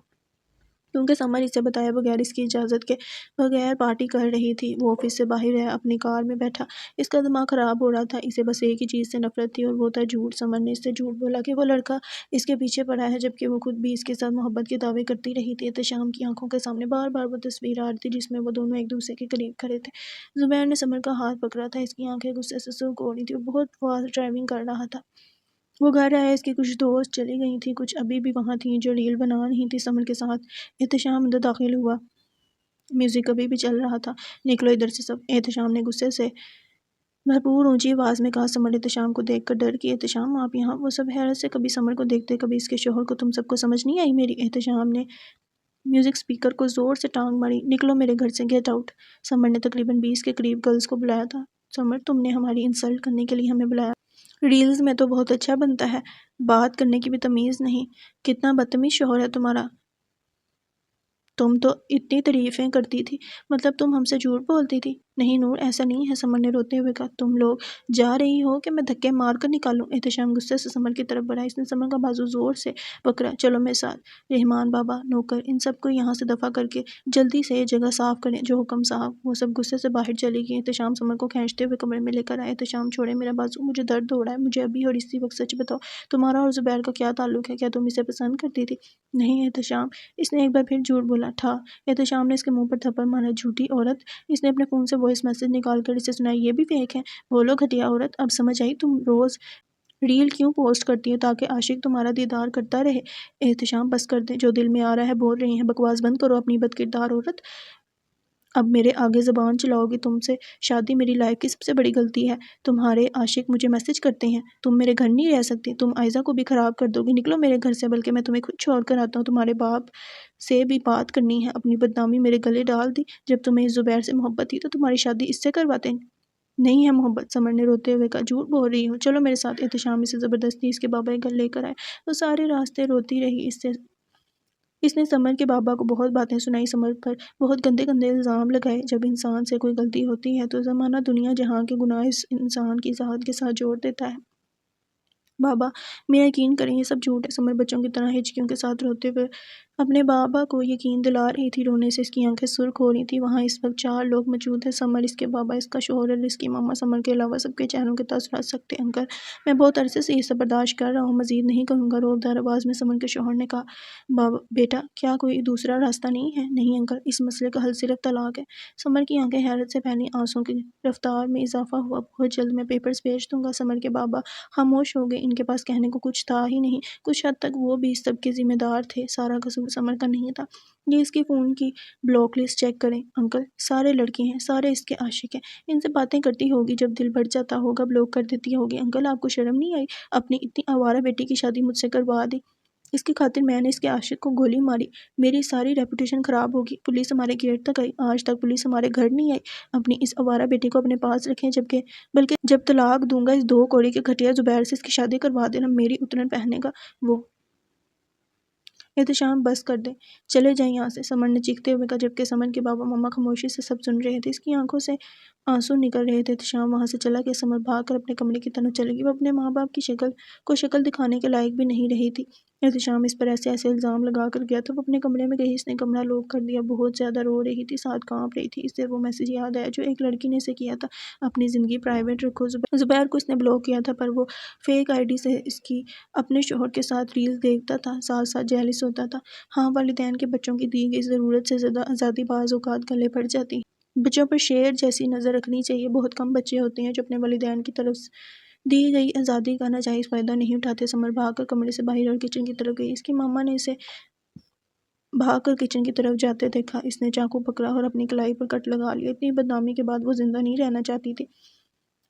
کیونکہ سمر اسے بتائے بغیر، اس کی اجازت کے بغیر پارٹی کر رہی تھی۔ وہ آفس سے باہر ہے، اپنی کار میں بیٹھا، اس کا دماغ خراب ہو رہا تھا۔ اسے بس ایک ہی چیز سے نفرت تھی اور وہ تھا جھوٹ۔ سمر نے اس سے جھوٹ بولا کہ وہ لڑکا اس کے پیچھے پڑا ہے، جبکہ وہ خود بھی اس کے ساتھ محبت کے دعوے کرتی رہی تھی۔ احتشام کی آنکھوں کے سامنے بار بار وہ تصویر آ رہی تھی جس میں وہ دونوں ایک دوسرے کے قریب کھڑے تھے۔ زبیر نے سمر کا ہاتھ پکڑا تھا، اس کی آنکھیں غصے سے سرخ ہو رہی تھی، وہ بہت فاسٹ ڈرائیونگ کر رہا تھا۔ وہ گھر آیا، اس کی کچھ دوست چلی گئی تھیں، کچھ ابھی بھی وہاں تھیں جو ریل بنا رہی تھیں سمر کے ساتھ۔ احتشام اندر داخل ہوا، میوزک ابھی بھی چل رہا تھا۔ نکلو ادھر سے سب، احتشام نے غصے سے بھرپور اونچی آواز میں کہا۔ سمر احتشام کو دیکھ کر ڈر گئی، احتشام آپ یہاں؟ وہ سب حیرت سے کبھی سمر کو دیکھتے، کبھی اس کے شوہر کو۔ تم سب کو سمجھ نہیں آئی میری؟ احتشام نے میوزک اسپیکر کو زور سے ٹانگ ماری، نکلو میرے گھر سے، گیٹ آؤٹ۔ سمر نے تقریباً 20 کے قریب گرلز کو بلایا تھا۔ سمر تم نے ہماری انسلٹ کرنے کے لیے ہمیں بلایا؟ ریلز میں تو بہت اچھا بنتا ہے، بات کرنے کی بھی تمیز نہیں، کتنا بدتمیز شوہر ہے تمہارا، تم تو اتنی تعریفیں کرتی تھی، مطلب تم ہم سے جھوٹ بولتی تھی؟ نہیں نور، ایسا نہیں ہے، سمر نے روتے ہوئے کہا۔ تم لوگ جا رہی ہو کہ میں دھکے مار کر نکالوں؟ احتشام غصے سے سمر کی طرف بڑھا، اس نے سمر کا بازو زور سے پکڑا، چلو میرے ساتھ، رحمان بابا، نوکر، ان سب کو یہاں سے دفع کر کے جلدی سے یہ جگہ صاف کریں، جو حکم صاحب۔ وہ سب غصے سے باہر چلی گئی۔ احتشام سمر کو کھینچتے ہوئے کمرے میں لے کر آیا، احتشام چھوڑے میرا بازو، مجھے درد ہو رہا ہے، مجھے ابھی اور اسی وقت سچ بتاؤ، تمہارا اور زبیر کا کیا تعلق ہے؟ کیا تم اسے پسند کرتی تھی؟ نہیں احتشام، اس نے ایک بار پھر جھوٹ بولا تھا۔ احتشام نے اس کے منہ پر تھپڑ مارا، جھوٹی عورت۔ اس نے اپنے فون سے وائس میسج نکال کر اسے سنائی، یہ بھی فیک ہے؟ بولو گھٹیا عورت، اب سمجھ آئی تم روز ریل کیوں پوسٹ کرتی ہو؟ تاکہ عاشق تمہارا دیدار کرتا رہے۔ احتشام بس کر دیں، جو دل میں آ رہا ہے بول رہی ہیں، بکواس بند کرو اپنی بد کردار عورت، اب میرے آگے زبان چلاؤ گی؟ تم سے شادی میری لائف کی سب سے بڑی غلطی ہے، تمہارے عاشق مجھے میسج کرتے ہیں، تم میرے گھر نہیں رہ سکتی، تم آئزہ کو بھی خراب کر دو گی، نکلو میرے گھر سے، بلکہ میں تمہیں خود چھوڑ کر آتا ہوں، تمہارے باپ سے بھی بات کرنی ہے، اپنی بدنامی میرے گلے ڈال دی، جب تمہیں اس زبیر سے محبت تھی تو تمہاری شادی اس سے کرواتے نہیں ہے محبت۔ سمر نے روتے ہوئے کہا، جھوٹ بول رہی ہوں، چلو میرے ساتھ۔ احتشام اسے زبردستی اس کے بابا کے گھر لے کر آئے، وہ سارے راستے روتی رہی۔ اس نے سمر کے بابا کو بہت باتیں سنائی، سمر پر بہت گندے گندے الزام لگائے۔ جب انسان سے کوئی غلطی ہوتی ہے تو زمانہ دنیا جہاں کے گناہ اس انسان کی ذات کے ساتھ جوڑ دیتا ہے۔ بابا میرا یقین کریں یہ سب جھوٹ ہے، سمر بچوں کی طرح ہچکیوں کے ساتھ روتے ہوئے اپنے بابا کو یقین دلا رہی تھی۔ رونے سے اس کی آنکھیں سرخ ہو رہی تھی۔ وہاں اس وقت 4 لوگ موجود ہیں، سمر، اس کے بابا، اس کا شوہر اور اس کی ماما۔ سمر کے علاوہ سب کے چہروں کے تاثرات سخت تھے۔ انکل میں بہت عرصے سے یہ سب برداشت کر رہا ہوں، مزید نہیں کروں گا، روبدار آواز میں سمر کے شوہر نے کہا۔ بابا بیٹا کیا کوئی دوسرا راستہ نہیں ہے؟ نہیں انکل، اس مسئلے کا حل صرف طلاق ہے۔ سمر کی آنکھیں حیرت سے پھیلیں، آنسوؤں کی رفتار میں اضافہ ہوا۔ بہت جلد میں پیپرز بھیج دوں گا۔ سمر کے بابا خاموش ہو گئے، ان کے پاس کہنے کو کچھ تھا ہی نہیں۔ کچھ حد تک وہ بھی اس سب کے ذمہ دار تھے، سارا قصور سمر کا نہیں تھا۔ یہ اس کی فون کی بلاک لسٹ چیک کریں انکل، سارے لڑکے ہیں، سارے اس کے عاشق ہیں، ان سے باتیں کرتی ہوگی، جب دل بڑھ جاتا ہوگا بلاک کر دیتی ہوگی۔ انکل آپ کو شرم نہیں آئی؟ اپنی اتنی آوارہ بیٹی کی شادی مجھ سے کروا دی، اس کی خاطر میں نے اس کے عاشق کو گولی ماری، میری ساری ریپوٹیشن خراب ہوگی، پولیس ہمارے گیٹ تک آئی، آج تک پولیس ہمارے گھر نہیں آئی۔ اپنی اس آوارہ بیٹی کو اپنے پاس رکھیں، بلکہ جب طلاق دوں گا اس 2 کوڑی کے گھٹیا زبیر سے اس کی شادی کروا دینا، میری اترن پہنے گا وہ۔ احتشام بس کر دیں، چلے جائیں یہاں سے، سمر نے چیختے ہوئے کہا، جبکہ سمر کے بابا ماما خاموشی سے سب سن رہے تھے۔ اس کی آنکھوں سے آنسو نکل رہے تھے۔ احتشام وہاں سے چلا گیا، سمر بھاگ کر اپنے کمرے کی طرف چلے گی۔ وہ اپنے ماں باپ کی شکل دکھانے کے لائق بھی نہیں رہی تھی۔ احتشام اس پر ایسے الزام لگا کر گیا تھا، وہ اپنے کمرے میں گئی، اس نے کمرہ لوک کر دیا، بہت زیادہ رو رہی تھی، ساتھ کانپ رہی تھی۔ اسے وہ میسج یاد آیا جو ایک لڑکی نے اسے کیا تھا، اپنی زندگی پرائیویٹ رکھو۔ زبیر کو اس نے بلاک کیا تھا، پر وہ فیک آئی ڈی سے اس کی اپنے شوہر کے ساتھ ریلز دیکھتا تھا، ساتھ ساتھ جیلس ہوتا تھا۔ ہاں، والدین کے بچوں کی دی گئی ضرورت سے زیادہ آزادی بعض اوقات گلے پڑ جاتی ہے۔ بچوں پر شیر جیسی نظر رکھنی چاہیے۔ بہت کم بچے ہوتے ہیں جو اپنے والدین کی طرف دی گئی آزادی کا ناجائز فائدہ نہیں اٹھاتے۔ سمر بھاگ کر کمرے سے باہر اور کچن کی طرف گئی۔ اس کی ماما نے اسے بھاگ کر کچن کی طرف جاتے دیکھا۔ اس نے چاقو پکڑا اور اپنی کلائی پر کٹ لگا لیا۔ اتنی بدنامی کے بعد وہ زندہ نہیں رہنا چاہتی تھی۔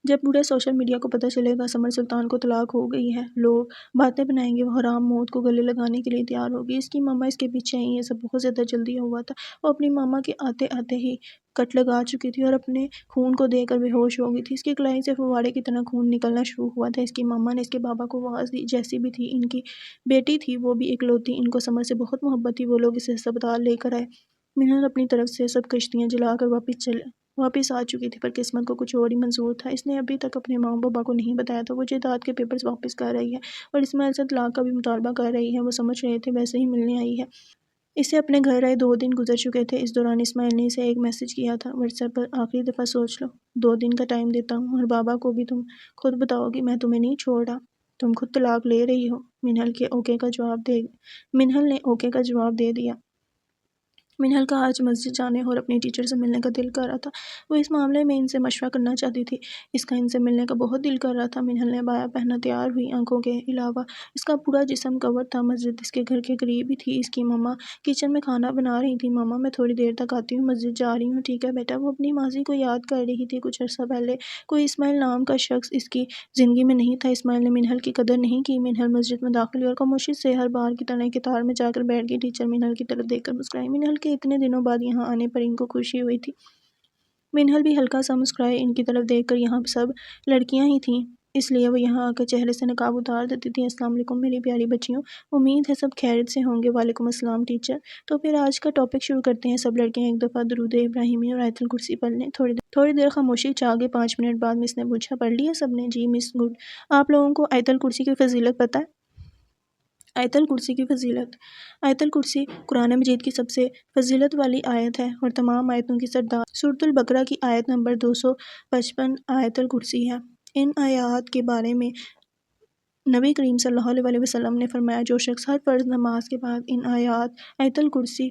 جب پورے سوشل میڈیا کو پتہ چلے گا سمر سلطان کو طلاق ہو گئی ہے، لوگ باتیں بنائیں گے، وہ حرام موت کو گلے لگانے کے لیے تیار ہوگی۔ اس کی ماما اس کے پیچھے آئی۔ یہ سب بہت زیادہ جلدی ہوا تھا۔ وہ اپنی ماما کے آتے آتے ہی کٹ لگا چکی تھی اور اپنے خون کو دیکھ کر بے ہوش ہو گئی تھی۔ اس کی کلائی سے فوارے کی طرح خون نکلنا شروع ہوا تھا۔ اس کی ماما نے اس کے بابا کو آواز دی، جیسی بھی تھی ان کی بیٹی تھی، وہ بھی اکلوتی، ان کو سمر سے بہت محبت تھی۔ وہ لوگ اسے ہسپتال لے کر آئے۔ منہل اپنی طرف سے سب کشتیاں جلا کر واپس آ چکی تھی، پر قسمت کو کچھ اور ہی منظور تھا۔ اس نے ابھی تک اپنے ماں بابا کو نہیں بتایا تھا۔ وہ جائیداد کے پیپرز واپس کر رہی ہے اور اسماعیل سے طلاق کا بھی مطالبہ کر رہی ہے۔ وہ سمجھ رہے تھے ویسے ہی ملنے آئی ہے۔ اسے اپنے گھر آئے 2 دن گزر چکے تھے۔ اس دوران اسماعیل نے اسے ایک میسج کیا تھا، واٹس ایپ پر، آخری دفعہ سوچ لو، 2 دن کا ٹائم دیتا ہوں، اور بابا کو بھی تم خود بتاؤ گی، میں تمہیں نہیں چھوڑا، تم خود طلاق لے رہی ہو۔ منہل نے اوکے کا جواب دے دیا۔ منہل کا آج مسجد جانے اور اپنی ٹیچر سے ملنے کا دل کر رہا تھا۔ وہ اس معاملے میں ان سے مشورہ کرنا چاہتی تھی۔ اس کا ان سے ملنے کا بہت دل کر رہا تھا۔ منہل نے عبایا پہنا تیار ہوئی۔ آنکھوں کے علاوہ اس کا پورا جسم کور تھا۔ مسجد اس کے گھر کے قریب ہی تھی۔ اس کی ماما کچن میں کھانا بنا رہی تھی۔ ماما، میں تھوڑی دیر تک آتی ہوں، مسجد جا رہی ہوں۔ ٹھیک ہے بیٹا۔ وہ اپنی ماضی کو یاد کر رہی تھی۔ کچھ عرصہ پہلے کوئی اسماعیل نام کا شخص اس کی زندگی میں نہیں تھا۔ اسماعیل نے منہل کی قدر نہیں کی۔ منہل مسجد میں داخل ہوئی اور خاموشی سے ہر بار کی طرح قطار میں جا کر بیٹھ گئی۔ ٹیچر منہل کی طرف دیکھ کر مسکرائی۔ منہل کے اتنے دنوں بعد یہاں آنے پر ان کو خوشی ہوئی تھی۔ منہل بھی ہلکا سا مسکرائے۔ ان کی طرف دیکھ کر یہاں سب لڑکیاں ہی تھیں، اس لیے وہ یہاں آ کر چہرے سے نقاب اتار دیتی تھی۔ السلام علیکم میری پیاری بچیوں، امید ہے سب خیریت سے ہوں گے۔ وعلیکم السلام ٹیچر۔ تو پھر آج کا ٹاپک شروع کرتے ہیں۔ سب لڑکیاں ایک دفعہ درود ابراہیمی اور آیت الکرسی پڑھ لیں۔ تھوڑی دیر خاموشی چھا گئی۔ 5 منٹ بعد مس نے پوچھا، پڑھ لیا سب نے؟ جی مس، گڈ۔ آپ لوگوں کو آیت الکرسی کی فضیلت پتہ ہے؟ آیت الکرسی کی فضیلت۔ آیت الکرسی قرآن مجید کی سب سے فضیلت والی آیت ہے اور تمام آیتوں کی سردار۔ سورۃ البقرہ کی آیت نمبر 255 آیت الکرسی ہے۔ ان آیات کے بارے میں نبی کریم صلی اللہ علیہ وسلم نے فرمایا، جو شخص ہر فرض نماز کے بعد ان آیت الکرسی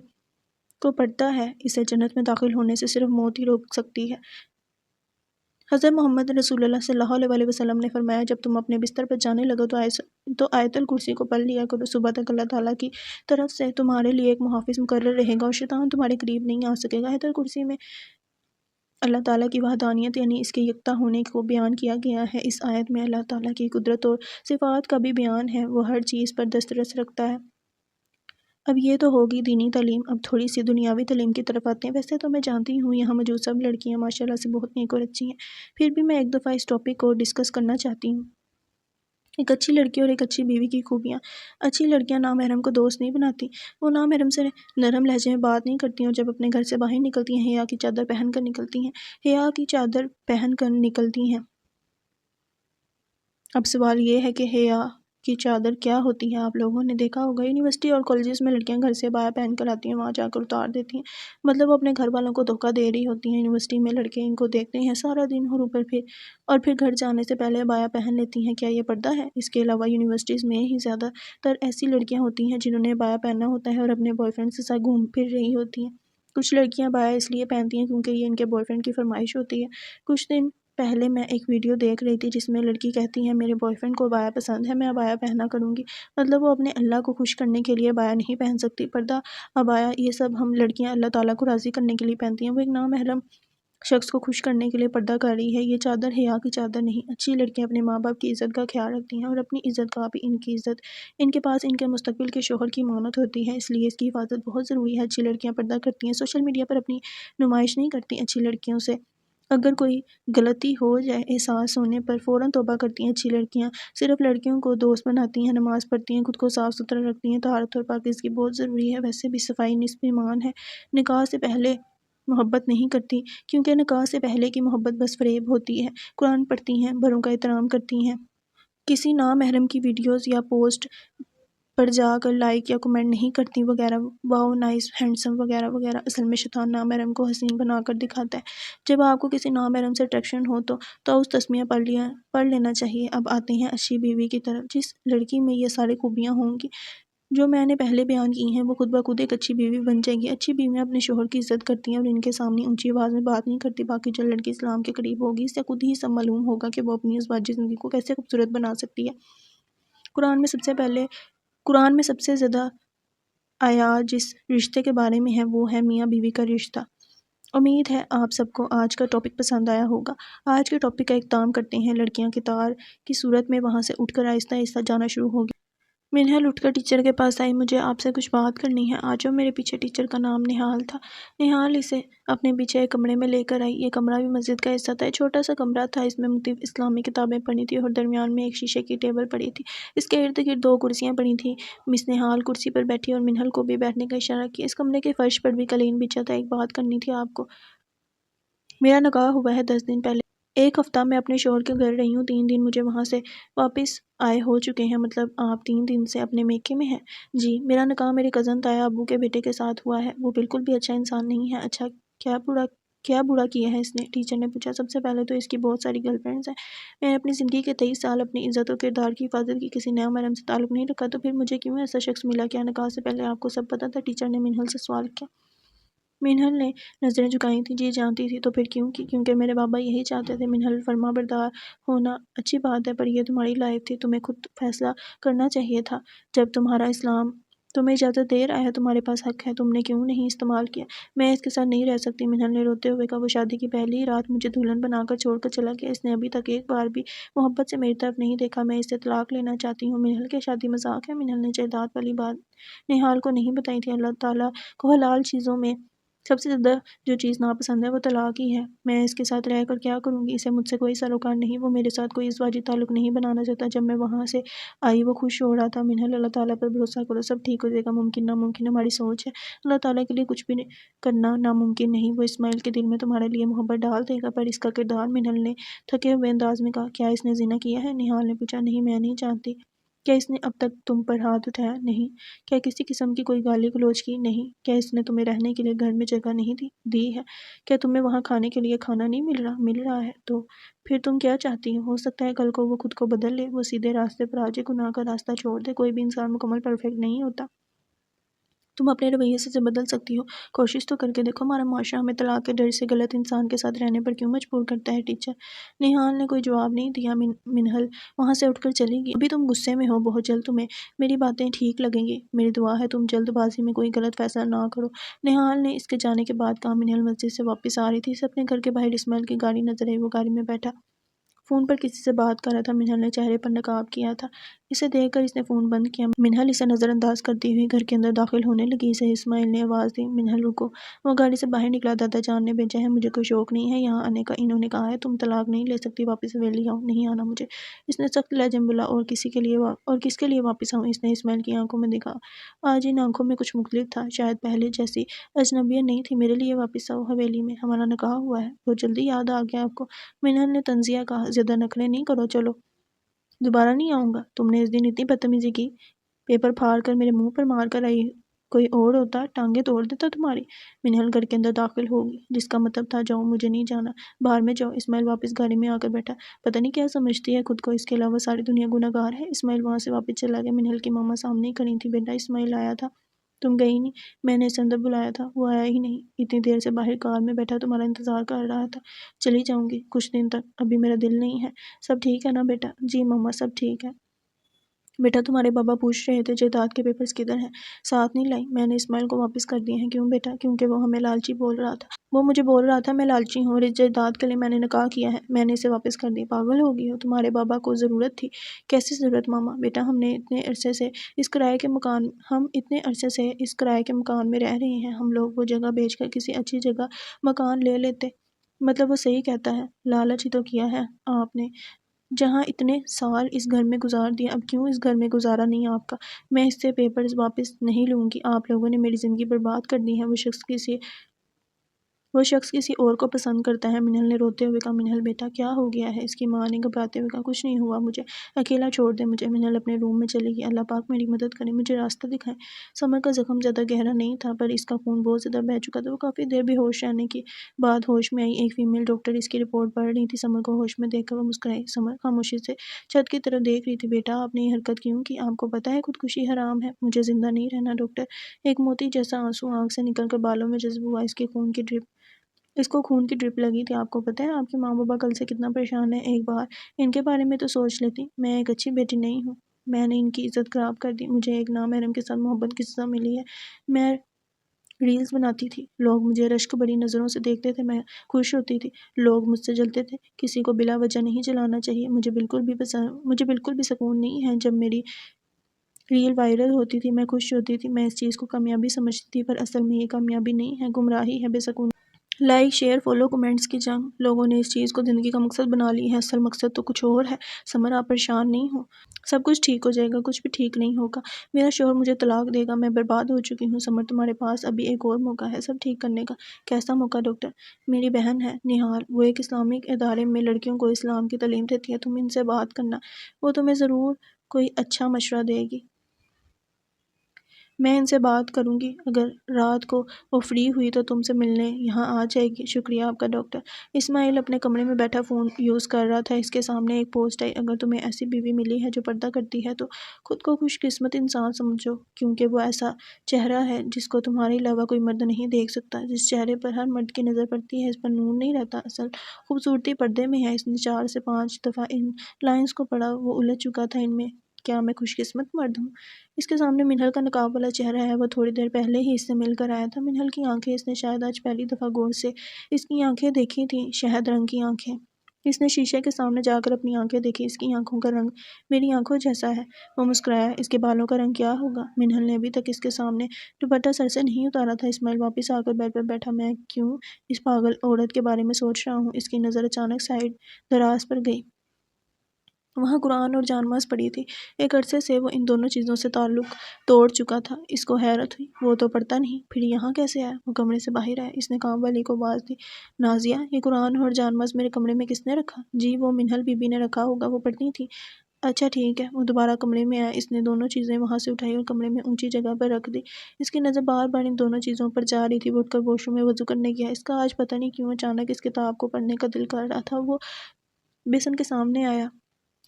کو پڑھتا ہے، اسے جنت میں داخل ہونے سے صرف موت ہی روک سکتی ہے۔ حضرت محمد رسول اللہ صلی اللہ علیہ وسلم نے فرمایا، جب تم اپنے بستر پر جانے لگو تو آیت الکرسی کو پڑھ لیا کرو۔ صبح تک اللہ تعالیٰ کی طرف سے تمہارے لیے ایک محافظ مقرر رہے گا اور شیطان تمہارے قریب نہیں آ سکے گا۔ آیت الکرسی میں اللہ تعالیٰ کی وحدانیت یعنی اس کے یکتا ہونے کو بیان کیا گیا ہے۔ اس آیت میں اللہ تعالیٰ کی قدرت اور صفات کا بھی بیان ہے۔ وہ ہر چیز پر دسترس رکھتا ہے۔ اب یہ تو ہوگی دینی تعلیم، اب تھوڑی سی دنیاوی تعلیم کی طرف آتے ہیں۔ ویسے تو میں جانتی ہوں یہاں موجود سب لڑکیاں ماشاءاللہ سے بہت نیک اور اچھی ہیں، پھر بھی میں ایک دفعہ اس ٹاپک کو ڈسکس کرنا چاہتی ہوں۔ ایک اچھی لڑکی اور ایک اچھی بیوی کی خوبیاں۔ اچھی لڑکیاں نامحرم کو دوست نہیں بناتی، وہ نامحرم سے نرم لہجے میں بات نہیں کرتی اور جب اپنے گھر سے باہر نکلتی ہیں حیا کی چادر پہن کر نکلتی ہیں۔ حیا کی چادر پہن کر نکلتی ہیں۔ اب سوال یہ ہے کہ حیا کی چادر کیا ہوتی ہے؟ آپ لوگوں نے دیکھا ہوگا یونیورسٹی اور کالجز میں لڑکیاں گھر سے عبایا پہن کر آتی ہیں، وہاں جا کر اتار دیتی ہیں، مطلب وہ اپنے گھر والوں کو دھوکہ دے رہی ہوتی ہیں۔ یونیورسٹی میں لڑکے ان کو دیکھتے ہیں سارا دن اور پھر گھر جانے سے پہلے عبایا پہن لیتی ہیں۔ کیا یہ پردہ ہے؟ اس کے علاوہ یونیورسٹیز میں ہی زیادہ تر ایسی لڑکیاں ہوتی ہیں جنہوں نے عبایا پہنا ہوتا ہے اور اپنے بوائے فرینڈ کے ساتھ گھوم پھر رہی ہوتی ہیں۔ کچھ لڑکیاں عبایا اس لیے پہنتی ہیں کیونکہ یہ ان کے بوائے فرینڈ کی فرمائش ہوتی ہے۔ کچھ دن پہلے میں ایک ویڈیو دیکھ رہی تھی جس میں لڑکی کہتی ہے، میرے بوائے فرینڈ کو عبایا پسند ہے، میں عبایا پہنا کروں گی۔ مطلب وہ اپنے اللہ کو خوش کرنے کے لیے عبایا نہیں پہن سکتی۔ پردہ، عبایا، یہ سب ہم لڑکیاں اللہ تعالیٰ کو راضی کرنے کے لیے پہنتی ہیں۔ وہ ایک نامحرم شخص کو خوش کرنے کے لیے پردہ کر رہی ہے۔ یہ چادر حیا کی چادر نہیں۔ اچھی لڑکیاں اپنے ماں باپ کی عزت کا خیال رکھتی ہیں اور اپنی عزت کا بھی۔ ان کی عزت ان کے پاس ان کے مستقبل کے شوہر کی امانت ہوتی ہے، اس لیے اس کی حفاظت بہت ضروری ہے۔ اچھی لڑکیاں پردہ کرتی ہیں، سوشل میڈیا پر اپنی نمائش نہیں کرتی۔ اچھی لڑکیوں سے اگر کوئی غلطی ہو جائے، احساس ہونے پر فوراً توبہ کرتی ہیں۔ اچھی لڑکیاں صرف لڑکیوں کو دوست بناتی ہیں، نماز پڑھتی ہیں، خود کو صاف ستھرا رکھتی ہیں۔ طہارت اور پاکیزگی بہت ضروری ہے۔ ویسے بھی صفائی نصف ایمان ہے۔ نکاح سے پہلے محبت نہیں کرتی، کیونکہ نکاح سے پہلے کی محبت بس فریب ہوتی ہے۔ قرآن پڑھتی ہیں، بڑوں کا احترام کرتی ہیں، کسی نامحرم کی ویڈیوز یا پوسٹ پر جا کر لائک یا کمنٹ نہیں کرتی وغیرہ، واو نائس ہینڈسم وغیرہ وغیرہ، اصل میں شیطان نامحرم کو حسین بنا کر دکھاتا ہے۔ جب آپ کو کسی نامحرم سے اٹریکشن ہو تو اس تسمیہ پڑھ لینا چاہیے۔ اب آتے ہیں اچھی بیوی کی طرف۔ جس لڑکی میں یہ ساری خوبیاں ہوں گی جو میں نے پہلے بیان کی ہیں، وہ خود بخود ایک اچھی بیوی بن جائے گی۔ اچھی بیویاں اپنے شوہر کی عزت کرتی ہیں اور ان کے سامنے اونچی آواز میں بات نہیں کرتی۔ باقی جو لڑکی اسلام کے قریب ہوگی، اس سے خود ہی سب معلوم ہوگا کہ وہ اپنی ازواجی زندگی کو کیسے خوبصورت بنا سکتی ہے۔ قرآن میں سب سے زیادہ آیات جس رشتے کے بارے میں ہے وہ ہے میاں بیوی کا رشتہ۔ امید ہے آپ سب کو آج کا ٹاپک پسند آیا ہوگا۔ آج کے ٹاپک کا اختتام کرتے ہیں۔ لڑکیاں قطار کی صورت میں وہاں سے اٹھ کر آہستہ آہستہ جانا شروع ہو گئی۔ منہل اٹھ کر ٹیچر کے پاس آئی۔ مجھے آپ سے کچھ بات کرنی ہے، آ جاؤ میرے پیچھے۔ ٹیچر کا نام نہال تھا۔ نہال اسے اپنے پیچھے ایک کمرے میں لے کر آئی۔ یہ کمرہ بھی مسجد کا حصہ تھا۔ ایک چھوٹا سا کمرہ تھا، اس میں مختلف اسلامی کتابیں پڑھی تھیں اور درمیان میں ایک شیشے کی ٹیبل پڑی تھی۔ اس کے ارد گرد 2 کرسیاں پڑی تھیں۔ مس نہال کرسی پر بیٹھی اور منہل کو بھی بیٹھنے کا اشارہ کیا۔ اس کمرے کے فرش پر بھی قالین بچھا تھا۔ ایک بات کرنی تھی آپ کو، میرا نکاح ہوا ہے 10 دن پہلے۔ 1 ہفتہ میں اپنے شوہر کے گھر رہی ہوں، 3 دن مجھے وہاں سے واپس آئے ہو چکے ہیں۔ مطلب آپ 3 دن سے اپنے میکے میں ہیں؟ جی، میرا نکاح میرے کزن تایا ابو کے بیٹے کے ساتھ ہوا ہے۔ وہ بالکل بھی اچھا انسان نہیں ہے۔ اچھا، کیا برا کیا ہے اس نے؟ ٹیچر نے پوچھا۔ سب سے پہلے تو اس کی بہت ساری گرل فرینڈز ہیں۔ میں نے اپنی زندگی کے 23 سال اپنی عزت و کردار کی حفاظت کی کسی نامحرم سے تعلق نہیں رکھا، تو پھر مجھے کیوں ایسا شخص ملا؟ کیا نکاح سے پہلے آپ کو سب پتہ تھا؟ ٹیچر نے منہل سے سوال کیا۔ منہل نے نظریں جھکائی تھیں۔ جی جانتی تھی، تو پھر کیوں کی؟ کیونکہ میرے بابا یہی چاہتے تھے۔ منہل، فرما بردار ہونا اچھی بات ہے، پر یہ تمہاری لائف تھی، تمہیں خود فیصلہ کرنا چاہیے تھا۔ جب تمہارا اسلام تمہیں اجازت دے رہا ہے، تمہارے پاس حق ہے، تم نے کیوں نہیں استعمال کیا؟ میں اس کے ساتھ نہیں رہ سکتی، منہل نے روتے ہوئے کہا۔ وہ شادی کی پہلی رات مجھے دلہن بنا کر چھوڑ کر چلا گیا۔ اس نے ابھی تک ایک بار بھی محبت سے میری طرف نہیں دیکھا۔ میں اس سے طلاق لینا چاہتی ہوں۔ منہل، کیا شادی مذاق ہے؟ منہل نے جائیداد والی بات نہال کو نہیں بتائی تھی۔ اللہ تعالیٰ کو حلال چیزوں میں سب سے زیادہ جو چیز ناپسند ہے وہ طلاق ہی ہے۔ میں اس کے ساتھ رہ کر کیا کروں گی؟ اسے مجھ سے کوئی سروکار نہیں، وہ میرے ساتھ کوئی ازواجی تعلق نہیں بنانا چاہتا۔ جب میں وہاں سے آئی وہ خوش ہو رہا تھا۔ منہل، اللہ تعالیٰ پر بھروسہ کرو، سب ٹھیک ہو جائے گا۔ ممکن ناممکن ہماری سوچ ہے، اللہ تعالیٰ کے لیے کچھ بھی کرنا ناممکن نہیں۔ وہ اسماعیل کے دل میں تمہارے لیے محبت ڈال دے گا۔ پر اس کا کردار؟ منہل نے تھکے ہوئے انداز میں کہا۔ کیا اس نے زنا کیا ہے؟ نہال نے پوچھا۔ نہیں، میں نہیں جانتی۔ کیا اس نے اب تک تم پر ہاتھ اٹھایا؟ نہیں۔ کیا کسی قسم کی کوئی گالی گلوچ کی؟ نہیں۔ کیا اس نے تمہیں رہنے کے لیے گھر میں جگہ نہیں دی ہے؟ کیا تمہیں وہاں کھانے کے لیے کھانا نہیں مل رہا ہے؟ تو پھر تم کیا چاہتی ہو سکتا ہے کل کو وہ خود کو بدل لے، وہ سیدھے راستے پر آ جائے، گناہ کا راستہ چھوڑ دے۔ کوئی بھی انسان مکمل پرفیکٹ نہیں ہوتا۔ تم اپنے رویے سے بدل سکتی ہو، کوشش تو کر کے دیکھو۔ ہمارا معاشرہ ہمیں طلاق کے ڈر سے غلط انسان کے ساتھ رہنے پر کیوں مجبور کرتا ہے؟ ٹیچر نہال نے کوئی جواب نہیں دیا۔ منہل وہاں سے اٹھ کر چلی گئی۔ ابھی تم غصے میں ہو، بہت جلد تمہیں میری باتیں ٹھیک لگیں گی۔ میری دعا ہے تم جلد بازی میں کوئی غلط فیصلہ نہ کرو۔ نہال نے اس کے جانے کے بعد کہا۔ منہل مسجد سے واپس آ رہی تھی، اسے اپنے گھر کے باہر اسماعیل کی گاڑی نظر آئی۔ وہ گاڑی میں بیٹھا فون پر کسی سے بات کر رہا تھا۔ منہل نے چہرے پر نقاب کیا تھا۔ اسے دیکھ کر اس نے فون بند کیا۔ منہل اسے نظر انداز کرتی ہوئی گھر کے اندر داخل ہونے لگی۔ اسے اسماعیل نے آواز دی، منہل رکو۔ وہ گاڑی سے باہر نکلا۔ دادا جان نے بھیجا ہے، مجھے کوئی شوق نہیں ہے یہاں آنے کا۔ انہوں نے کہا ہے تم طلاق نہیں لے سکتی، واپس حویلی آؤ۔ نہیں آنا مجھے، اس نے سخت لہجے میں بولا۔ اور کس کے لیے واپس آؤں؟ اس نے اسماعیل کی آنکھوں میں دیکھا۔ آج ان آنکھوں میں کچھ مختلف تھا، شاید پہلے جیسی اجنبیت نہیں تھی۔ میرے لیے واپس آؤ حویلی میں، ہمارا نکاح ہوا ہے۔ بہت جلدی یاد آ گیا آپ کو؟ منہل نے طنزیہ کہا۔ زیادہ نخرے نہیں کرو، چلو۔ دوبارہ نہیں آؤں گا۔ تم نے اس دن اتنی بدتمیزی کی، پیپر پھاڑ کر میرے منہ پر مار کر آئی۔ کوئی اور ہوتا ٹانگیں توڑ دیتا تمہاری۔ منہل گھر کے اندر داخل ہوگی، جس کا مطلب تھا جاؤ، مجھے نہیں جانا، باہر میں جاؤ۔ اسماعیل واپس گاڑی میں آ کر بیٹھا۔ پتہ نہیں کیا سمجھتی ہے خود کو، اس کے علاوہ ساری دنیا گناہ گار ہے۔ اسماعیل وہاں سے واپس چلا گیا۔ منہل کی ماما سامنے ہی کھڑی تھی۔ بیٹا اسماعیل آیا تھا، تم گئی نہیں؟ میں نے اسے اندر بلایا تھا، وہ آیا ہی نہیں۔ اتنی دیر سے باہر کار میں بیٹھا تمہارا انتظار کر رہا تھا۔ چلی جاؤں گی کچھ دن تک، ابھی میرا دل نہیں ہے۔ سب ٹھیک ہے نا بیٹا؟ جی ماما، سب ٹھیک ہے۔ بیٹا تمہارے بابا پوچھ رہے تھے جائیداد کے پیپرز کدھر ہیں؟ ساتھ نہیں لائی؟ میں نے اسماعیل کو واپس کر دیے ہیں۔ کیوں بیٹا؟ کیونکہ وہ ہمیں لالچی بول رہا تھا۔ وہ مجھے بول رہا تھا میں لالچی ہوں اور اس جائیداد کے لیے میں نے نکاح کیا ہے۔ میں نے اسے واپس کر دی۔ پاگل ہو گئی ہو؟ تمہارے بابا کو ضرورت تھی۔ کیسی ضرورت ماما؟ بیٹا ہم اتنے عرصے سے اس کرائے کے مکان میں رہ رہے ہیں۔ ہم لوگ وہ جگہ بیچ کر کسی اچھی جگہ مکان لے لیتے۔ مطلب وہ صحیح کہتا ہے، لالچ ہی تو کیا ہے آپ نے، جہاں اتنے سال اس گھر میں گزار دیے۔ اب کیوں اس گھر میں گزارا نہیں آپ کا؟ میں اس سے پیپرز واپس نہیں لوں گی۔ آپ لوگوں نے میری زندگی برباد کر دی ہے۔ وہ شخص وہ شخص کسی اور کو پسند کرتا ہے۔ منہل نے روتے ہوئے کہا۔ منہل بیٹا کیا ہو گیا ہے؟ اس کی ماں نے گھبراتے ہوئے کہا کچھ نہیں ہوا، مجھے اکیلا چھوڑ دے مجھے۔ منہل اپنے روم میں چلی گئی۔ اللہ پاک میری مدد کرے، مجھے راستہ دکھائے۔ سمر کا زخم زیادہ گہرا نہیں تھا پر اس کا خون بہت زیادہ بہہ چکا تھا۔ وہ کافی دیر بے ہوش رہنے کے بعد ہوش میں آئی۔ ایک فیمیل ڈاکٹر اس کی رپورٹ پڑھ رہی تھی۔ سمر کو ہوش میں دیکھ کر وہ مسکرائی۔ سمر خاموشی سے چھت کی طرف دیکھ رہی تھی۔ بیٹا آپ نے یہ حرکت کیوں کی؟ آپ کو پتہ ہے خودکشی حرام ہے۔ مجھے زندہ نہیں رہنا ڈاکٹر۔ ایک موتی جیسا آنسو آنکھ سے نکل کر بالوں میں جذب ہوا۔ اس کو خون کی ڈرپ لگی تھی۔ آپ کو پتہ ہے آپ کے ماں بابا کل سے کتنا پریشان ہیں؟ ایک بار ان کے بارے میں تو سوچ لیتی۔ میں ایک اچھی بیٹی نہیں ہوں، میں نے ان کی عزت خراب کر دی۔ مجھے ایک نامحرم کے ساتھ محبت کی سزا ملی ہے۔ میں ریلز بناتی تھی، لوگ مجھے رشک بھری نظروں سے دیکھتے تھے، میں خوش ہوتی تھی، لوگ مجھ سے جلتے تھے۔ کسی کو بلا وجہ نہیں جلانا چاہیے۔ مجھے بالکل بھی سکون نہیں ہے۔ جب میری ریل وائرل ہوتی تھی میں خوش ہوتی تھی، میں اس چیز کو کامیابی سمجھتی تھی، پر اصل میں یہ کامیابی نہیں ہے، گمراہی ہے، بے سکون۔ لائک، شیئر، فالو، کمنٹس کی جنگ۔ لوگوں نے اس چیز کو زندگی کا مقصد بنا لی ہے، اصل مقصد تو کچھ اور ہے۔ سمر آپ پریشان نہیں ہو، سب کچھ ٹھیک ہو جائے گا۔ کچھ بھی ٹھیک نہیں ہوگا، میرا شوہر مجھے طلاق دے گا، میں برباد ہو چکی ہوں۔ سمر تمہارے پاس ابھی ایک اور موقع ہے سب ٹھیک کرنے کا۔ کیسا موقع ڈاکٹر؟ میری بہن ہے نہال، وہ ایک اسلامک ادارے میں لڑکیوں کو اسلام کی تعلیم دیتی ہے، تم ان سے بات کرنا، وہ تمہیں ضرور کوئی اچھا مشورہ دے گی۔ میں ان سے بات کروں گی، اگر رات کو وہ فری ہوئی تو تم سے ملنے یہاں آ جائے گی۔ شکریہ آپ کا ڈاکٹر۔ اسماعیل اپنے کمرے میں بیٹھا فون یوز کر رہا تھا۔ اس کے سامنے ایک پوسٹ آئی، اگر تمہیں ایسی بیوی ملی ہے جو پردہ کرتی ہے تو خود کو خوش قسمت انسان سمجھو، کیونکہ وہ ایسا چہرہ ہے جس کو تمہارے علاوہ کوئی مرد نہیں دیکھ سکتا۔ جس چہرے پر ہر مرد کی نظر پڑتی ہے اس پر نور نہیں رہتا، اصل خوبصورتی پردے میں ہے۔ اس نے 4 سے 5 دفعہ ان لائنز کو پڑھا، وہ الجھ چکا تھا ان میں۔ کیا میں خوش قسمت مرد ہوں؟ اس کے سامنے منہل کا نقاب والا چہرہ ہے، وہ تھوڑی دیر پہلے ہی اس سے مل کر آیا تھا۔ منہل کی آنکھیں، اس نے شاید آج پہلی دفعہ غور سے اس کی آنکھیں دیکھی تھیں، شہد رنگ کی آنکھیں۔ اس نے شیشے کے سامنے جا کر اپنی آنکھیں دیکھی، اس کی آنکھوں کا رنگ میری آنکھوں جیسا ہے۔ وہ مسکرایا، اس کے بالوں کا رنگ کیا ہوگا؟ منہل نے ابھی تک اس کے سامنے دوپٹہ سر سے نہیں اتارا تھا۔ اسماعیل واپس آ کر بیڈ پر بیٹھا۔ میں کیوں اس پاگل عورت کے بارے میں سوچ رہا ہوں؟ اس کی نظر اچانک سائیڈ دراز پر گئی۔ وہاں قرآن اور جانماز پڑھی تھی۔ ایک عرصے سے وہ ان دونوں چیزوں سے تعلق توڑ چکا تھا۔ اس کو حیرت ہوئی، وہ تو پڑھتا نہیں، پھر یہاں کیسے آیا؟ وہ کمرے سے باہر آیا۔ اس نے کام والی کو آواز دی، نازیہ یہ قرآن اور جانماز میرے کمرے میں کس نے رکھا؟ جی وہ منہل بی بی نے رکھا ہوگا، وہ پڑھتی تھی۔ اچھا ٹھیک ہے۔ وہ دوبارہ کمرے میں آیا، اس نے دونوں چیزیں وہاں سے اٹھائی اور کمرے میں اونچی جگہ پر رکھ دی۔ اس کی نظر بار بار ان دونوں چیزوں پر جا رہی تھی۔ وہ اٹھ کر واش روم میں وضو کرنے گیا۔ اس کا آج پتہ نہیں کیوں اچانک اس کتاب کو پڑھنے کا دل کر رہا تھا۔ وہ بیسن کے سامنے آیا،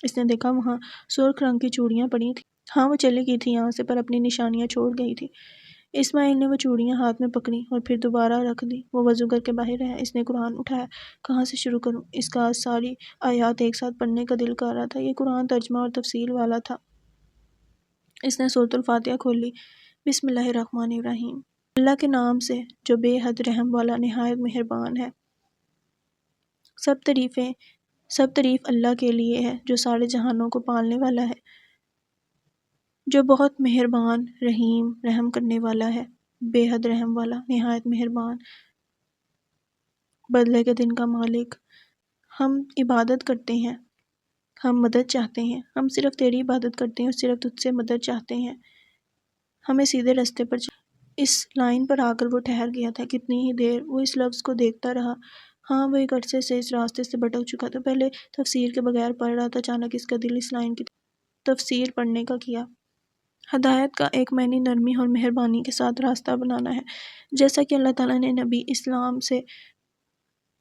اس نے دیکھا وہاں سرخ رنگ کی چوڑیاں پڑی تھیں۔ ہاں وہ چلی گئی تھی یہاں سے، پر اپنی نشانیاں چھوڑ گئی تھی۔ اسماعیل نے وہ چوڑیاں ہاتھ میں پکڑیں اور پھر دوبارہ رکھ دی۔ وہ وضو کر کے باہر آیا، اس نے قرآن اٹھایا۔ کہاں سے شروع کروں؟ اس کا آج ساری آیات ایک ساتھ پڑھنے کا دل کر رہا تھا۔ یہ قرآن ترجمہ اور تفصیل والا تھا۔ اس نے سورۃ الفاتحہ کھولی، بسم اللہ الرحمن الرحیم، اللہ کے نام سے جو بے حد رحم والا نہایت مہربان ہے۔ سب تعریف اللہ کے لیے ہے جو سارے جہانوں کو پالنے والا ہے، جو بہت مہربان، رحیم، رحم کرنے والا ہے، بے حد رحم والا، نہایت مہربان، بدلے کے دن کا مالک۔ ہم عبادت کرتے ہیں، ہم مدد چاہتے ہیں، ہم صرف تیری عبادت کرتے ہیں اور صرف تجھ سے مدد چاہتے ہیں، ہمیں سیدھے راستے پر اس لائن پر آ کر وہ ٹھہر گیا تھا۔ کتنی ہی دیر وہ اس لفظ کو دیکھتا رہا۔ ہاں وہ ایک عرصے سے اس راستے سے بھٹک چکا تھا، پہلے تفسیر کے بغیر پڑھ رہا تھا، اچانک اس کا دل اس لائن کی تفسیر پڑھنے کا کیا۔ ہدایت کا ایک معنی نرمی اور مہربانی کے ساتھ راستہ بنانا ہے، جیسا کہ اللہ تعالیٰ نے نبی اسلام سے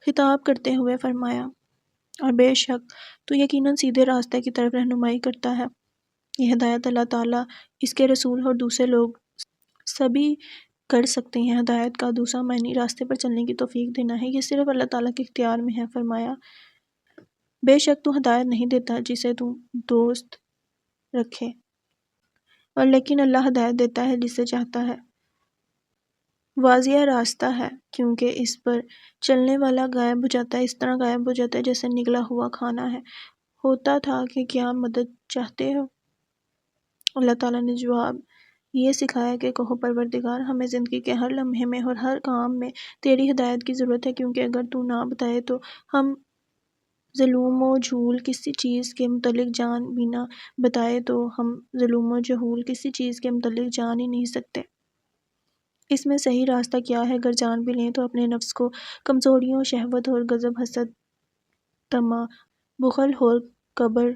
خطاب کرتے ہوئے فرمایا، اور بے شک تو یقیناً سیدھے راستے کی طرف رہنمائی کرتا ہے۔ یہ ہدایت اللہ تعالیٰ، اس کے رسول اور دوسرے لوگ سبھی کر سکتے ہیں۔ ہدایت کا دوسرا معنی راستے پر چلنے کی توفیق دینا ہے، یہ صرف اللہ تعالیٰ کے اختیار میں ہے۔ فرمایا، بے شک تو ہدایت نہیں دیتا جسے تو دوست رکھے، اور لیکن اللہ ہدایت دیتا ہے جسے چاہتا ہے۔ واضح راستہ ہے کیونکہ اس پر چلنے والا غائب ہو جاتا ہے، اس طرح غائب ہو جاتا ہے جیسے نگلا ہوا کھانا ہے۔ ہوتا تھا کہ کیا مدد چاہتے ہو؟ اللہ تعالیٰ نے جواب یہ سکھایا کہ کہو پروردگار ہمیں زندگی کے ہر لمحے میں اور ہر کام میں تیری ہدایت کی ضرورت ہے، کیونکہ اگر تو نہ بتائے تو ہم ظلم و جہول کسی چیز کے متعلق جان بھی نہ بتائے تو ہم ظلم و جہول کسی چیز کے متعلق جان ہی نہیں سکتے۔ اس میں صحیح راستہ کیا ہے؟ اگر جان بھی لیں تو اپنے نفس کو کمزوریوں، شہوت اور غضب، حسد، طمع، بخل اور کبر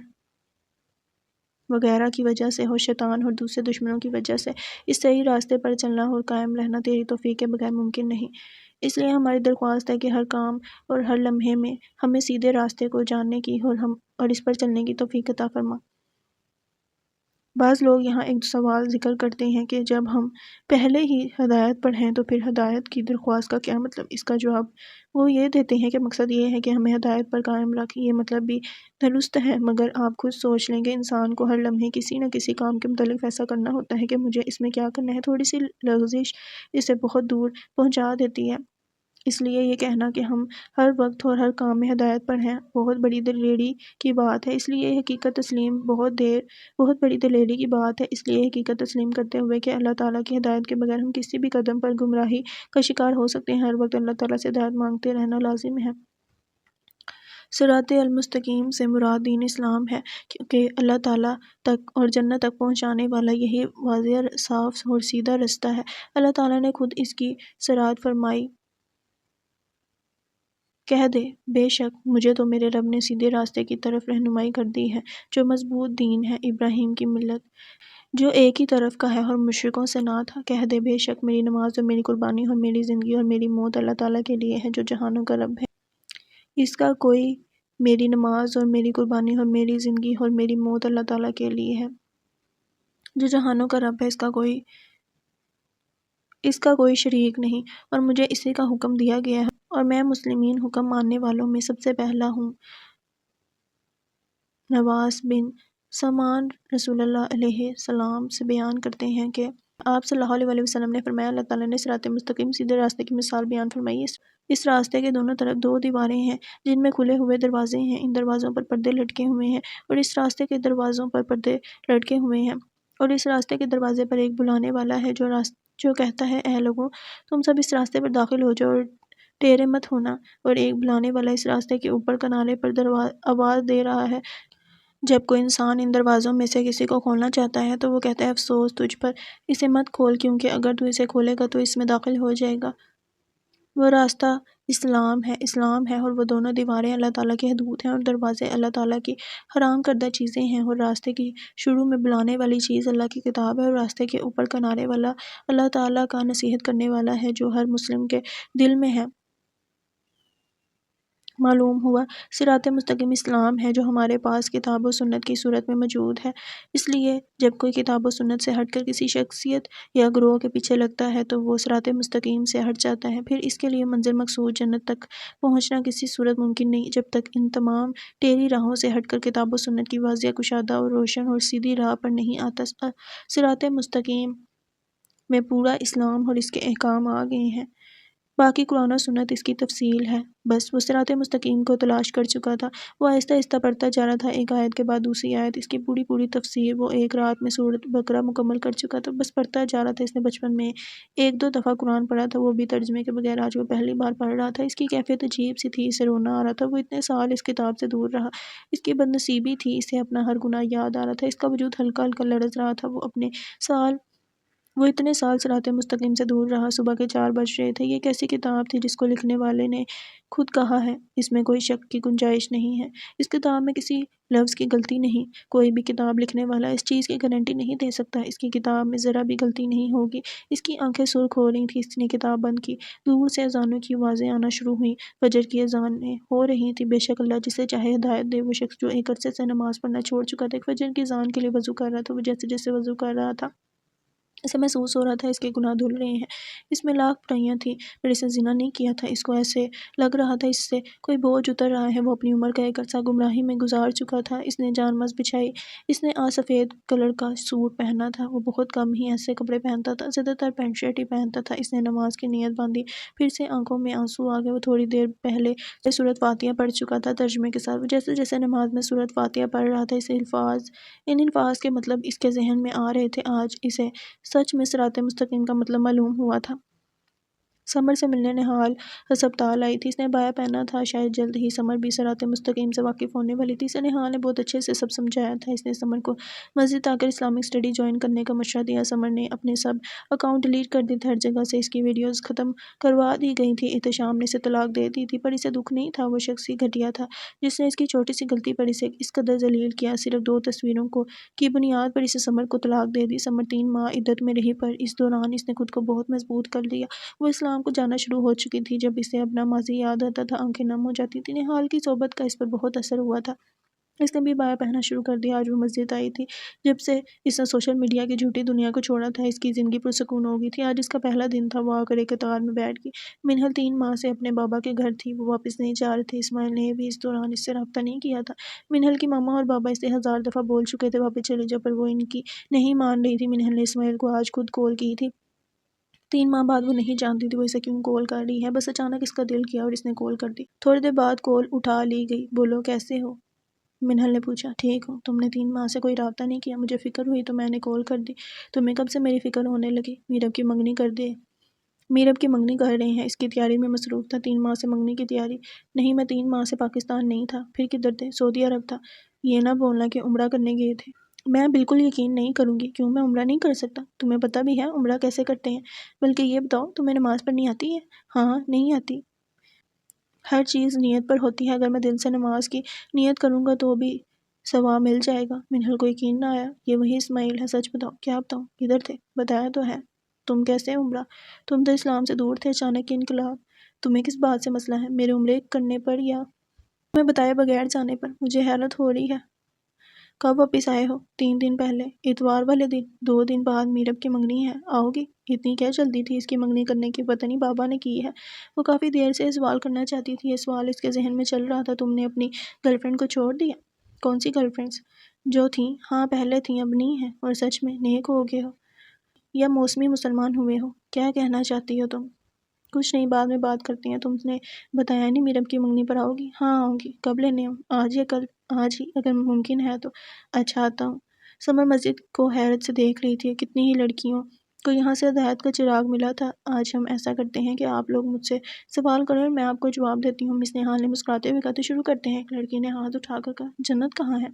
وغیرہ کی وجہ سے ہو، شیطان اور دوسرے دشمنوں کی وجہ سے۔ اس صحیح راستے پر چلنا اور قائم رہنا تیری توفیق کے بغیر ممکن نہیں۔ اس لیے ہماری درخواست ہے کہ ہر کام اور ہر لمحے میں ہمیں سیدھے راستے کو جاننے کی اور اس پر چلنے کی توفیق عطا فرما۔ بعض لوگ یہاں ایک سوال ذکر کرتے ہیں کہ جب ہم پہلے ہی ہدایت پر ہیں تو پھر ہدایت کی درخواست کا کیا مطلب؟ اس کا جواب وہ یہ دیتے ہیں کہ مقصد یہ ہے کہ ہمیں ہدایت پر قائم رکھ۔ یہ مطلب بھی درست ہے، مگر آپ خود سوچ لیں کہ انسان کو ہر لمحے کسی نہ کسی کام کے متعلق فیصلہ کرنا ہوتا ہے کہ مجھے اس میں کیا کرنا ہے۔ تھوڑی سی لغزش اسے بہت دور پہنچا دیتی ہے۔ اس لیے یہ کہنا کہ ہم ہر وقت اور ہر کام میں ہدایت پر ہیں بہت بڑی دلیری کی بات ہے۔ اس لیے یہ حقیقت تسلیم بہت بڑی دلیری کی بات ہے۔ اس لیے یہ حقیقت تسلیم کرتے ہوئے کہ اللہ تعالیٰ کی ہدایت کے بغیر ہم کسی بھی قدم پر گمراہی کا شکار ہو سکتے ہیں، ہر وقت اللہ تعالیٰ سے ہدایت مانگتے رہنا لازم ہے۔ صراط المستقیم سے مراد دین اسلام ہے، کیونکہ اللہ تعالیٰ تک اور جنت تک پہنچانے والا یہی واضح، صاف اور سیدھا رستہ ہے۔ اللہ تعالیٰ نے خود اس کی صراط فرمائی، کہہ دے بے شک مجھے تو میرے رب نے سیدھے راستے کی طرف رہنمائی کر دی ہے، جو مضبوط دین ہے، ابراہیم کی ملت، جو ایک ہی طرف کا ہے اور مشرکوں سے نہ تھا۔ کہہ دے بے شک میری نماز اور میری قربانی اور میری زندگی اور میری موت اللہ تعالیٰ کے لیے ہے، جو جہانوں کا رب ہے۔ اس کا کوئی میری نماز اور میری قربانی اور میری زندگی اور میری موت اللہ تعالیٰ کے لیے ہے، جو جہانوں کا رب ہے۔ اس کا کوئی شریک نہیں، اور مجھے اسی کا حکم دیا گیا ہے، اور میں مسلمین حکم ماننے والوں میں سب سے پہلا ہوں۔ نواس بن سمان رسول اللہ علیہ السلام سے بیان کرتے ہیں کہ آپ صلی اللہ علیہ وسلم نے فرمایا، اللہ تعالیٰ نے صراط مستقیم سیدھے راستے کی مثال بیان فرمائی۔ اس راستے کے دونوں طرف دو دیواریں ہیں جن میں کھلے ہوئے دروازے ہیں، ان دروازوں پر پردے لٹکے ہوئے ہیں، اور اس راستے کے دروازوں پر پردے لٹکے ہوئے ہیں، اور اس راستے کے دروازے پر ایک بلانے والا ہے جو کہتا ہے اے لوگوں تم سب اس راستے پر داخل ہو جاؤ اور ٹیرے مت ہونا، اور ایک بلانے والا اس راستے کے اوپر کنارے پر آواز دے رہا ہے۔ جب کوئی انسان ان دروازوں میں سے کسی کو کھولنا چاہتا ہے تو وہ کہتا ہے افسوس تجھ پر، اسے مت کھول، کیونکہ اگر تو اسے کھولے گا تو اس میں داخل ہو جائے گا۔ وہ راستہ اسلام ہے اور وہ دونوں دیواریں اللہ تعالیٰ کی حدود ہیں اور دروازے اللہ تعالیٰ کی حرام کردہ چیزیں ہیں، اور راستے کی شروع میں بلانے والی چیز اللہ کی کتاب ہے، اور راستے کے اوپر کنارے والا اللہ تعالیٰ کا نصیحت کرنے والا ہے جو ہر مسلم کے دل میں ہے۔ معلوم ہوا صراط مستقیم اسلام ہے جو ہمارے پاس کتاب و سنت کی صورت میں موجود ہے۔ اس لیے جب کوئی کتاب و سنت سے ہٹ کر کسی شخصیت یا گروہ کے پیچھے لگتا ہے تو وہ صراط مستقیم سے ہٹ جاتا ہے، پھر اس کے لیے منزل مقصود جنت تک پہنچنا کسی صورت ممکن نہیں جب تک ان تمام ٹیڑھی راہوں سے ہٹ کر کتاب و سنت کی واضح، کشادہ اور روشن اور سیدھی راہ پر نہیں آتا۔ صراط مستقیم میں پورا اسلام اور اس کے احکام آ گئے ہیں، باقی قرآن و سنت اس کی تفصیل ہے۔ بس وہ صراط مستقیم کو تلاش کر چکا تھا، وہ آہستہ آہستہ پڑھتا جا رہا تھا، ایک آیت کے بعد دوسری آیت، اس کی پوری تفسیر وہ ایک رات میں سورۃ بقرہ مکمل کر چکا تھا۔ بس پڑھتا جا رہا تھا۔ اس نے بچپن میں ایک دو دفعہ قرآن پڑھا تھا، وہ بھی ترجمے کے بغیر، آج وہ پہلی بار پڑھ رہا تھا۔ اس کی کیفیت عجیب سی تھی، اسے رونا آ رہا تھا، وہ اتنے سال اس کتاب سے دور رہا، اس کی بد نصیبی تھی، اسے اپنا ہر گناہ یاد آ رہا تھا، اس کا وجود ہلکا ہلکا لرز رہا تھا، وہ اتنے سال صراط مستقیم سے دور رہا۔ صبح کے 4 بج رہے تھے۔ یہ کیسی کتاب تھی جس کو لکھنے والے نے خود کہا ہے اس میں کوئی شک کی گنجائش نہیں ہے، اس کتاب میں کسی لفظ کی غلطی نہیں۔ کوئی بھی کتاب لکھنے والا اس چیز کی گارنٹی نہیں دے سکتا اس کی کتاب میں ذرا بھی غلطی نہیں ہوگی۔ اس کی آنکھیں سرخ ہو رہی تھیں، اس نے کتاب بند کی، دور سے اذانوں کی آوازیں آنا شروع ہوئیں، فجر کی اذانیں ہو رہی تھیں۔ بے شک اللہ جسے چاہے ہدایت دے۔ وہ شخص جو ایک عرصے سے نماز پڑھنا چھوڑ چکا تھا، ایک فجر کی اذان کے لیے وضو کر رہا تھا، وہ جیسے جیسے وضو کر رہا تھا اسے محسوس ہو رہا تھا اس کے گناہ دھل رہے ہیں، اس میں لاکھ برائیاں تھیں، پر اسے زنا نہیں کیا تھا۔ اس کو ایسے لگ رہا تھا اس سے کوئی بوجھ اتر رہا ہے۔ وہ اپنی عمر کا ایک عرصہ گمراہی میں گزار چکا تھا۔ اس نے جانماز بچھائی، اس نے سفید کلر کا سوٹ پہنا تھا، وہ بہت کم ہی ایسے کپڑے پہنتا تھا، زیادہ تر پینٹ شرٹ ہی پہنتا تھا۔ اس نے نماز کی نیت باندھی، پھر سے آنکھوں میں آنسو آ گئے۔ وہ تھوڑی دیر پہلے سورۃ فاتحہ پڑھ چکا تھا ترجمے کے ساتھ۔ وہ جیسے جیسے نماز میں سورۃ فاتحہ پڑھ رہا تھا ان الفاظ کے مطلب اس کے ذہن میں آ رہے تھے۔ آج اسے سچ میں صراط مستقیم کا مطلب معلوم ہوا تھا۔ سمر سے ملنے نہال ہسپتال آئی تھی۔ اس نے بایا پہنا تھا، شاید جلد ہی سمر بھی صراط مستقیم سے واقف ہونے والی تھی۔ اسے نہال نے بہت اچھے سے سب سمجھایا تھا۔ اس نے سمر کو مسجد آ کر اسلامک اسٹڈی جوائن کرنے کا مشورہ دیا۔ سمر نے اپنے سب اکاؤنٹ ڈیلیٹ کر دیے تھے، ہر جگہ سے اس کی ویڈیوز ختم کروا دی گئی تھی۔ احتشام نے اسے طلاق دے دی تھی، پر اسے دکھ نہیں تھا۔ وہ شخص ہی گھٹیا تھا جس نے اس کی چھوٹی سی غلطی پر اسے اس قدر ذلیل کیا۔ صرف 2 تصویروں کی بنیاد پر اسے سمر کو طلاق دے دی۔ سمر 3 ماہ عدت میں رہی، پر اس دوران اس نے خود کو بہت مضبوط کر لیا۔ وہ اسلام کو جاننا شروع ہو چکی تھی۔ جب اسے اپنا ماضی یاد آتا تھا آنکھیں نم ہو جاتی تھیں۔ نہال کی صحبت کا اس پر بہت اثر ہوا تھا۔ اس نے بھی بایا پہننا شروع کر دیا۔ آج وہ مسجد آئی تھی جب سے اس نے سوشل میڈیا کی جھوٹی دنیا کو چھوڑا تھا۔ اس کی زندگی پرسکون ہو گئی تھی۔ آج اس کا پہلا دن تھا۔ وہ آ کر ایک قطار میں بیٹھ گئی۔ منہل 3 ماہ سے اپنے بابا کے گھر تھی۔ وہ واپس نہیں جا رہے تھے۔ اسماعیل نے بھی اس دوران اس سے رابطہ نہیں کیا تھا۔ منہل کی ماما اور بابا اسے 1000 دفعہ بول چکے تھے واپس چلے جاؤ، پر وہ ان کی نہیں مان رہی تھی۔ منہل نے اسماعیل کو آج خود کال کی تھی۔ 3 ماہ بعد وہ نہیں جانتی تھی وہ اسے کیوں کال کر رہی ہے، بس اچانک اس کا دل کیا اور اس نے کال کر دی۔ تھوڑی دیر بعد کال اٹھا لی گئی۔ بولو کیسے ہو؟ منہل نے پوچھا۔ ٹھیک ہوں۔ تم نے 3 ماہ سے کوئی رابطہ نہیں کیا، مجھے فکر ہوئی تو میں نے کال کر دی۔ تمہیں کب سے میری فکر ہونے لگی؟ میرب کی منگنی کر دے۔ میرب کی منگنی کر رہے ہیں، اس کی تیاری میں مصروف تھا۔ 3 ماہ سے منگنی کی تیاری؟ نہیں، میں 3 ماہ سے پاکستان نہیں تھا۔ پھر کدھر تھے؟ سعودی عرب تھا۔ یہ نہ بولنا کہ عمرہ کرنے گئے تھے۔ میں بالکل یقین نہیں کروں گی۔ کیوں، میں عمرہ نہیں کر سکتا؟ تمہیں پتہ بھی ہے عمرہ کیسے کرتے ہیں؟ بلکہ یہ بتاؤ، تمہیں نماز پڑھنی آتی ہے؟ ہاں، نہیں آتی۔ ہر چیز نیت پر ہوتی ہے۔ اگر میں دل سے نماز کی نیت کروں گا تو بھی ثواب مل جائے گا۔ منہل کو یقین نہ آیا۔ یہ وہی اسماعیل ہے؟ سچ بتاؤ۔ کیا بتاؤں؟ کدھر تھے؟ بتایا تو ہے۔ تم کیسے عمرہ؟ تم تو اسلام سے دور تھے، اچانک یہ انقلاب۔ تمہیں کس بات سے مسئلہ ہے؟ میرے عمرے کرنے پر یا تمہیں بتائے بغیر جانے پر؟ مجھے حیرت ہو رہی ہے۔ کب واپس آئے ہو؟ 3 دن پہلے، اتوار والے دن۔ 2 دن بعد میرب کی منگنی ہے، آؤ گی؟ اتنی کیا جلدی تھی اس کی منگنی کرنے کی؟ پتہ نہیں بابا نے کی ہے۔ وہ کافی دیر سے سوال کرنا چاہتی تھی۔ یہ سوال اس کے ذہن میں چل رہا تھا۔ تم نے اپنی گرل فرینڈ کو چھوڑ دیا؟ کون سی گرل فرینڈس؟ جو تھیں؟ ہاں پہلے تھیں، اب نہیں ہیں۔ اور سچ میں نیک ہو گئے ہو یا موسمی مسلمان ہوئے ہو؟ کیا کہنا چاہتی ہو تم؟ کچھ نہیں، بعد میں بات کرتی ہیں۔ تم نے بتایا نہیں میرب کی منگنی پر آؤ گی؟ ہاں آؤں گی۔ کب لینے ہو؟ آج یا کل؟ آج ہی اگر ممکن ہے تو۔ اچھا آتا ہوں۔ سمر مسجد کو حیرت سے دیکھ رہی تھی۔ کتنی ہی لڑکیوں کو یہاں سے ہدایت کا چراغ ملا تھا۔ آج ہم ایسا کرتے ہیں کہ آپ لوگ مجھ سے سوال کریں اور میں آپ کو جواب دیتی ہوں۔ مس نہال نے مسکراتے ہوئے کہا۔ تو شروع کرتے ہیں۔ ایک لڑکی نے ہاتھ اٹھا کر کہا، جنت کہاں ہے؟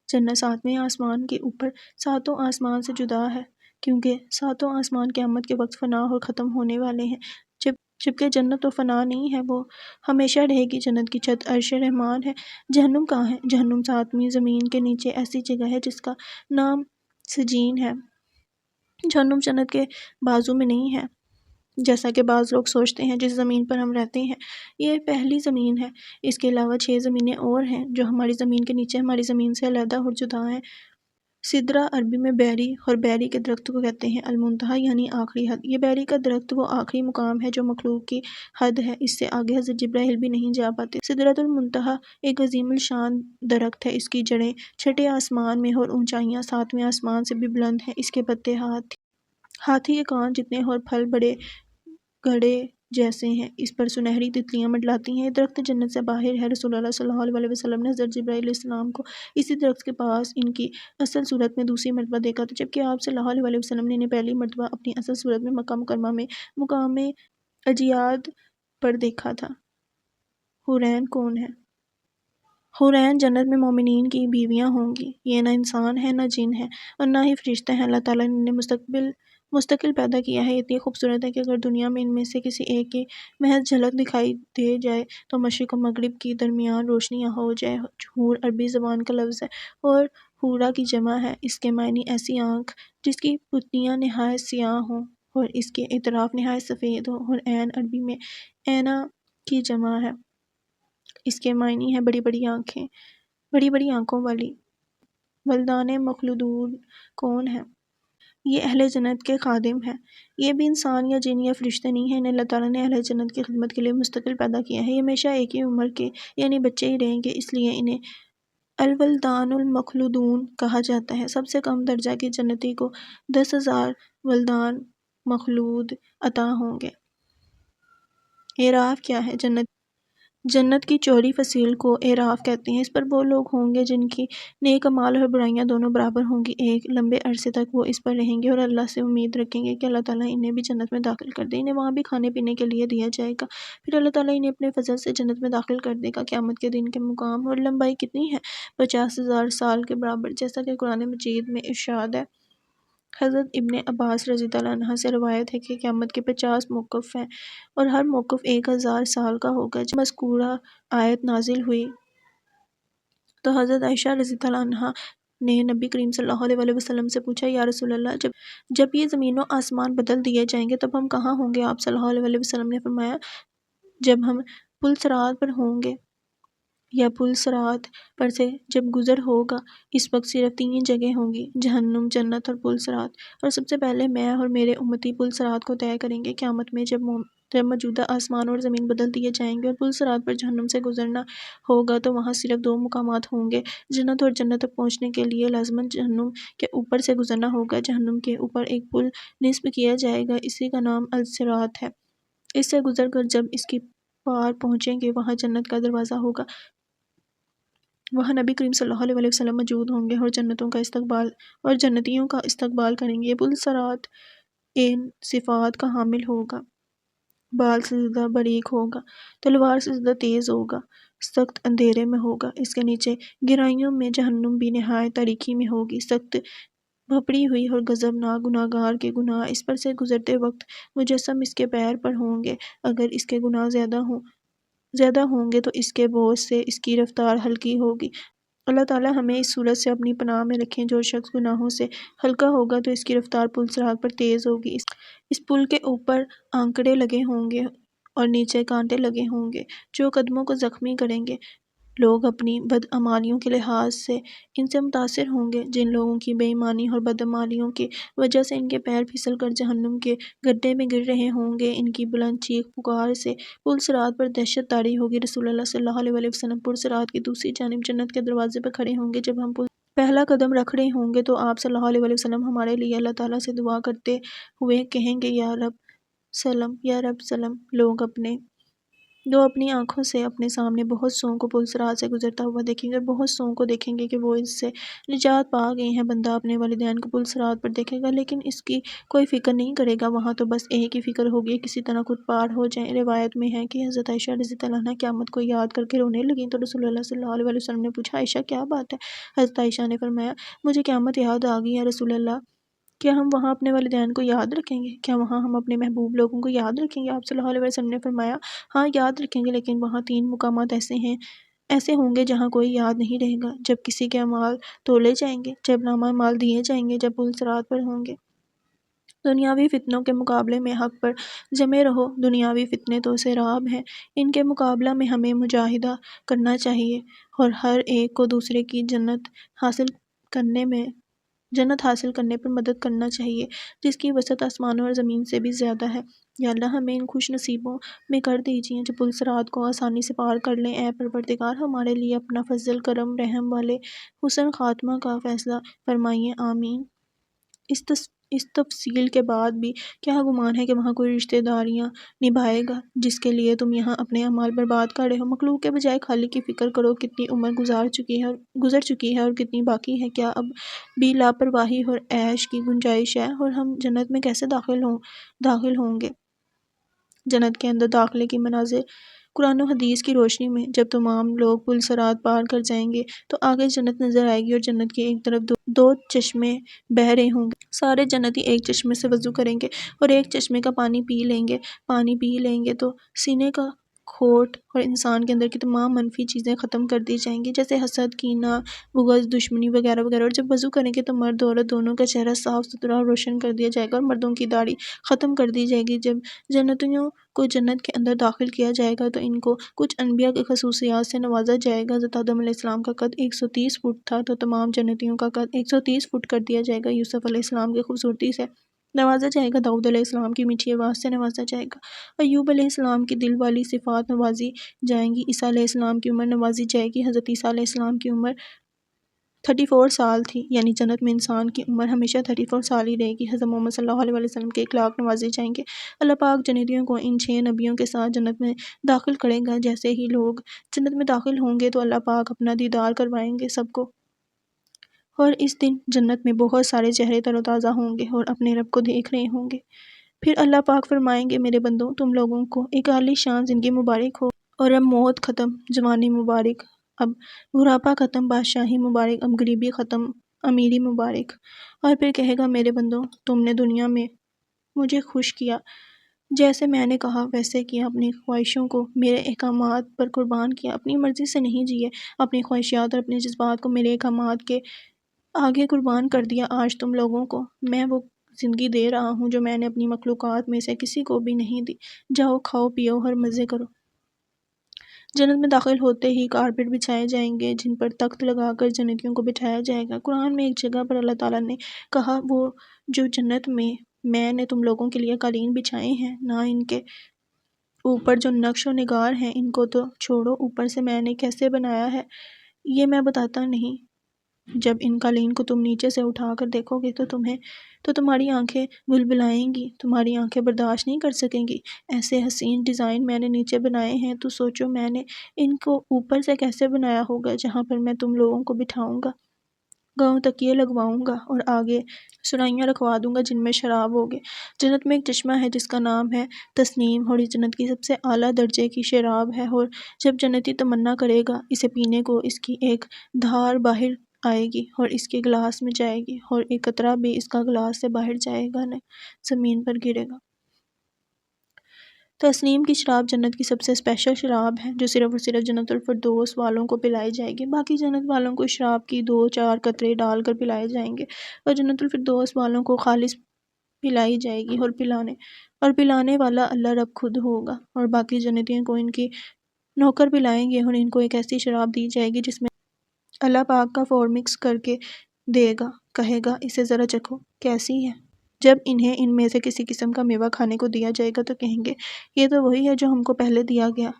جنت 7ویں آسمان کے اوپر 7 آسمان سے جدا ہے، کیونکہ 7 آسمان قیامت کے وقت فنا اور ختم ہونے والے ہیں، جبکہ جنت تو فنا نہیں ہے، وہ ہمیشہ رہے گی۔ جنت کی چھت عرش رحمان ہے۔ جہنم کہاں ہے؟ جہنم 7ویں زمین کے نیچے ایسی جگہ ہے جس کا نام سجین ہے۔ جہنم جنت کے بازو میں نہیں ہے جیسا کہ بعض لوگ سوچتے ہیں۔ جس زمین پر ہم رہتے ہیں یہ پہلی زمین ہے۔ اس کے علاوہ 6 زمینیں اور ہیں جو ہماری زمین کے نیچے ہماری زمین سے علیحدہ اور جدا ہیں۔ سدرہ عربی میں بیری اور بیری کے درخت کو کہتے ہیں المنتہا، یعنی آخری حد۔ یہ بیری کا درخت وہ آخری مقام ہے جو مخلوق کی حد ہے، اس سے آگے حضرت جبرائیل بھی نہیں جا پاتے۔ سدرۃ المنتہا ایک عظیم الشان درخت ہے۔ اس کی جڑیں 6 آسمان میں اور اونچائیاں 7ویں آسمان سے بھی بلند ہیں۔ اس کے پتے ہاتھی کے کان جتنے اور پھل بڑے گھڑے جیسے ہیں۔ اس پر سنہری تتلیاں منڈلاتی ہیں۔ یہ درخت جنت سے باہر ہے۔ رسول اللہ صلی اللہ علیہ وسلم نے حضرت جبرائیل علیہ السلام کو اسی درخت کے پاس ان کی اصل صورت میں دوسری مرتبہ دیکھا تھا، جبکہ آپ صلی اللہ علیہ وسلم نے انہیں پہلی مرتبہ اپنی اصل صورت میں مکہ مکرمہ میں مقام اجیاد پر دیکھا تھا۔ حورین کون ہیں؟ حورین جنت میں مومنین کی بیویاں ہوں گی۔ یہ نہ انسان ہے، نہ جن ہے، اور نہ ہی فرشتے ہیں۔ اللہ تعالیٰ نے انہیں مستقل پیدا کیا ہے۔ اتنی خوبصورت ہے کہ اگر دنیا میں ان میں سے کسی ایک کی محض جھلک دکھائی دے جائے تو مشرق و مغرب کی درمیان روشنی ہو جائے۔ حور عربی زبان کا لفظ ہے اور حورہ کی جمع ہے۔ اس کے معنی ایسی آنکھ جس کی پتیاں نہایت سیاہ ہوں اور اس کے اطراف نہایت سفید ہوں، اور عین عربی میں عینہ کی جمع ہے۔ اس کے معنی ہے بڑی بڑی آنکھیں، بڑی بڑی آنکھوں والی۔ ولدان مخلدون کون ہیں؟ یہ اہل جنت کے خادم ہیں۔ یہ بھی انسان یا جن یا فرشتے نہیں ہیں۔ انہیں اللہ تعالیٰ نے اہل جنت کی خدمت کے لیے مستقل پیدا کیا ہے۔ یہ ہمیشہ ایک ہی عمر کے یعنی بچے ہی رہیں گے، اس لیے انہیں الولدان المخلدون کہا جاتا ہے۔ سب سے کم درجہ کے جنتی کو 10,000 ولدان مخلود عطا ہوں گے۔ اعراف کیا ہے؟ جنت کی چوری فصیل کو اعراف کہتے ہیں۔ اس پر وہ لوگ ہوں گے جن کی نیک اعمال اور برائیاں دونوں برابر ہوں گی۔ ایک لمبے عرصے تک وہ اس پر رہیں گے اور اللہ سے امید رکھیں گے کہ اللہ تعالیٰ انہیں بھی جنت میں داخل کر دے۔ انہیں وہاں بھی کھانے پینے کے لیے دیا جائے گا، پھر اللہ تعالیٰ انہیں اپنے فضل سے جنت میں داخل کر دے گا۔ قیامت کے دن کے مقام اور لمبائی کتنی ہے؟ 50,000 سال کے برابر، جیسا کہ قرآن مجید میں ارشاد ہے۔ حضرت ابن عباس رضی اللہ عنہ سے روایت ہے کہ قیامت کے 50 موقف ہیں اور ہر موقف 1000 سال کا ہوگا۔ جب مذکورہ آیت نازل ہوئی تو حضرت عائشہ رضی اللہ عنہا نے نبی کریم صلی اللہ علیہ وسلم سے پوچھا، یا رسول اللہ، جب یہ زمین و آسمان بدل دیے جائیں گے تب ہم کہاں ہوں گے؟ آپ صلی اللہ علیہ وسلم نے فرمایا، جب ہم پل صراط پر ہوں گے یا پل صراط پر سے جب گزر ہوگا، اس وقت صرف 3 جگہیں ہوں گی، جہنم، جنت اور پل صراط، اور سب سے پہلے میں اور میرے امتی پل صراط کو طے کریں گے۔ قیامت میں جب موجودہ آسمان اور زمین بدل دیے جائیں گے اور پل صراط پر جہنم سے گزرنا ہوگا تو وہاں صرف 2 مقامات ہوں گے، جنت اور جنت تک پہنچنے کے لیے لازماً جہنم کے اوپر سے گزرنا ہوگا۔ جہنم کے اوپر ایک پل نصب کیا جائے گا، اسی کا نام الصراط ہے۔ اس سے گزر کر جب اس کی پار پہنچیں گے وہاں جنت کا دروازہ ہوگا، وہاں نبی کریم صلی اللہ علیہ وسلم موجود ہوں گے اور جنتیوں کا استقبال کریں گے۔ یہ پل صراط ان صفات کا حامل ہوگا: بال سے زیادہ باریک ہوگا، تلوار سے زیادہ تیز ہوگا، سخت اندھیرے میں ہوگا، اس کے نیچے گہرائیوں میں جہنم بھی نہایت تاریکی میں ہوگی، سخت بھپڑی ہوئی اور غضبناک گناہگار کے گناہ اس پر سے گزرتے وقت مجسم اس کے پیر پر ہوں گے۔ اگر اس کے گناہ زیادہ ہوں گے تو اس کے بوجھ سے اس کی رفتار ہلکی ہوگی۔ اللہ تعالیٰ ہمیں اس صورت سے اپنی پناہ میں رکھیں۔ جو شخص گناہوں سے ہلکا ہوگا تو اس کی رفتار پل صراط پر تیز ہوگی۔ اس پل کے اوپر آنکڑے لگے ہوں گے اور نیچے کانٹے لگے ہوں گے جو قدموں کو زخمی کریں گے۔ لوگ اپنی بدعمالیوں کے لحاظ سے ان سے متاثر ہوں گے۔ جن لوگوں کی بے ایمانی اور بدعمالیوں کی وجہ سے ان کے پیر پھسل کر جہنم کے گڈھے میں گر رہے ہوں گے، ان کی بلند چیخ پکار سے پل صراط پر دہشت طاری ہوگی۔ رسول اللہ صلی اللہ علیہ وسلم پل صراط کی دوسری جانب جنت کے دروازے پر کھڑے ہوں گے۔ جب ہم پہلا قدم رکھ رہے ہوں گے تو آپ صلی اللہ علیہ وسلم ہمارے لیے اللہ تعالیٰ سے دعا کرتے ہوئے کہیں گے، یا رب سلم، یا رب سلم۔ لوگ اپنی آنکھوں سے اپنے سامنے بہت سوں کو پل صراط سے گزرتا ہوا دیکھیں گے اور بہت سوں کو دیکھیں گے کہ وہ اس سے نجات پا گئے ہیں۔ بندہ اپنے والدین کو پل صراط پر دیکھے گا لیکن اس کی کوئی فکر نہیں کرے گا، وہاں تو بس ایک ہی فکر ہوگی، کسی طرح خود پار ہو جائیں۔ روایت میں ہے کہ حضرت عائشہ رضی اللہ عنہا قیامت کو یاد کر کے رونے لگیں تو رسول اللہ صلی اللہ علیہ وسلم نے پوچھا، عائشہ کیا بات ہے؟ حضرت عائشہ نے فرمایا، مجھے قیامت یاد آ گئی، یا رسول اللہ، کیا ہم وہاں اپنے والدین کو یاد رکھیں گے؟ کیا وہاں ہم اپنے محبوب لوگوں کو یاد رکھیں گے؟ آپ صلی اللہ علیہ وسلم نے فرمایا، ہاں یاد رکھیں گے، لیکن وہاں 3 مقامات ایسے ہوں گے جہاں کوئی یاد نہیں رہے گا: جب کسی کے اعمال تولے جائیں گے، جب نامہ اعمال دیے جائیں گے، جب پل صراط پر ہوں گے۔ دنیاوی فتنوں کے مقابلے میں حق پر جمے رہو۔ دنیاوی فتنے تو سیراب ہیں، ان کے مقابلہ میں ہمیں مجاہدہ کرنا چاہیے اور ہر ایک کو دوسرے کی جنت حاصل کرنے پر مدد کرنا چاہیے جس کی وسعت آسمانوں اور زمین سے بھی زیادہ ہے۔ یا اللہ ہمیں ان خوش نصیبوں میں کر دیجیے جو پل صراط کو آسانی سے پار کر لیں۔ اے پروردگار، ہمارے لیے اپنا فضل، کرم، رحم والے حسن خاتمہ کا فیصلہ فرمائیے، آمین۔ اس تفصیل کے بعد بھی کیا گمان ہے کہ وہاں کوئی رشتہ داریاں نبھائے گا جس کے لیے تم یہاں اپنے اعمال برباد کر رہے ہو؟ مخلوق کے بجائے خالق کی فکر کرو، کتنی عمر گزر چکی ہے اور کتنی باقی ہے۔ کیا اب بھی لاپرواہی اور عیش کی گنجائش ہے؟ اور ہم جنت میں کیسے داخل ہوں گے؟ جنت کے اندر داخلے کی مناظر قرآن و حدیث کی روشنی میں: جب تمام لوگ پل صراط پار کر جائیں گے تو آگے جنت نظر آئے گی اور جنت کی ایک طرف 2 چشمے بہہ رہے ہوں گے۔ سارے جنتی ایک چشمے سے وضو کریں گے اور ایک چشمے کا پانی پی لیں گے تو سینے کا کھوٹ اور انسان کے اندر کی تمام منفی چیزیں ختم کر دی جائیں گی، جیسے حسد، کینہ، بغض، دشمنی وغیرہ وغیرہ۔ اور جب وضو کریں گے تو مرد و عورت دونوں کا چہرہ صاف ستھرا اور روشن کر دیا جائے گا اور مردوں کی داڑھی ختم کر دی جائے گی۔ جب جنتیوں کو جنت کے اندر داخل کیا جائے گا تو ان کو کچھ انبیاء کی خصوصیات سے نوازا جائے گا۔ حضرت آدم علیہ السلام کا قد 130 فٹ تھا تو تمام جنتیوں کا قد 130 فٹ کر دیا جائے گا۔ یوسف علیہ السلام کی خوبصورتی سے نوازا جائے گا، داؤد علیہ السلام کی میٹھی آواز سے نوازا جائے گا، ایوب علیہ السلام کی دل والی صفات نوازی جائیں گی، عیسیٰ علیہ السلام کی عمر نوازی جائے گی۔ حضرت عیسیٰ علیہ السلام کی عمر 34 سال تھی، یعنی جنت میں انسان کی عمر ہمیشہ 34 سال ہی رہے گی۔ حضرت محمد صلی اللہ علیہ وسلم کے اخلاق نوازے جائیں گے۔ اللہ پاک جنتیوں کو ان 6 نبیوں کے ساتھ جنت میں داخل کرے گا۔ جیسے ہی لوگ جنت میں داخل ہوں گے تو اللہ پاک اپنا دیدار کروائیں گے سب کو، اور اس دن جنت میں بہت سارے چہرے تر و تازہ ہوں گے اور اپنے رب کو دیکھ رہے ہوں گے۔ پھر اللہ پاک فرمائیں گے، میرے بندوں، تم لوگوں کو ایک عالی شان زندگی مبارک ہو، اور اب موت ختم، جوانی مبارک، اب بڑھاپا ختم، بادشاہی مبارک، اب غریبی ختم، امیری مبارک۔ اور پھر کہے گا، میرے بندوں، تم نے دنیا میں مجھے خوش کیا، جیسے میں نے کہا ویسے کیا، اپنی خواہشوں کو میرے احکامات پر قربان کیا، اپنی مرضی سے نہیں جیے، اپنی خواہشات اور اپنے جذبات کو میرے احکامات کے آگے قربان کر دیا۔ آج تم لوگوں کو میں وہ زندگی دے رہا ہوں جو میں نے اپنی مخلوقات میں سے کسی کو بھی نہیں دی۔ جاؤ، کھاؤ پیو اور مزے کرو۔ جنت میں داخل ہوتے ہی کارپیٹ بچھائے جائیں گے جن پر تخت لگا کر جنتیوں کو بٹھایا جائے گا۔ قرآن میں ایک جگہ پر اللہ تعالیٰ نے کہا، وہ جو جنت میں نے تم لوگوں کے لیے قالین بچھائے ہیں، نہ ان کے اوپر جو نقش و نگار ہیں، ان کو تو چھوڑو، اوپر سے میں نے کیسے بنایا ہے یہ میں بتاتا نہیں۔ جب ان قالین کو تم نیچے سے اٹھا کر دیکھو گے تو تمہاری آنکھیں بلبلائیں گی، تمہاری آنکھیں برداشت نہیں کر سکیں گی۔ ایسے حسین ڈیزائن میں نے نیچے بنائے ہیں، تو سوچو میں نے ان کو اوپر سے کیسے بنایا ہوگا، جہاں پر میں تم لوگوں کو بٹھاؤں گا، گاؤں تکیے لگواؤں گا اور آگے سرائیاں رکھوا دوں گا جن میں شراب ہوگی۔ جنت میں ایک چشمہ ہے جس کا نام ہے تسنیم، اور یہ جنت کی سب سے اعلیٰ درجے کی شراب ہے، اور جب جنتی تمنا کرے گا اسے پینے کو، اس کی ایک دھار باہر آئے گی اور اس کے گلاس میں جائے گی، اور ایک قطرہ بھی اس کا گلاس سے باہر جائے گا نہیں، زمین پر گرے گا۔ تسنیم کی شراب جنت کی سب سے اسپیشل شراب ہے، جو صرف اور صرف جنت الفردوس والوں کو پلائی جائے گی۔ باقی جنت والوں کو شراب کی 2-4 قطرے ڈال کر پلائے جائیں گے، اور جنت الفردوس والوں کو خالص پلائی جائے گی، اور پلانے والا اللہ رب خود ہوگا، اور باقی جنتیوں کو ان کی نوکر پلائیں گے، اور ان کو ایک ایسی شراب دی جائے گی جس میں اللہ پاک کا فور مکس کر کے دے گا، کہے گا اسے ذرا چکھو کیسی ہے۔ جب انہیں ان میں سے کسی قسم کا میوہ کھانے کو دیا جائے گا تو کہیں گے، یہ تو وہی ہے جو ہم کو پہلے دیا گیا۔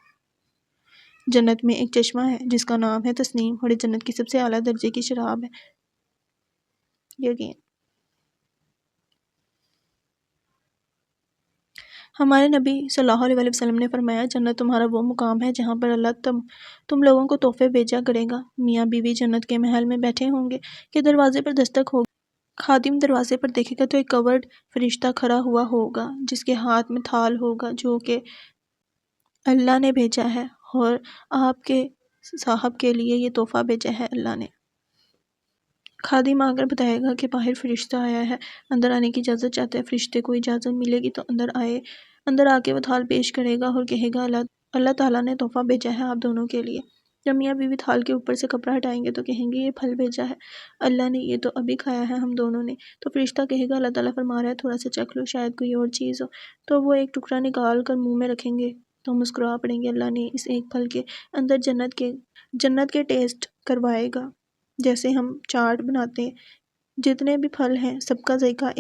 جنت میں ایک چشمہ ہے جس کا نام ہے تسنیم، اور یہ جنت کی سب سے اعلیٰ درجے کی شراب ہے۔ یقین ہمارے نبی صلی اللہ علیہ وسلم نے فرمایا، جنت تمہارا وہ مقام ہے جہاں پر اللہ تم لوگوں کو تحفے بھیجا کرے گا۔ میاں بیوی جنت کے محل میں بیٹھے ہوں گے کہ دروازے پر دستک ہوگی، خادم دروازے پر دیکھے گا تو ایک کورڈ فرشتہ کھڑا ہوا ہوگا جس کے ہاتھ میں تھال ہوگا جو کہ اللہ نے بھیجا ہے، اور آپ کے صاحب کے لیے یہ تحفہ بھیجا ہے اللہ نے۔ خادم آ کر بتائے گا کہ باہر فرشتہ آیا ہے، اندر آنے کی اجازت چاہتا ہے۔ فرشتے کو اجازت ملے گی تو اندر آ کے وہ تھال پیش کرے گا اور کہے گا، اللہ تعالیٰ نے تحفہ بھیجا ہے آپ دونوں کے لیے۔ جب میاں بیوی تھال کے اوپر سے کپڑا ہٹائیں گے تو کہیں گے، یہ پھل بھیجا ہے اللہ نے، یہ تو ابھی کھایا ہے ہم دونوں نے۔ تو فرشتہ کہے گا، اللہ تعالیٰ فرما رہا ہے تھوڑا سا چکھ لو، شاید کوئی اور چیز ہو۔ تو وہ ایک ٹکڑا نکال کر منہ میں رکھیں گے تو مسکرا پڑیں گے، اللہ نے اس ایک پھل کے اندر جنت کے ٹیسٹ کروائے گا، جیسے ہم چاٹ بناتے ہیں، جتنے بھی پھل ہیں سب کا ذائقہ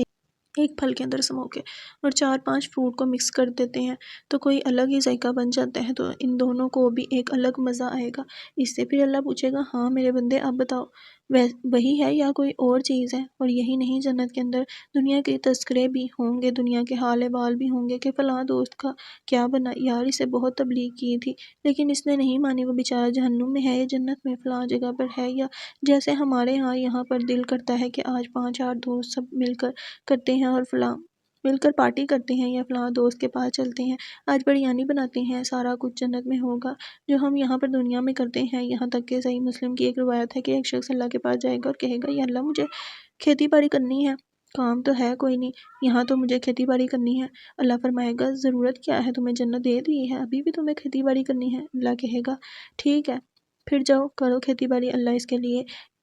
ایک پھل کے اندر سمو کے، اور 4-5 فروٹ کو مکس کر دیتے ہیں تو کوئی الگ ہی ذائقہ بن جاتا ہے، تو ان دونوں کو بھی ایک الگ مزہ آئے گا اس سے۔ پھر اللہ پوچھے گا، ہاں میرے بندے اب بتاؤ وہی ہے یا کوئی اور چیز ہے؟ اور یہی نہیں، جنت کے اندر دنیا کے تذکرے بھی ہوں گے، دنیا کے حال احوال بھی ہوں گے کہ فلاں دوست کا کیا بنا، یار اسے بہت تبلیغ کی تھی لیکن اس نے نہیں مانی، وہ بیچارہ جہنم میں ہے، یہ جنت میں فلاں جگہ پر ہے۔ یا جیسے ہمارے ہاں یہاں پر دل کرتا ہے کہ آج 5-8 دوست سب مل کر کرتے ہیں اور مل کر پارٹی کرتے ہیں یا فلاں دوست کے پاس چلتے ہیں، آج بریانی بناتے ہیں، سارا کچھ جنت میں ہوگا جو ہم یہاں پر دنیا میں کرتے ہیں۔ یہاں تک کہ صحیح مسلم کی ایک روایت ہے کہ ایک شخص اللہ کے پاس جائے گا اور کہے گا، یا اللہ مجھے کھیتی باڑی کرنی ہے، کام تو ہے کوئی نہیں، یہاں تو مجھے کھیتی باڑی کرنی ہے۔ اللہ فرمائے گا، ضرورت کیا ہے، تمہیں جنت دے دی ہے، ابھی بھی تمہیں کھیتی باڑی کرنی ہے؟ اللہ کہے گا ٹھیک ہے پھر جاؤ کرو کھیتی باڑی۔ اللہ اس کے لیے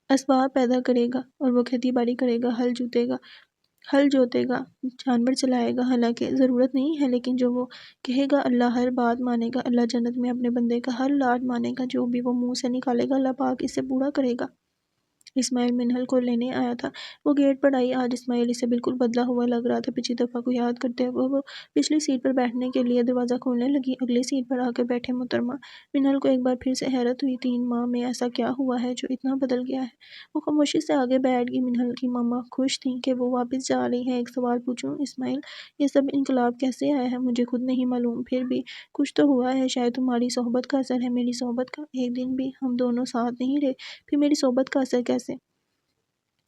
اسباب پیدا کرے گا اور وہ کھیتی باڑی کرے گا، ہل جوتے گا، جانور چلائے گا، حالانکہ ضرورت نہیں ہے، لیکن جو وہ کہے گا اللہ ہر بات مانے گا، اللہ جنت میں اپنے بندے کا ہر لاٹ مانے گا، جو بھی وہ منہ سے نکالے گا اللہ پاک اسے پورا کرے گا۔ اسماعیل منہل کو لینے آیا تھا۔ وہ گیٹ پر آئی۔ آج اسماعیل اسے بالکل بدلا ہوا لگ رہا تھا۔ پچھلی دفعہ کو یاد کرتے ہوئے وہ پچھلی سیٹ پر بیٹھنے کے لیے دروازہ کھولنے لگی۔ اگلی سیٹ پر آ کر بیٹھے محترمہ۔ منہل کو ایک بار پھر سے حیرت ہوئی، 3 ماہ میں ایسا کیا ہوا ہے جو اتنا بدل گیا ہے؟ وہ خاموشی سے آگے بیٹھ گئی۔ منہل کی ماما خوش تھیں کہ وہ واپس جا رہی ہیں۔ ایک سوال پوچھوں اسماعیل، یہ سب انقلاب کیسے آیا ہے؟ مجھے خود نہیں معلوم، پھر بھی کچھ تو ہوا ہے۔ شاید تمہاری صحبت کا اثر ہے۔ میری صحبت کا؟ ایک دن بھی ہم دونوں ساتھ نہیں رہے، پھر میری صحبت کا اثر کیسے؟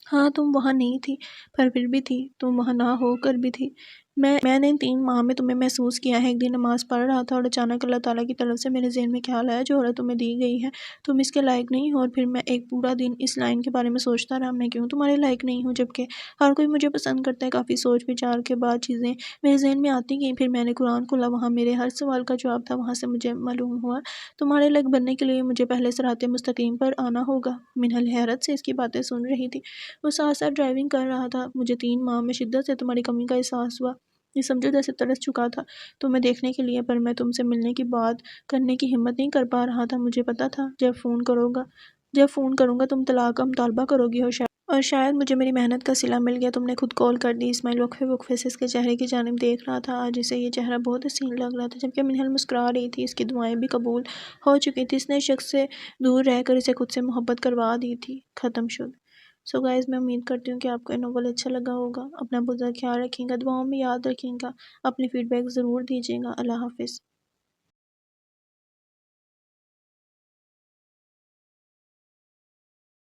ہاں تم وہاں نہیں تھی، پر پھر بھی تھی، تم وہاں نہ ہو کر بھی تھی۔ میں نے ان 3 ماہ میں تمہیں محسوس کیا ہے۔ ایک دن نماز پڑھ رہا تھا اور اچانک اللہ تعالیٰ کی طرف سے میرے ذہن میں خیال آیا، جو عورت تمہیں دی گئی ہے تم اس کے لائق نہیں ہو۔ اور پھر میں ایک پورا دن اس لائن کے بارے میں سوچتا رہا، میں کیوں تمہارے لائق نہیں ہوں جبکہ ہر کوئی مجھے پسند کرتا ہے۔ کافی سوچ وچار کے بعد چیزیں میرے ذہن میں آتی گئیں۔ پھر میں نے قرآن کھولا، وہاں میرے ہر سوال کا جواب تھا۔ وہاں سے مجھے معلوم ہوا تمہارے لائق بننے کے لیے مجھے پہلے صراط مستقیم پر آنا ہوگا۔ منہل حیرت سے اس کی باتیں سن رہی تھی۔ وہ ساتھ ساتھ ڈرائیونگ کر رہا تھا۔ مجھے 3 ماہ میں شدت سے تمہاری کمی کا احساس ہوا۔ یہ سمجھو جیسے ترس چکا تھا تمہیں دیکھنے کے لیے، پر میں تم سے ملنے کی بات کرنے کی ہمت نہیں کر پا رہا تھا۔ مجھے پتا تھا جب فون کروں گا تم طلاق کا مطالبہ کرو گی، اور شاید مجھے میری محنت کا صلہ مل گیا، تم نے خود کال کر دی۔ اسماعیل وقفے وقفے سے اس کے چہرے کی جانب دیکھ رہا تھا۔ آج اسے یہ چہرہ بہت حسین لگ رہا تھا۔ جبکہ منہل مسکرا رہی تھی، اس کی دعائیں بھی قبول ہو چکی تھی۔ اس نے شخص سے دور رہ کر اسے خود سے محبت کروا دی تھی۔ ختم شد۔ سو گائز، میں امید کرتی ہوں کہ آپ کو یہ ناول اچھا لگا ہوگا۔ اپنا بہت زیادہ خیال رکھیں گا، دعاؤں میں یاد رکھیں گا، اپنی فیڈ بیک ضرور دیجیے گا۔ اللہ حافظ۔